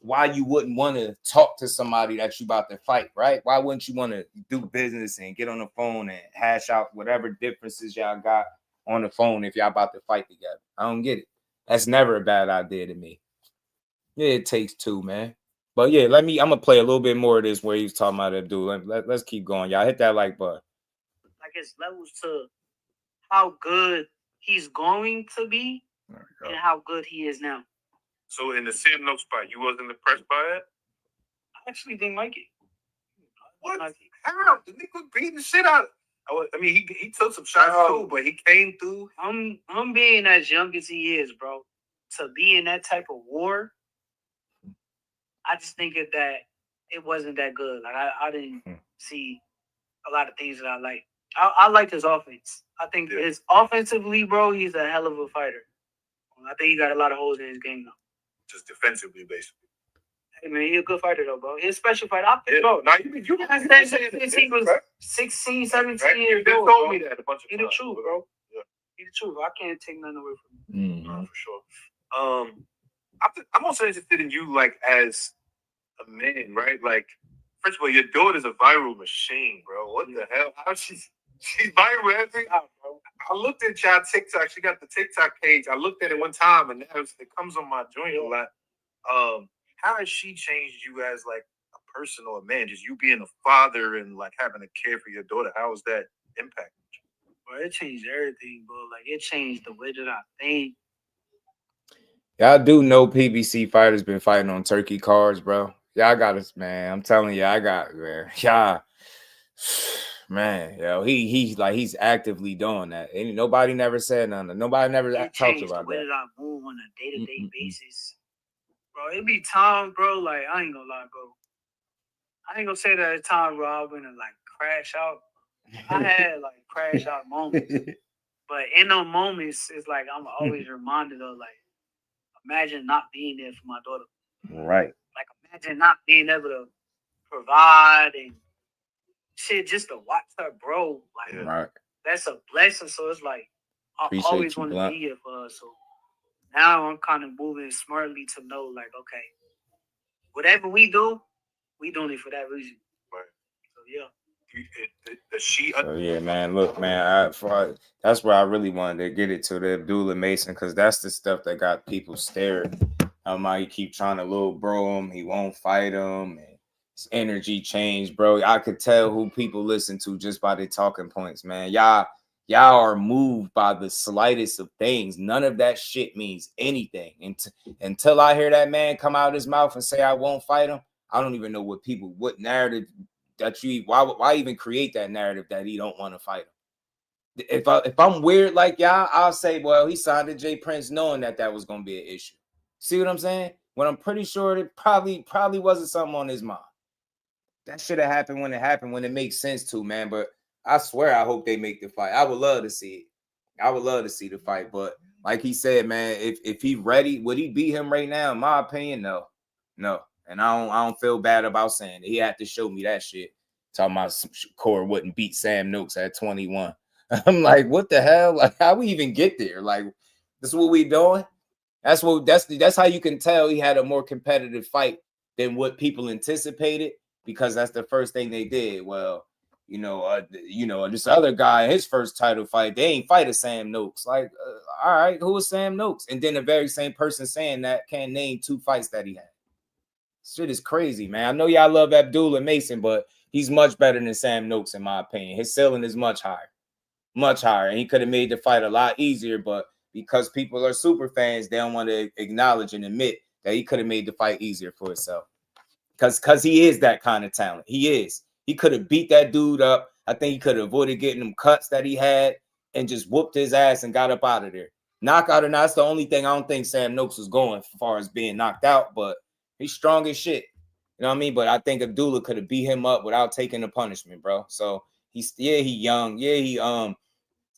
Speaker 6: why you wouldn't want to talk to somebody that you about to fight, right? Why wouldn't you want to do business and get on the phone and hash out whatever differences y'all got on the phone if y'all about to fight together? I don't get it. That's never a bad idea to me. Yeah, it takes two, man. But yeah, I'm gonna play a little bit more of this where he was talking about Abdullah. Let's keep going, y'all. Hit that like button.
Speaker 12: Like it's levels to how good he's going to be and how good he is now.
Speaker 1: So in the Sam Noakes spot, you wasn't impressed by it?
Speaker 12: I actually didn't like it.
Speaker 1: What? How? The nigga beating the shit out of I mean, he took some shots too, but he came through.
Speaker 12: I'm being as young as he is, bro. To be in that type of war, I just think that it wasn't that good. Like I didn't see a lot of things that I like. I liked his offense. I think his offensively, bro, he's a hell of a fighter. I think he got a lot of holes in his game now.
Speaker 1: Just defensively, basically.
Speaker 12: Hey man, he's a good fighter though, bro. He's a special fighter. Bro,
Speaker 1: now you
Speaker 12: understand since he was 16, 17 years old.
Speaker 1: You told me that a bunch of times.
Speaker 12: He the truth, bro. Yeah. He the truth. I can't take nothing away from him.
Speaker 1: For sure. I'm also interested in you, like, as a man, right? Like, first of all, your daughter's a viral machine, bro. What the hell? How she's viral everything. I looked at y'all TikTok. She got the TikTok page. I looked at it one time, and now it comes on my joint a lot. How has she changed you as like a person or a man? Just you being a father and like having to care for your daughter. How has that impacted you?
Speaker 12: Bro, it changed everything, bro. Like it changed the way that I think.
Speaker 6: Y'all do know PBC fighters been fighting on turkey cards, bro. Y'all got us, man. I'm telling you, man, yo, he's actively doing that. Ain't nobody never said nothing. Nobody never talked about
Speaker 12: the way
Speaker 6: that.
Speaker 12: that I move on a day-to-day basis. Bro, it be times, bro, like, I ain't gonna lie, bro. I ain't gonna say that at times, bro, I'm gonna, like, crash out. I had, like, crash out moments. But in those moments, it's like I'm always reminded of, like, imagine not being there for my daughter.
Speaker 6: Right.
Speaker 12: Like, imagine not being able to provide and shit just to watch her, bro. Like,
Speaker 6: right.
Speaker 12: That's a blessing. So it's like, I
Speaker 6: Appreciate
Speaker 12: always
Speaker 6: you,
Speaker 12: want to
Speaker 6: Blunt.
Speaker 12: be here for her. So
Speaker 19: now I'm kind of moving smartly to know, like, okay, whatever we do, we doing it for that reason.
Speaker 1: Right.
Speaker 19: So yeah.
Speaker 1: Does she?
Speaker 6: So yeah, man. Look, man. That's where I really wanted to get it to the Abdullah Mason, because that's the stuff that got people staring. He keep trying to little bro him. He won't fight him. And his energy changed, bro. I could tell who people listen to just by their talking points, man. Y'all are moved by the slightest of things. None of that shit means anything. Until I hear that man come out of his mouth and say I won't fight him, I don't even know what narrative that why even create that narrative that he don't want to fight him. If I'm weird like y'all, I'll say, well, he signed to Jay Prince knowing that was gonna be an issue. See what I'm saying? When I'm pretty sure it probably wasn't something on his mind. That should have happened when it happened, when it makes sense to, man. But I swear, I hope they make the fight. I would love to see it. I would love to see the fight. But like he said, man, if he ready, would he beat him right now? In my opinion, no. And I don't feel bad about saying it. He had to show me that shit. Talking about Shakur wouldn't beat Sam Noakes at 21. I'm like, what the hell? Like, how we even get there? Like, this is what we doing? That's how you can tell he had a more competitive fight than what people anticipated, because that's the first thing they did. Well, this other guy, his first title fight, they ain't fight a Sam Noakes. Like, all right, who is Sam Noakes? And then the very same person saying that can't name 2 fights that he had. Shit is crazy, man. I know y'all love Abdullah Mason, but he's much better than Sam Noakes, in my opinion. His ceiling is much higher. Much higher. And he could have made the fight a lot easier, but because people are super fans, they don't want to acknowledge and admit that he could have made the fight easier for himself. Because he is that kind of talent. He is. He could have beat that dude up. I think he could have avoided getting them cuts that he had and just whooped his ass and got up out of there. Knockout or not, that's the only thing I don't think Sam Noakes was going as far as being knocked out, but he's strong as shit. You know what I mean? But I think Abdullah could have beat him up without taking the punishment, bro. So he young. Yeah, he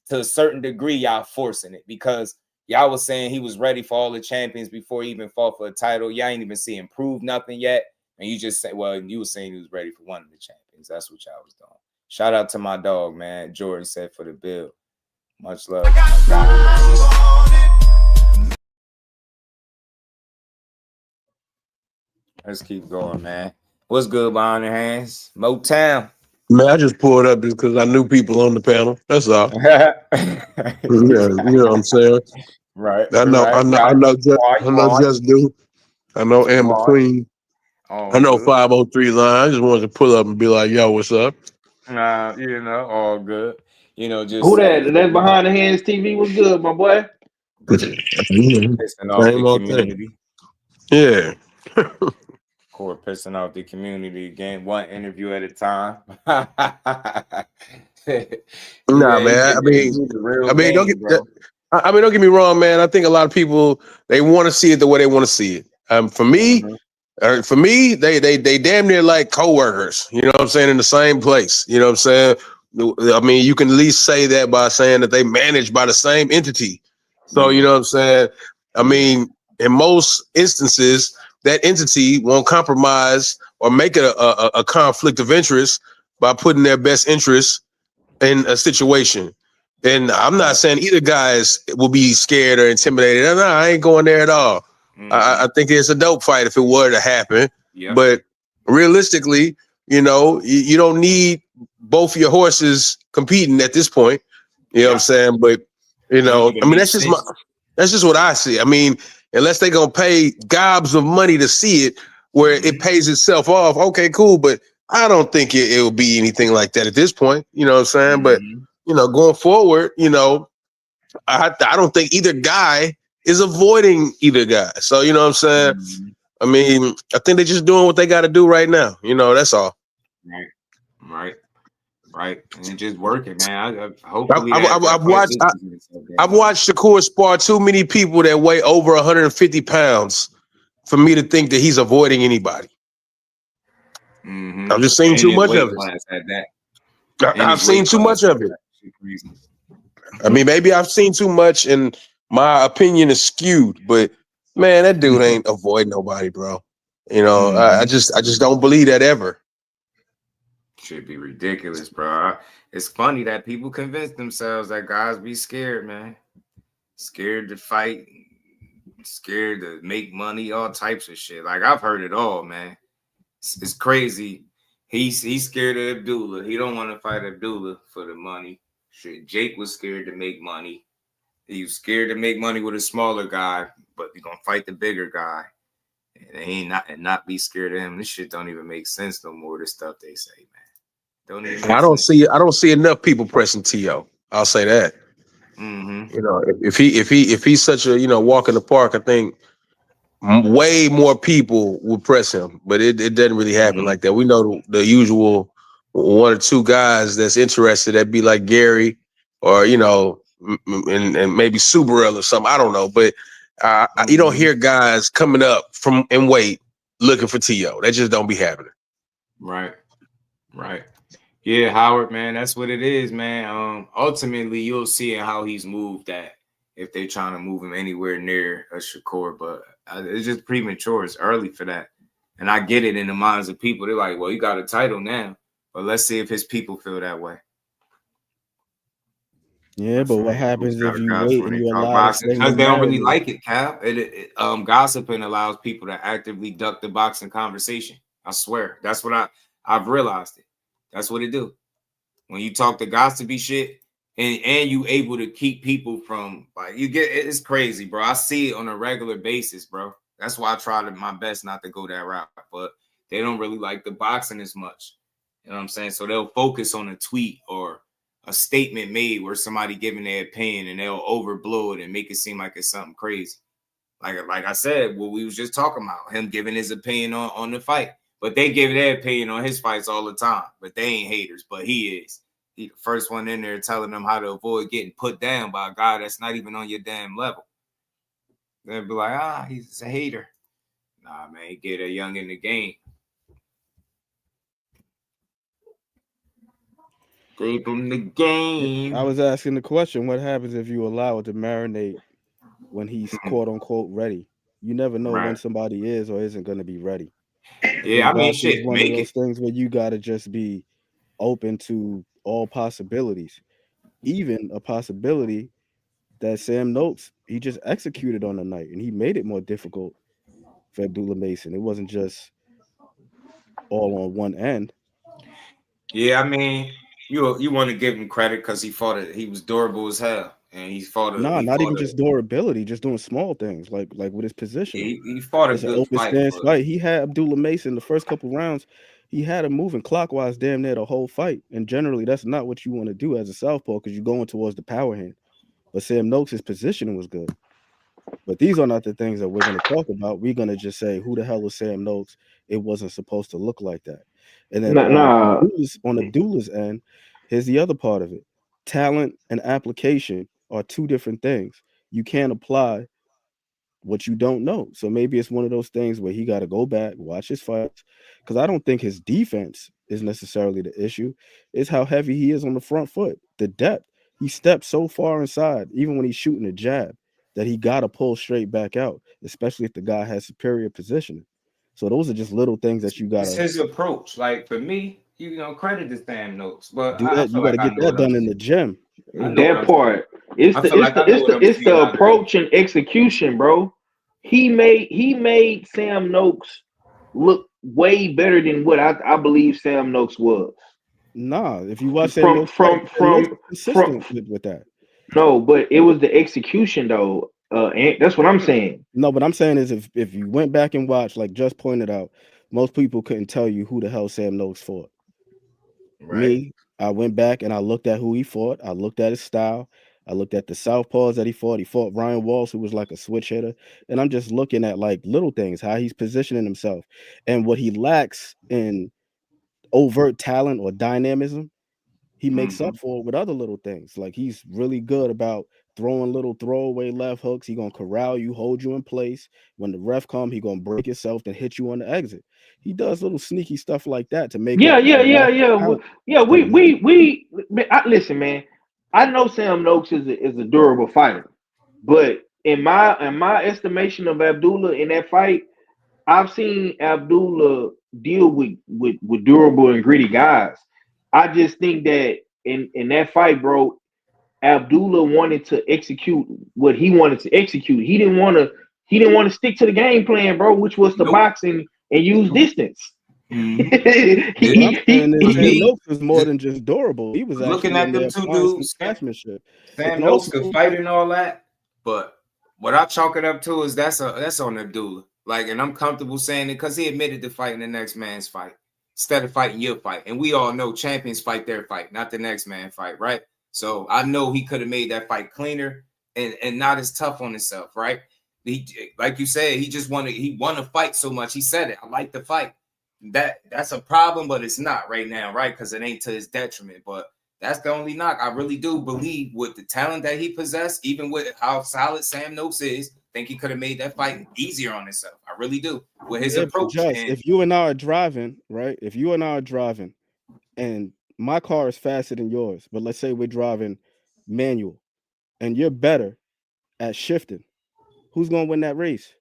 Speaker 6: to a certain degree, y'all forcing it, because y'all was saying he was ready for all the champions before he even fought for a title. Y'all ain't even see him prove nothing yet. And you just say, well, you were saying he was ready for one of the champions. That's what y'all was doing. Shout out to my dog, man. Jordan said for the build. Much love. Let's keep going, man. What's good behind your hands? Motown.
Speaker 4: Man, I just pulled up just because I knew people on the panel. That's all. Yeah, you know what I'm saying?
Speaker 6: Right.
Speaker 4: I know Just Do. I know Amber Queen. I know 503 Line. I just wanted to pull up and be like, yo, what's up?
Speaker 6: All good. Just
Speaker 2: who that behind the hands TV was good, my boy.
Speaker 6: Pissing off the community.
Speaker 4: Yeah.
Speaker 6: Court pissing off the community again, one interview at a time.
Speaker 4: Nah, man. Don't get me wrong, man. I think a lot of people, they want to see it the way they want to see it. For me, they damn near like coworkers. You know what I'm saying? In the same place. You know what I'm saying? I mean, you can at least say that by saying that they managed by the same entity. So you know what I'm saying? I mean, in most instances, that entity won't compromise or make it a conflict of interest by putting their best interests in a situation. And I'm not saying either guys will be scared or intimidated. No, I ain't going there at all. I think it's a dope fight if it were to happen.
Speaker 6: Yeah.
Speaker 4: But realistically, you don't need both of your horses competing at this point. You know what I'm saying? But I mean, that's just what I see. I mean, unless they're gonna pay gobs of money to see it, where it pays itself off, okay, cool. But I don't think it will be anything like that at this point. You know what I'm saying? But going forward, I don't think either guy is avoiding either guy. So you know what I'm saying? I mean, I think they're just doing what they got to do right now. That's all.
Speaker 6: Right, and just working, man.
Speaker 4: I've watched Shakur spar too many people that weigh over 150 pounds for me to think that he's avoiding anybody. I've just seen too much of it. I've seen too much of it. I mean, maybe I've seen too much, and my opinion is skewed. But man, that dude ain't avoiding nobody, bro. I just don't believe that ever.
Speaker 6: Should be ridiculous, bro. It's funny that people convince themselves that guys be scared, man. Scared to fight. scared to make money, all types of shit. Like I've heard it all, man. It's crazy. He's scared of Abdullah. He don't want to fight Abdullah for the money. Shit, Jake was scared to make money. He was scared to make money with a smaller guy, but he's gonna fight the bigger guy. And he not be scared of him. This shit don't even make sense no more. The stuff they say, man. Don't even.
Speaker 4: I don't see enough people pressing T.O. I'll say that.
Speaker 6: Mm-hmm.
Speaker 4: You know, if he's such a walk in the park, I think way more people would press him. But it doesn't really happen like that. We know the usual one or two guys that's interested. That'd be like Gary, or and maybe Subarel or something. I don't know, but you don't hear guys coming up from in weight looking for T.O. That just don't be happening.
Speaker 6: Right. Yeah, Howard, man, that's what it is, man. Ultimately, you'll see how he's moved at if they're trying to move him anywhere near a Shakur, but it's just premature. It's early for that. And I get it in the minds of people. They're like, well, you got a title now, but let's see if his people feel that way.
Speaker 5: Yeah, but what happens if you wait and you allow
Speaker 6: boxing? Because they don't really like it, Cap. Gossiping allows people to actively duck the boxing conversation. I swear. That's what I've realized it. That's what it do. When you talk the gossipy shit and you able to keep people from it's crazy, bro. I see it on a regular basis, bro. That's why I try my best not to go that route. But they don't really like the boxing as much. You know what I'm saying? So they'll focus on a tweet or a statement made where somebody giving their opinion and they'll overblow it and make it seem like it's something crazy. Like I said, what we was just talking about, him giving his opinion on the fight. But they give their opinion on his fights all the time. But they ain't haters, but he is. He the first one in there telling them how to avoid getting put down by a guy that's not even on your damn level. They'll be like, he's a hater. Nah, man, get a young in the game. Great in the game.
Speaker 5: I was asking the question, what happens if you allow it to marinate when he's quote unquote ready? You never know when somebody is or isn't going to be ready.
Speaker 6: Yeah, I mean, shit,
Speaker 5: it's one of those things where you got to just be open to all possibilities, even a possibility that Sam Noakes, he just executed on the night and he made it more difficult for Abdullah Mason. It wasn't just all on one end.
Speaker 6: Yeah, I mean, you want to give him credit because he fought it. He was durable as hell, and he fought.
Speaker 5: Not even just durability, just doing small things like with his position.
Speaker 6: He fought a good
Speaker 5: open
Speaker 6: fight.
Speaker 5: Stance fight. He had Abdullah Mason the first couple rounds. He had him moving clockwise damn near the whole fight. And generally, that's not what you want to do as a southpaw because you're going towards the power hand. But Sam Noakes' positioning was good. But these are not the things that we're going to talk about. We're going to just say, who the hell is Sam Noakes? It wasn't supposed to look like that. And then on Abdullah's end, here's the other part of it. Talent and application are two different things. You can't apply what you don't know. So maybe it's one of those things where he got to go back, watch his fights, because I don't think his defense is necessarily the issue. It's how heavy he is on the front foot, the depth. He steps so far inside, even when he's shooting a jab, that he got to pull straight back out, especially if the guy has superior positioning. So those are just little things that you got to.
Speaker 6: It's his approach. Like for me, credit to Sam Noakes, but
Speaker 5: do that. You got to get that done in the gym.
Speaker 2: That part. It's the approach and execution, bro. He made Sam Noakes look way better than what I believe Sam Noakes was.
Speaker 5: Nah, if you watch Sam Noakes consistent with that.
Speaker 2: No, but it was the execution though. And that's what I'm saying.
Speaker 5: No, but I'm saying is if you went back and watched, like just pointed out, most people couldn't tell you who the hell Sam Noakes fought. Right. Me, I went back and I looked at who he fought. I looked at his style. I looked at the southpaws that he fought. He fought Ryan Walsh, who was like a switch hitter. And I'm just looking at like little things, how he's positioning himself and what he lacks in overt talent or dynamism. He makes up for it with other little things. Like he's really good about throwing little throwaway left hooks. He gonna corral you, hold you in place. When the ref come, he gonna break himself and hit you on the exit. He does little sneaky stuff like that to make.
Speaker 2: Listen, man. I know Sam Noakes is a durable fighter, but in my estimation of Abdullah in that fight, I've seen Abdullah deal with durable and gritty guys. I just think that in that fight, bro, Abdullah wanted to execute what he wanted to execute. He didn't want he didn't want to stick to the game plan, bro, which was to boxing and use distance.
Speaker 6: Mm-hmm.
Speaker 5: What I'm saying is Sam
Speaker 6: me,
Speaker 5: Noakes was more than just durable. He was
Speaker 6: looking
Speaker 5: actually
Speaker 6: at
Speaker 5: in
Speaker 6: them
Speaker 5: there
Speaker 6: two
Speaker 5: applying some
Speaker 6: dudes,
Speaker 5: craftsmanship.
Speaker 6: Sam
Speaker 5: And
Speaker 6: Noakes
Speaker 5: also,
Speaker 6: could fight and all that, but what I chalk it up to is that's on Abdullah. Like, and I'm comfortable saying it because he admitted to fighting the next man's fight instead of fighting your fight. And we all know champions fight their fight, not the next man fight, right? So I know he could have made that fight cleaner and not as tough on himself, right? He, like you said, he won a fight so much. He said it. I like the fight. That's a problem, but it's not right now, right? Because it ain't to his detriment. But that's the only knock. I really do believe with the talent that he possessed, even with how solid Sam Noakes is, think he could have made that fight easier on himself. I really do. With his approach.
Speaker 5: if you and I are driving, right? If you and I are driving and my car is faster than yours, but let's say we're driving manual and you're better at shifting, who's going to win that race?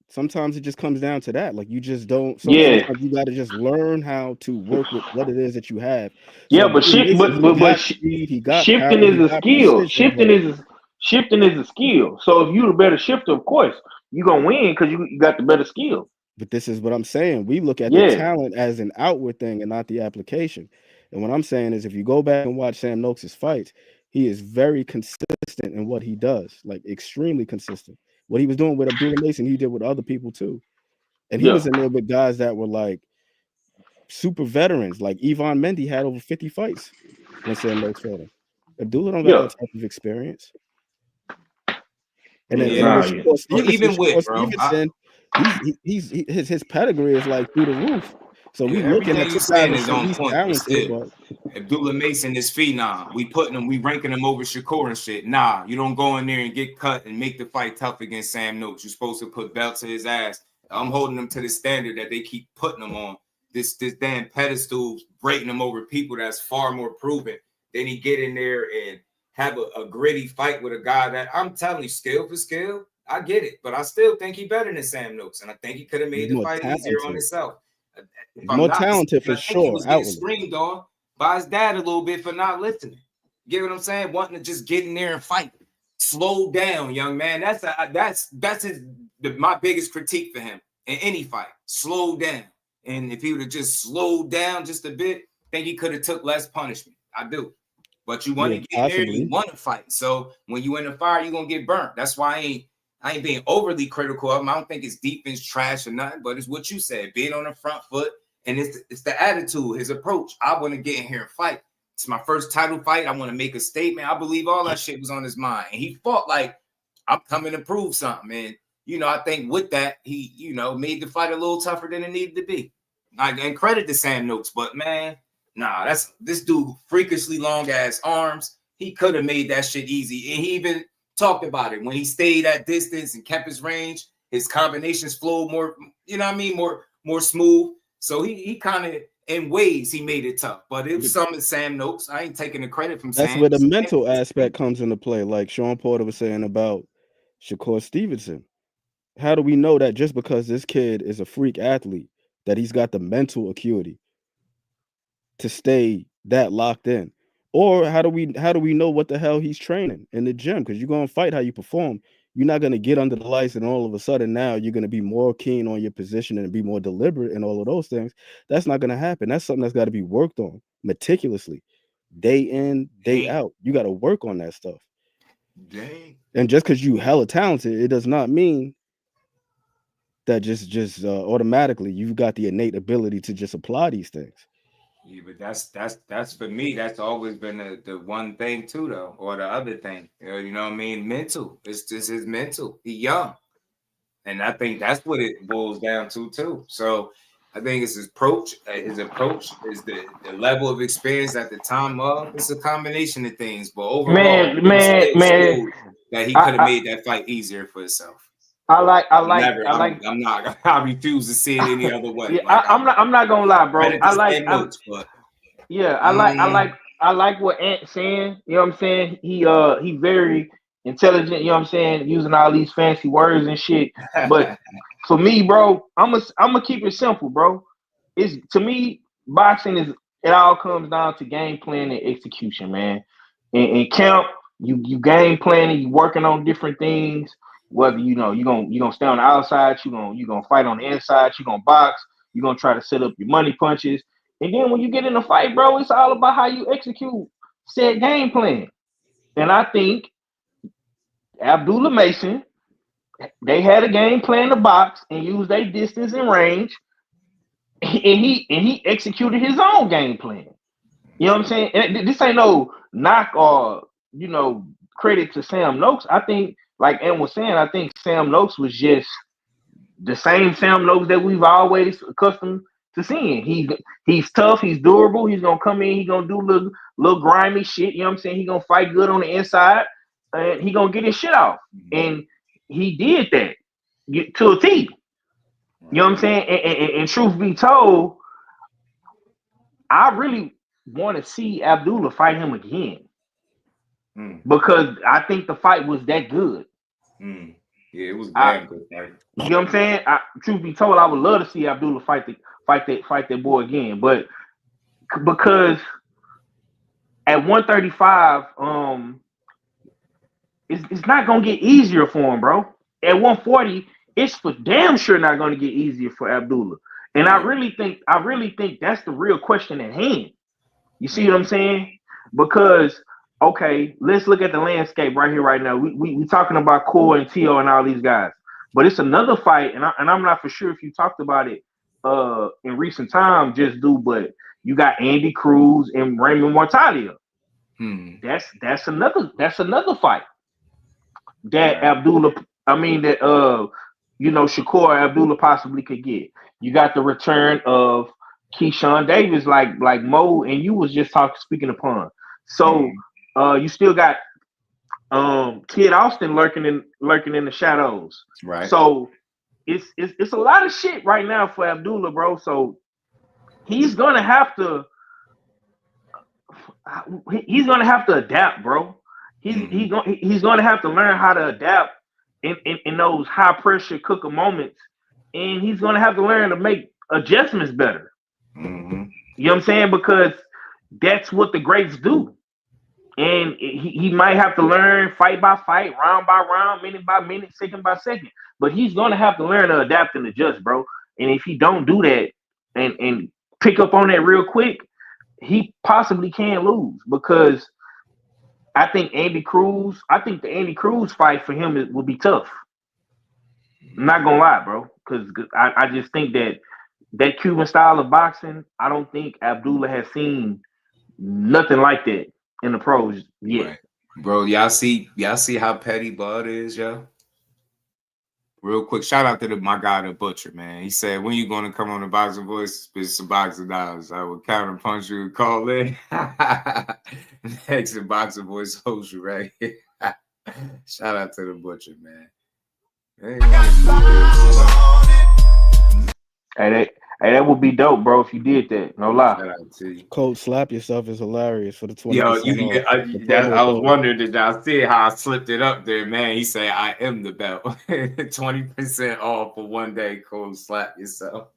Speaker 5: Sometimes it just comes down to that. Like you just don't. Sometimes you got to just learn how to work with what it is that you have.
Speaker 2: Yeah,
Speaker 5: So
Speaker 2: but
Speaker 5: speed, he got
Speaker 2: shifting
Speaker 5: power,
Speaker 2: is
Speaker 5: he
Speaker 2: a
Speaker 5: got
Speaker 2: skill.
Speaker 5: precision,
Speaker 2: Shifting is a skill. So if you're the better shifter, of course, you're gonna win because you got the better skill.
Speaker 5: But this is what I'm saying. We look at the talent as an outward thing and not the application. And what I'm saying is if you go back and watch Sam Noakes' fights, he is very consistent in what he does, like extremely consistent. What he was doing with Abdullah Mason, he did with other people too. And he was in there with guys that were like super veterans. Like Yvonne Mendy had over 50 fights when Sam Noakes fought him. Abdullah don't got that type of experience. And then Shakur Stevenson, his pedigree is like through the roof. So we looking at this guy
Speaker 6: is on
Speaker 5: he's
Speaker 6: point.
Speaker 5: talented, but
Speaker 6: Abdullah Mason is phenom. We ranking him over Shakur and shit. Nah, you don't go in there and get cut and make the fight tough against Sam Noakes. You're supposed to put belts to his ass. I'm holding him to the standard that they keep putting him on. This damn pedestal, rating him over people that's far more proven. Then he get in there and have a gritty fight with a guy that I'm telling you, skill for skill, I get it, but I still think he better than Sam Noakes, and I think he could have made the fight easier on himself.
Speaker 5: More talented for sure.
Speaker 6: He was getting screamed on by his dad a little bit for not listening. Get what I'm saying? Wanting to just get in there and fight. Slow down, young man. That's my biggest critique for him in any fight. Slow down. And if he would have just slowed down just a bit, I think he could have took less punishment. I do. But you want to get there, you want to fight. So when you in the fire, you're gonna get burnt. That's why I ain't being overly critical of him. I don't think his defense trash or nothing, but it's what you said, being on the front foot, and it's the attitude, his approach. I want to get in here and fight. It's my first title fight. I want to make a statement. I believe all that shit was on his mind. And he fought like, I'm coming to prove something. And, I think with that, he, made the fight a little tougher than it needed to be. And credit to Sam Noakes, but man, nah, that's this dude freakishly long ass arms. He could have made that shit easy. And he even talked about it when he stayed at distance and kept his range. His combinations flowed more, more smooth. So he kind of, in ways, he made it tough. But it was some of Sam Noakes. I ain't taking the credit from Sam.
Speaker 5: That's where the mental aspect comes into play. Like Sean Porter was saying about Shakur Stevenson. How do we know that just because this kid is a freak athlete, that he's got the mental acuity to stay that locked in? Or how do we know what the hell he's training in the gym? Because you're going to fight how you perform. You're not going to get under the lights and all of a sudden now you're going to be more keen on your position and be more deliberate and all of those things. That's not going to happen. That's something that's got to be worked on meticulously, day in, day out. You got to work on that stuff.
Speaker 6: Dang.
Speaker 5: And just because you hella talented, it does not mean that just automatically you've got the innate ability to just apply these things.
Speaker 6: Yeah, but that's for me. That's always been the one thing too, though, or the other thing. You know what I mean? Mental. It's just his mental. He's young, and I think that's what it boils down to too. So I think it's his approach. His approach is the level of experience at the time of. It's a combination of things, but overall,
Speaker 2: man,
Speaker 6: that he could have made that fight easier for himself.
Speaker 2: I'm
Speaker 6: not. I refuse to see it any other way.
Speaker 2: Yeah, I'm not gonna lie, bro. I like what Ant's saying. You know what I'm saying? He very intelligent. You know what I'm saying? Using all these fancy words and shit. But for me, bro, I'm gonna keep it simple, bro. To me, boxing it all comes down to game plan and execution, man. In camp, you game planning, you working on different things. Whether you're gonna stay on the outside, you're gonna fight on the inside, you're gonna box, you're gonna try to set up your money punches. And then when you get in a fight, bro, it's all about how you execute said game plan. And I think Abdullah Mason, they had a game plan to box and use their distance and range, and he executed his own game plan. You know what I'm saying? And this ain't no knock or credit to Sam Noakes. I think, like Em was saying, I think Sam Noakes was just the same Sam Noakes that we've always accustomed to seeing. He's tough, he's durable, he's gonna come in, he's gonna do little grimy shit, you know what I'm saying? He's gonna fight good on the inside, and he gonna get his shit off. And he did that to a T. You know what I'm saying? And truth be told, I really want to see Abdullah fight him again. Because I think the fight was that good.
Speaker 6: Yeah, it was damn good fight.
Speaker 2: You know what I'm saying? Truth be told, I would love to see Abdullah fight that boy again. But because at 135, it's not gonna get easier for him, bro. At 140, it's for damn sure not gonna get easier for Abdullah. And I really think that's the real question at hand. You see what I'm saying? Because okay, let's look at the landscape right here, right now. We talking about Core and T.O. and all these guys, but it's another fight, and I'm not for sure if you talked about it in recent time, but you got Andy Cruz and Raymond Mortalia. That's another fight that Shakur Abdullah possibly could get. You got the return of Keyshawn Davis, like Mo and you was just speaking upon. So you still got Kid Austin lurking in the shadows.
Speaker 6: Right.
Speaker 2: So it's a lot of shit right now for Abdullah, bro. So he's gonna have to adapt, bro. He's gonna have to learn how to adapt in those high pressure cooker moments, and he's gonna have to learn to make adjustments better. You know what I'm saying? Because that's what the greats do. And he might have to learn fight by fight, round by round, minute by minute, second by second. But he's gonna have to learn to adapt and adjust, bro. And if he don't do that and pick up on that real quick, he possibly can lose. Because I think the Andy Cruz fight for him will be tough. I'm not gonna lie, bro. Because I just think that Cuban style of boxing, I don't think Abdullah has seen nothing like that in the pros yet.
Speaker 6: Right. Bro, y'all see how petty Bud is, yo? Real quick, shout out to my guy, the Butcher, man. He said, when you going to come on the Boxing Voice, spit some boxing dollars? I will counter punch you and call in. Next, the Boxing Voice host you, right? Shout out to the Butcher, man.
Speaker 2: Hey, that would be dope, bro, if you did that. No lie.
Speaker 6: Shout out to you.
Speaker 5: Code Slap Yourself is hilarious for the 20%.
Speaker 6: Yo, I was wondering, did y'all see how I slipped it up there, man? He said, I am the belt. 20% off for one day. Code Slap Yourself.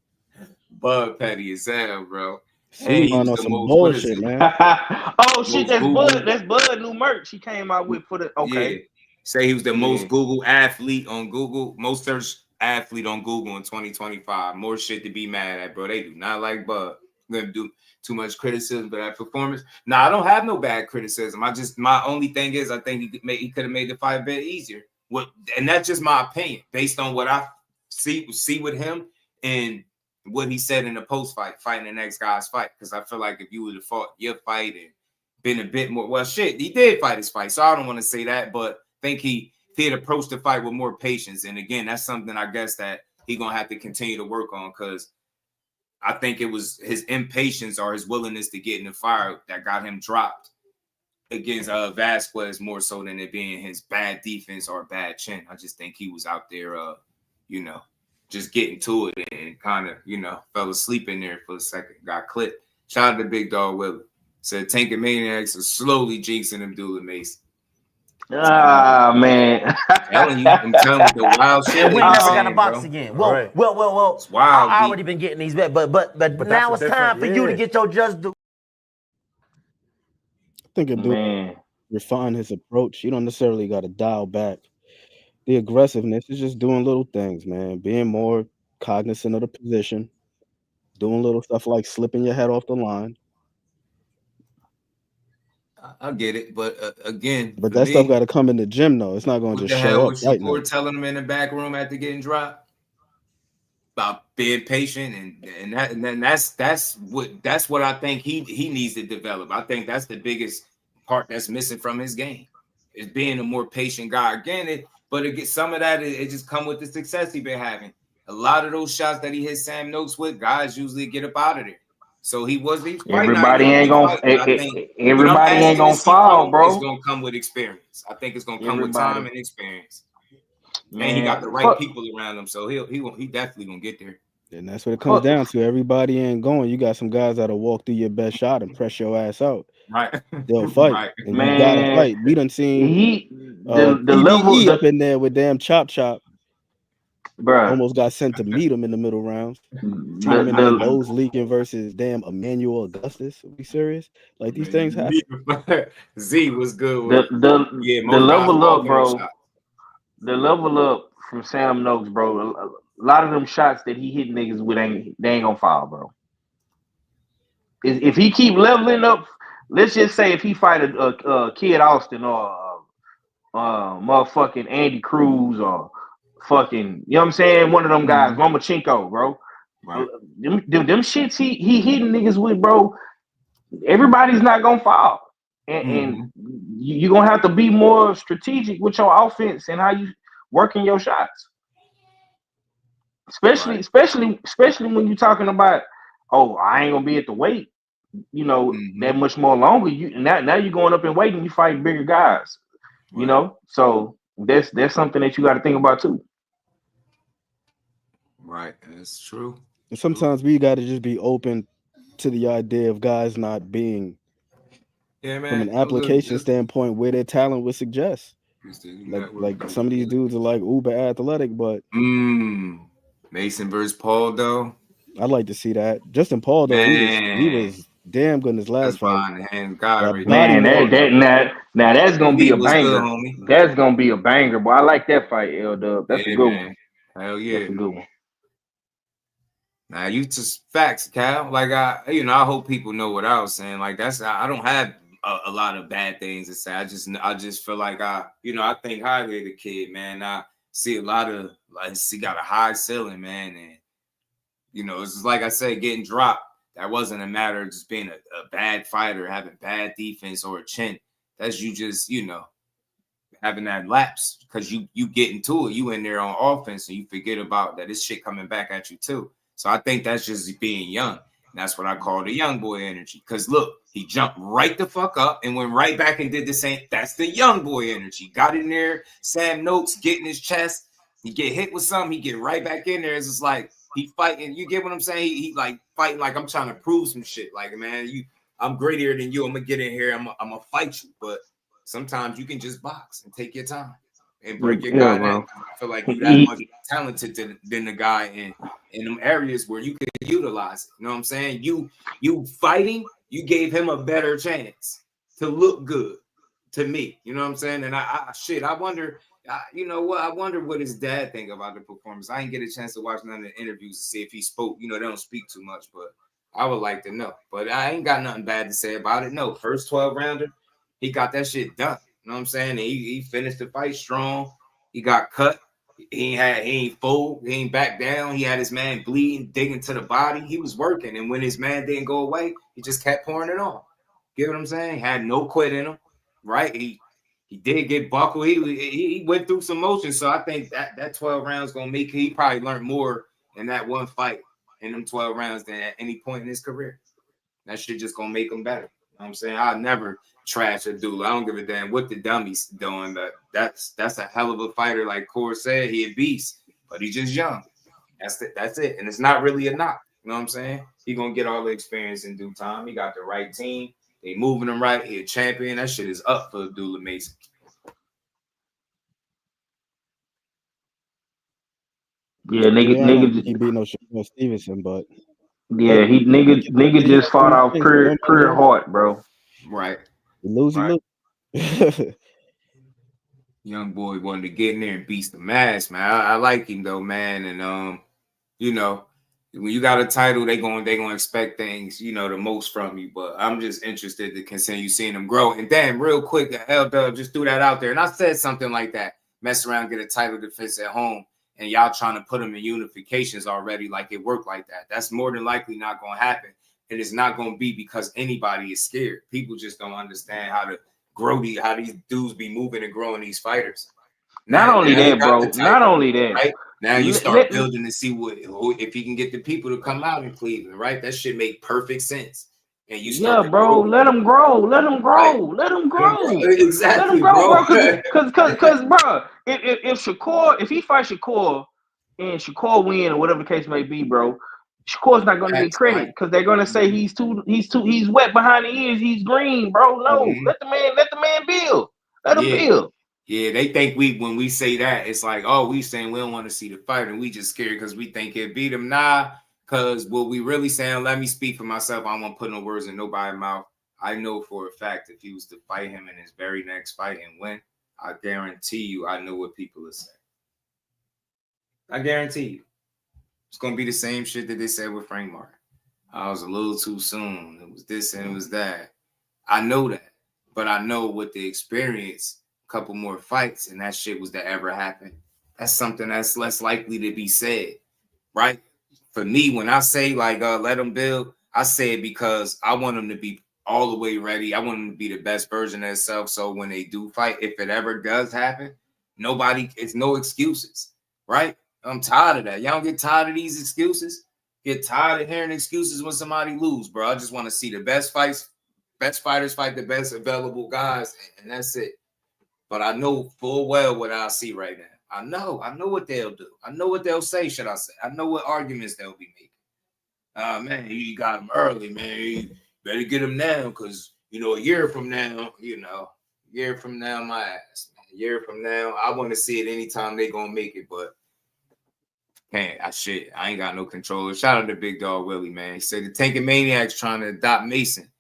Speaker 6: Bud petty as hell, bro.
Speaker 5: Hey, on some bullshit, man.
Speaker 2: Oh shit, that's Bud. That's Bud new merch he came out with for the
Speaker 6: Yeah. Say he was the most Google athlete on Google, most searched athlete on Google in 2025. More shit to be mad at, bro. They do not like Bud. I'm gonna do too much criticism for that performance. No, I don't have no bad criticism. My only thing is I think he could have made the fight a bit easier. And that's just my opinion based on what I see with him and what he said in the post fight, fighting the next guy's fight. Because I feel like if you would have fought your fight and been a bit more, well, shit, he did fight his fight, so I don't want to say that, but I think he did approach the fight with more patience. And again, that's something I guess that he's gonna have to continue to work on, because I think it was his impatience or his willingness to get in the fire that got him dropped against Vasquez more so than it being his bad defense or bad chin. I just think he was out there, just getting to it and kind of, fell asleep in there for a second, got clipped. Shout out to Big Dog Willie. Said Tanking Maniacs are slowly jinxing Abdullah Mason.
Speaker 2: Ah, man.
Speaker 6: I'm telling you the wild shit.
Speaker 15: And we never got a box again. Well,
Speaker 6: right.
Speaker 15: Well.
Speaker 6: Wild,
Speaker 15: I already been getting these bet, but now it's time for you to get your just do.
Speaker 5: I think refine his approach. You don't necessarily got to dial back the aggressiveness. Is just doing little things, man. Being more cognizant of the position, doing little stuff like slipping your head off the line.
Speaker 6: I get it, but again,
Speaker 5: But
Speaker 6: for
Speaker 5: that stuff
Speaker 6: me,
Speaker 5: got to come in the gym, though. It's not going to
Speaker 6: what
Speaker 5: just
Speaker 6: the
Speaker 5: show
Speaker 6: hell
Speaker 5: up
Speaker 6: was
Speaker 5: fight
Speaker 6: Shakur
Speaker 5: night.
Speaker 6: telling him in the back room after getting dropped? About being patient, and that's what I think he needs to develop. I think that's the biggest part that's missing from his game, is being a more patient guy. Again, some of that it just come with the success he been having. A lot of those shots that he hit Sam Noakes with, guys usually get up out of there. So he's fighting
Speaker 2: Everybody
Speaker 6: out here,
Speaker 2: ain't
Speaker 6: good
Speaker 2: gonna
Speaker 6: fight, but I think what I'm
Speaker 2: everybody ain't
Speaker 6: asking to
Speaker 2: gonna
Speaker 6: see from
Speaker 2: fall,
Speaker 6: him is
Speaker 2: bro.
Speaker 6: gonna come with experience. I think it's gonna come with
Speaker 2: Everybody.
Speaker 6: time and experience.
Speaker 2: Man,
Speaker 6: and he got the right people around him, so he definitely gonna get there.
Speaker 5: And that's what it comes down to. Everybody ain't going. You got some guys that'll walk through your best shot and press your ass out.
Speaker 6: Right.
Speaker 5: They'll fight.
Speaker 6: Right.
Speaker 5: And you gotta fight. We done seen
Speaker 2: the
Speaker 5: level
Speaker 2: level
Speaker 5: up in there with damn Chop,
Speaker 2: bruh.
Speaker 5: Almost got sent to meet him in the middle rounds. Seen him in
Speaker 2: the
Speaker 5: Lowe's leaking versus damn Emmanuel Augustus. Are we serious? Like these things happen.
Speaker 6: Z was good.
Speaker 2: The level up, bro. The level up from Sam Noakes, bro. A lot of them shots that he hit niggas with they ain't gonna fall, bro. If he keep leveling up, let's just say if he fight a Kid Austin or motherfucking Andy Cruz or fucking, you know what I'm saying, one of them guys, Lomachenko, bro.
Speaker 6: Right.
Speaker 2: Them shits he hitting niggas with, bro. Everybody's not gonna fall, and you're gonna have to be more strategic with your offense and how you working your shots. Especially when you're talking about, oh, I ain't gonna be at the weight, that much more longer. Now you're going up in weight and you fight bigger guys, you know. So that's something that you got to think about too.
Speaker 6: Right, that's true.
Speaker 5: And sometimes we got to just be open to the idea of guys not being,
Speaker 6: man,
Speaker 5: from an application standpoint, where their talent would suggest. Like some of these dudes are like uber athletic, but
Speaker 6: Mason versus Paul, though.
Speaker 5: I'd like to see that. Justin Paul, though, he was damn good in his last fight.
Speaker 2: Man, now that's gonna be a banger. That's gonna be a banger, boy. I like that fight, L-Dub. That's a good one.
Speaker 6: Hell yeah,
Speaker 2: that's a good one.
Speaker 6: Now you just facts, Cal. Like I hope people know what I was saying. Like I don't have a lot of bad things to say. I just feel like I think highly of the kid, man. I see a lot of he got a high ceiling, man, and it's just like I said, getting dropped. That wasn't a matter of just being a bad fighter, having bad defense or a chin. That's you just having that lapse because you get into it. You in there on offense and you forget about that. This shit coming back at you too. So I think that's just being young. And that's what I call the young boy energy. Because look, he jumped right the fuck up and went right back and did the same. That's the young boy energy. Got in there, Sam Noakes, getting his chest. He get hit with something, he get right back in there. It's just like he fighting. You get what I'm saying? He like fighting like I'm trying to prove some shit. Like, man, I'm greater than you. I'm gonna get in here. I'm gonna fight you. But sometimes you can just box and take your time and break your guy down. I feel like you that much talented than the guy in them areas where you could utilize it. You know what I'm saying? You fighting, you gave him a better chance to look good to me. You know what I'm saying? And I wonder. You know what? I wonder what his dad think about the performance. I didn't get a chance to watch none of the interviews to see if he spoke. They don't speak too much, but I would like to know. But I ain't got nothing bad to say about it. No, first 12 rounder, he got that shit done. You know what I'm saying? And he finished the fight strong. He got cut. He ain't fold. He ain't back down. He had his man bleeding, digging to the body. He was working, and when his man didn't go away, he just kept pouring it on. Get what I'm saying? He had no quit in him, right? He did get buckled. He went through some motions. So I think that 12 rounds gonna make he probably learned more in that one fight in them 12 rounds than at any point in his career. That shit just gonna make him better. You know what I'm saying? I'll never trash Abdullah. I don't give a damn what the dummy's doing, but that's a hell of a fighter. Like Core said, he a beast, but he's just young. That's it. And it's not really a knock. You know what I'm saying? He gonna get all the experience in due time. He got the right team. They moving him right. He a champion. That shit is up for Abdullah Mason.
Speaker 2: Yeah, nigga.
Speaker 5: He beat no Shakur Stevenson, but
Speaker 2: yeah, nigga just fought off pure heart, bro.
Speaker 6: Right.
Speaker 5: You lose.
Speaker 6: Young boy wanted to get in there and beast the mask, man. I like him though, man. And you know, when you got a title, they gonna expect things, you know, the most from you. But I'm just interested to continue seeing them grow. And then real quick, L-Dub just threw that out there. And I said something like that. Mess around, get a title defense at home, and y'all trying to put them in unifications already, like it worked like that. That's more than likely not gonna happen. And it's not gonna be because anybody is scared. People just don't understand how to grow how these dudes be moving and growing these fighters.
Speaker 2: Not only that, bro. Not only that.
Speaker 6: Right? Now you start building to see if you can get the people to come out in Cleveland, right? That should make perfect sense. And you start
Speaker 2: bro. Let them grow. Let them grow. Right. Let them grow.
Speaker 6: Exactly,
Speaker 2: let them grow, bro. Because, bro, if Shakur, if he fights Shakur and Shakur win or whatever the case may be, bro, Shakur's not going to get credit because they're going to say he's wet behind the ears. He's green, bro. No, let the man build. Let him build.
Speaker 6: Yeah, they think when we say that, it's like, oh, we saying we don't want to see the fight and we just scared because we think he'll beat him. Nah, because what we really saying, let me speak for myself. I don't want to put no words in nobody's mouth. I know for a fact if he was to fight him in his very next fight and win, I guarantee you I know what people will say. I guarantee you. It's going to be the same shit that they said with Frank Martin. I was a little too soon. It was this and it was that. I know that. But I know with the experience, couple more fights and that shit was to ever happen. That's something that's less likely to be said, right? For me, when I say like let them build, I say it because I want them to be all the way ready. I want them to be the best version of themselves. So when they do fight, if it ever does happen, it's no excuses, right? I'm tired of that. Y'all don't get tired of these excuses? Get tired of hearing excuses when somebody lose, bro. I just want to see the best fighters fight the best available guys, and that's it. But I know full well what I see right now. I know what they'll do. I know what they'll say, should I say. I know what arguments they'll be making. Man, you got them early, man. You better get them now because, you know, a year from now, my ass. Man. A year from now, I want to see it anytime they going to make it, but man, I ain't got no control. Shout out to Big Dog Willie, man. He said the Tanking Maniac's trying to adopt Mason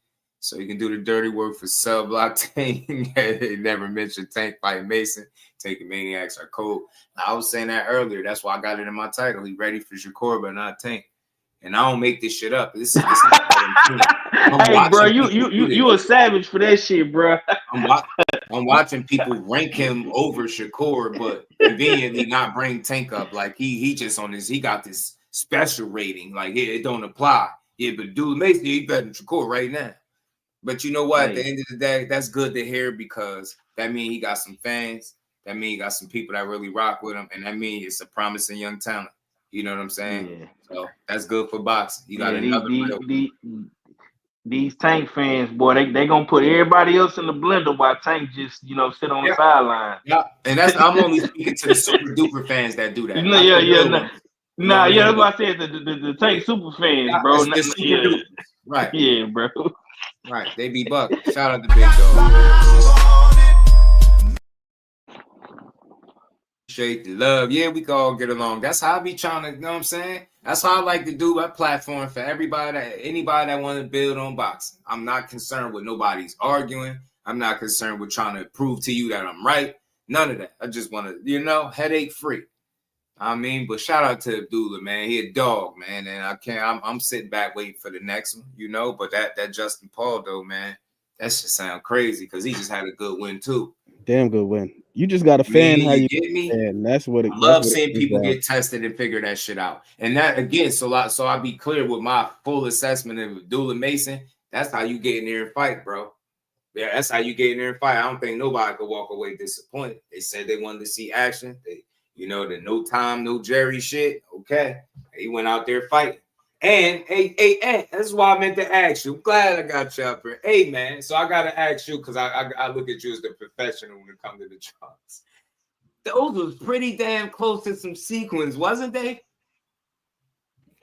Speaker 6: so he can do the dirty work for Cell Block Tank. They never mentioned Tank fighting Mason. Tanking Maniacs are cold. I was saying that earlier. That's why I got it in my title. He ready for Shakur, but not Tank. And I don't make this shit up. This is
Speaker 2: hey, bro, you a savage for that shit, bro.
Speaker 6: I'm watching people rank him over Shakur, but conveniently not bring Tank up. Like he just on this. He got this special rating. Like it don't apply. Yeah, but dude, Mason, he better than Shakur right now. But you know what? At the end of the day, that's good to hear because that means he got some fans. That means he got some people that really rock with him. And that means it's a promising young talent. You know what I'm saying? Yeah. So that's good for boxing. You got
Speaker 2: these Tank fans, boy, they going to put everybody else in the blender while Tank just, sit on the sideline.
Speaker 6: Yeah, and I'm only speaking to the super duper fans that do that.
Speaker 2: That's why I said the Tank super fans, bro.
Speaker 6: The super duper. Right.
Speaker 2: Yeah, bro.
Speaker 6: Right, they be bucking. Shout out to Big Dog. Appreciate the love. Yeah, we can all get along. That's how I be trying to, you know what I'm saying? That's how I like to do my platform for anybody that want to build on boxing. I'm not concerned with nobody's arguing. I'm not concerned with trying to prove to you that I'm right. None of that. I just want to, headache free. I mean, but shout out to Abdullah, man. He a dog, man, and I'm sitting back waiting for the next one, But that Justin Paul though, man, that should sound crazy because he just had a good win too.
Speaker 5: Damn good win. You just got to fan how you
Speaker 6: get me.
Speaker 5: And that's what it.
Speaker 6: I love seeing people get tested and figure that shit out. And that again, so I be clear with my full assessment of Abdullah Mason. That's how you get in there and fight, bro. Yeah, that's how you get in there and fight. I don't think nobody could walk away disappointed. They said they wanted to see action. The no time, no Jerry shit. Okay. He went out there fighting. And hey, that's why I meant to ask you. I'm glad I got you up here. Hey, man. So I got to ask you because I look at you as the professional when it comes to the charts. Those was pretty damn close to some sequins, wasn't they?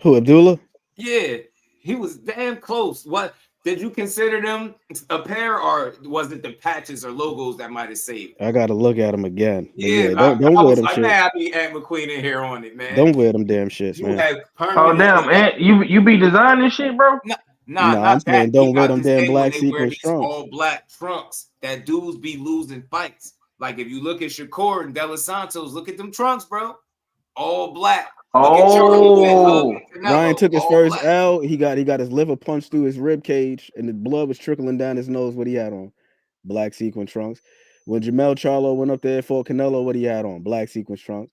Speaker 5: Who, Abdullah?
Speaker 6: Yeah. He was damn close. What? Did you consider them a pair, or was it the patches or logos that might have saved?
Speaker 5: I gotta look at them again.
Speaker 6: Yeah,
Speaker 5: don't wear them shit.
Speaker 6: I be Ant McQueen in here on it, man.
Speaker 5: Don't wear them damn shits, man.
Speaker 2: Oh damn, Ant, you be designing shit, bro?
Speaker 5: Nah, I'm
Speaker 6: not
Speaker 5: saying
Speaker 6: that. He
Speaker 5: don't wear
Speaker 6: got
Speaker 5: them
Speaker 6: this
Speaker 5: damn
Speaker 6: thing when
Speaker 5: black
Speaker 6: they wear
Speaker 5: sequence
Speaker 6: these
Speaker 5: trunks.
Speaker 6: all black trunks that dudes be losing fights. Like if you look at Shakur and De Los Santos, look at them trunks, bro. All black. Look at
Speaker 2: Oh,
Speaker 5: Ryan
Speaker 6: Canelo,
Speaker 5: took his
Speaker 6: all
Speaker 5: first
Speaker 6: black.
Speaker 5: L. He got his liver punched through his rib cage, and the blood was trickling down his nose. What he had on? Black sequin trunks. When Jamel Charlo went up there for Canelo, what he had on? Black sequin trunks.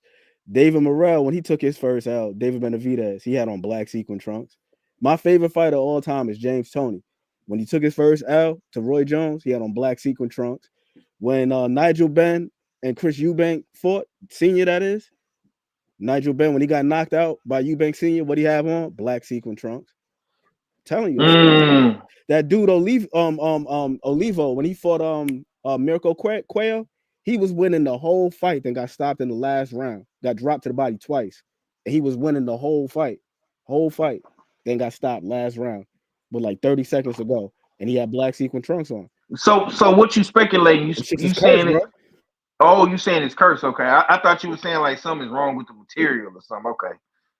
Speaker 5: David Morrell, when he took his first L, David Benavidez, he had on black sequin trunks. My favorite fighter of all time is James Toney. When he took his first L to Roy Jones, he had on black sequin trunks. When Nigel Benn and Chris Eubank fought, senior that is, Nigel Benn, when he got knocked out by Eubank Senior, what he have on? Black sequin trunks. Telling you, that dude Olivo, when he fought Mirko Cuello, he was winning the whole fight, then got stopped in the last round, got dropped to the body twice, and he was winning the whole fight, then got stopped last round with like 30 seconds to go, and he had black sequin trunks on.
Speaker 2: So what you speculating? You saying
Speaker 5: bro.
Speaker 2: it? Oh, you saying it's cursed? Okay, I thought you were saying like something's wrong with the material or something. Okay,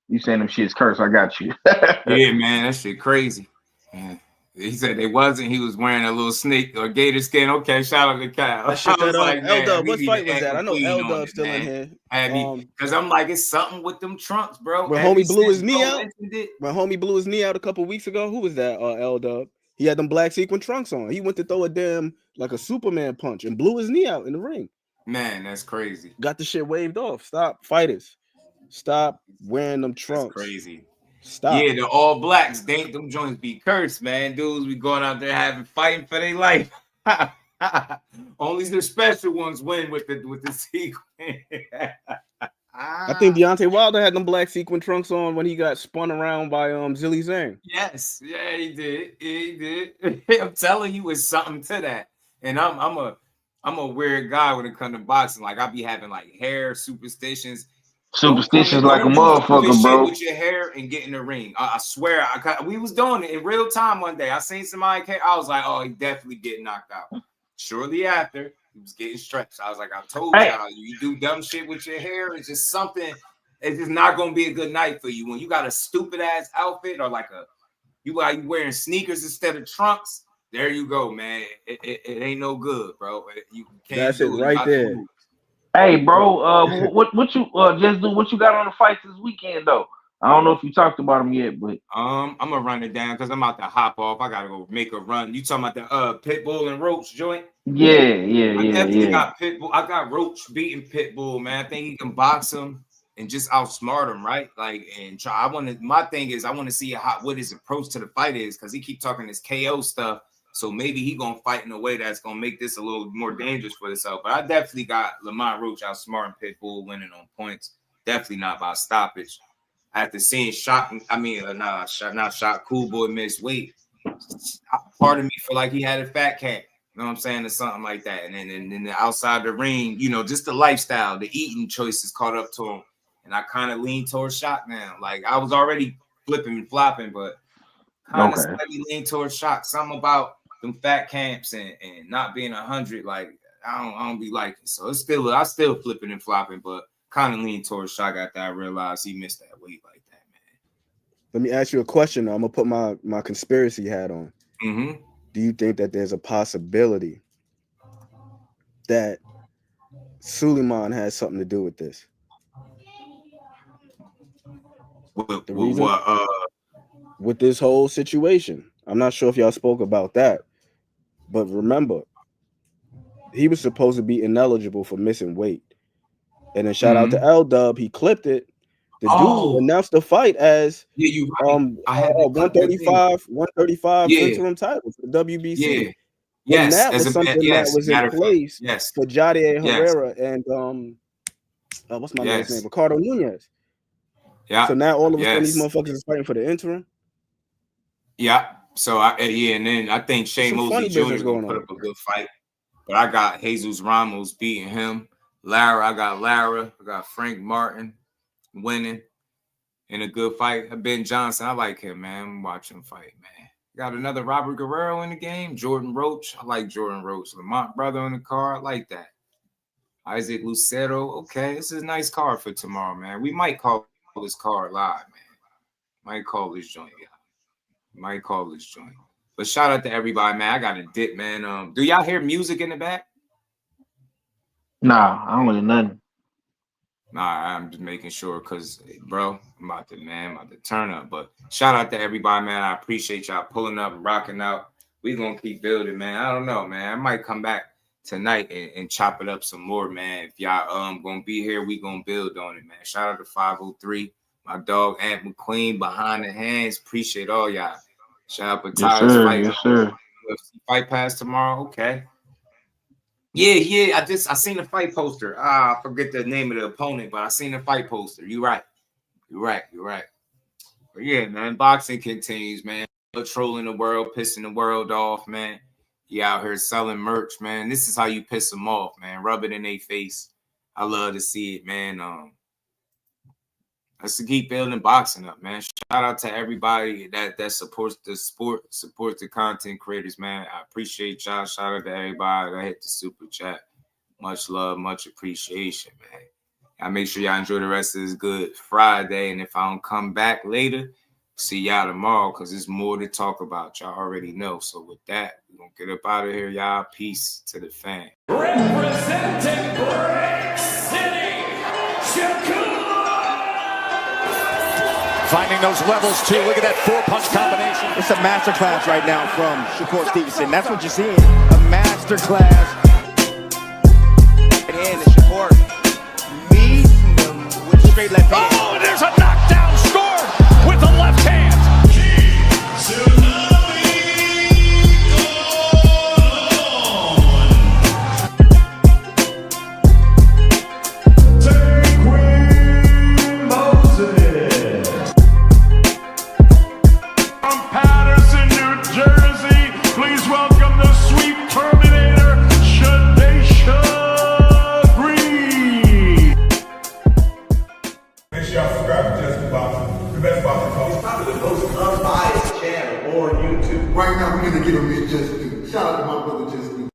Speaker 2: you saying them shit's cursed? I got you.
Speaker 6: Yeah, man, that shit crazy. Man. He said they wasn't. He was wearing a little snake or gator skin. Okay, shout out to Kyle.
Speaker 5: That shit
Speaker 6: I was
Speaker 5: that
Speaker 6: like, man,
Speaker 5: L-Dub,
Speaker 6: we
Speaker 5: what
Speaker 6: need
Speaker 5: fight
Speaker 6: to
Speaker 5: was that? I know
Speaker 6: Queen on
Speaker 5: L-Dub
Speaker 6: it,
Speaker 5: still in
Speaker 6: man.
Speaker 5: here.
Speaker 6: Because I'm like, it's something with them trunks, bro.
Speaker 5: When
Speaker 6: Ever
Speaker 5: homie blew his
Speaker 6: since
Speaker 5: knee
Speaker 6: Joe
Speaker 5: out,
Speaker 6: mentioned it,
Speaker 5: when homie blew his knee out a couple weeks ago, who was that? L-Dub. He had them black sequin trunks on. He went to throw a damn like a Superman punch and blew his knee out in the ring.
Speaker 6: man, that's crazy.
Speaker 5: Got the shit waved off. Stop, fighters. Stop wearing them trunks.
Speaker 6: That's crazy.
Speaker 5: Stop.
Speaker 6: Yeah, the all blacks, them joints be cursed, man. Dudes be going out there fighting for their life. Only the special ones win with the sequin.
Speaker 5: I think Deontay Wilder had them black sequin trunks on when he got spun around by Zilly Zhang.
Speaker 6: Yes, yeah, he did. He did. I'm telling you, it's something to that. And I'm a weird guy when it comes to boxing. Like I be having like hair superstitions.
Speaker 2: Superstitions like a
Speaker 6: Don't do
Speaker 2: motherfucker,
Speaker 6: stupid
Speaker 2: bro.
Speaker 6: shit with your hair and get in the ring. I swear, we was doing it in real time one day. I seen somebody came, I was like, oh, he definitely getting knocked out. Shortly after, he was getting stretched. I was like, I told y'all, you do dumb shit with your hair. It's just something. It's just not gonna be a good night for you when you got a stupid ass outfit or like you wearing sneakers instead of trunks. There you go, man. It ain't no good, bro. You can't
Speaker 5: That's
Speaker 6: do
Speaker 5: it
Speaker 6: it.
Speaker 5: right there.
Speaker 2: Hey, bro, what you just do? What you got on the fights this weekend though? I don't know if you talked about them yet, but
Speaker 6: I'm gonna run it down because I'm about to hop off. I gotta go make a run. You talking about the Pitbull and Roach joint? I definitely got Pitbull. I got Roach beating Pitbull, man. I think he can box him and just outsmart him, right? Like and try. My thing is I want to see what his approach to the fight is because he keep talking this KO stuff. So maybe he gonna fight in a way that's gonna make this a little more dangerous for himself. But I definitely got Lamont Roach outsmarting Pitbull, winning on points. Definitely not by stoppage. After seeing Cool Boy miss weight, part of me feel like he had a fat cat. You know what I'm saying, or something like that. And then the outside the ring, just the lifestyle, the eating choices caught up to him. And I kind of leaned towards Shock now. Like I was already flipping and flopping, but kind of slightly lean towards Shock. Something about them fat camps and not being 100. Like I don't be liking. So I still flipping and flopping, but kind of lean towards Shock after I realized he missed that weight like that, man.
Speaker 5: Let me ask you a question. I'm gonna put my conspiracy hat on.
Speaker 6: Mm-hmm.
Speaker 5: Do you think that there's a possibility that Suleiman has something to do with this? With this whole situation. I'm not sure if y'all spoke about that, but remember, he was supposed to be ineligible for missing weight. And then shout out to L-Dub, he clipped it. The dude announced the fight as 135 interim title for the WBC.
Speaker 6: Yeah.
Speaker 5: And that was something that was in place for Jadier Herrera and what's my man's name? Ricardo Nunez.
Speaker 6: Yeah.
Speaker 5: So now all of a sudden these motherfuckers is fighting for the interim.
Speaker 6: Yeah. So and then I think Shane Mosley Jr. is gonna put up a good fight. But I got Jesus Ramos beating him. I got Frank Martin winning in a good fight. Ben Johnson, I like him, man. Watch him fight, man. Got another Robert Guerrero in the game. Jordan Roach, I like Jordan Roach. Lamont brother in the car, I like that. Isaac Lucero, okay, this is a nice card for tomorrow, man. We might call this card live, man. Might call this joint, yeah. Might call this joint. But shout out to everybody, man. I got a dip, man. Do y'all hear music in the back?
Speaker 2: Nah, I don't hear nothing.
Speaker 6: Nah, I'm just making sure because, bro, I'm about to turn up. But shout out to everybody, man. I appreciate y'all pulling up and rocking out. We gonna keep building, man. I don't know, man. I might come back tonight and chop it up some more, man. If y'all gonna be here, we gonna build on it, man. Shout out to 503, my dog Aunt McQueen behind the hands. Appreciate all y'all. Shout out to Tyler's fight.
Speaker 2: Yes, sir.
Speaker 6: Fight pass tomorrow. Okay. Yeah. I seen the fight poster. I forget the name of the opponent, but I seen the fight poster. You're right. But yeah, man, boxing continues, man. Trolling the world, pissing the world off, man. You out here selling merch, man. This is how you piss them off, man. Rub it in their face. I love to see it, man. Let's keep building boxing up, man. Shout out to everybody that supports the sport, supports the content creators, man. I appreciate y'all. Shout out to everybody that hit the super chat. Much love, much appreciation, man. I make sure y'all enjoy the rest of this good Friday. And if I don't come back later, see y'all tomorrow because there's more to talk about. Y'all already know. So with that, we're going to get up out of here, y'all. Peace to the fam.
Speaker 7: Representing Brick City, Shakur.
Speaker 22: Finding those levels, too. Look at that four-punch combination. It's a masterclass right now from Shakur Stevenson. That's what you're seeing. A masterclass. And Shakur meets him with straight left hand.
Speaker 7: Oh, and there's a knockdown scored with the left hand.
Speaker 11: Right now, we're gonna give him his just due. Shout out to my brother Just Due.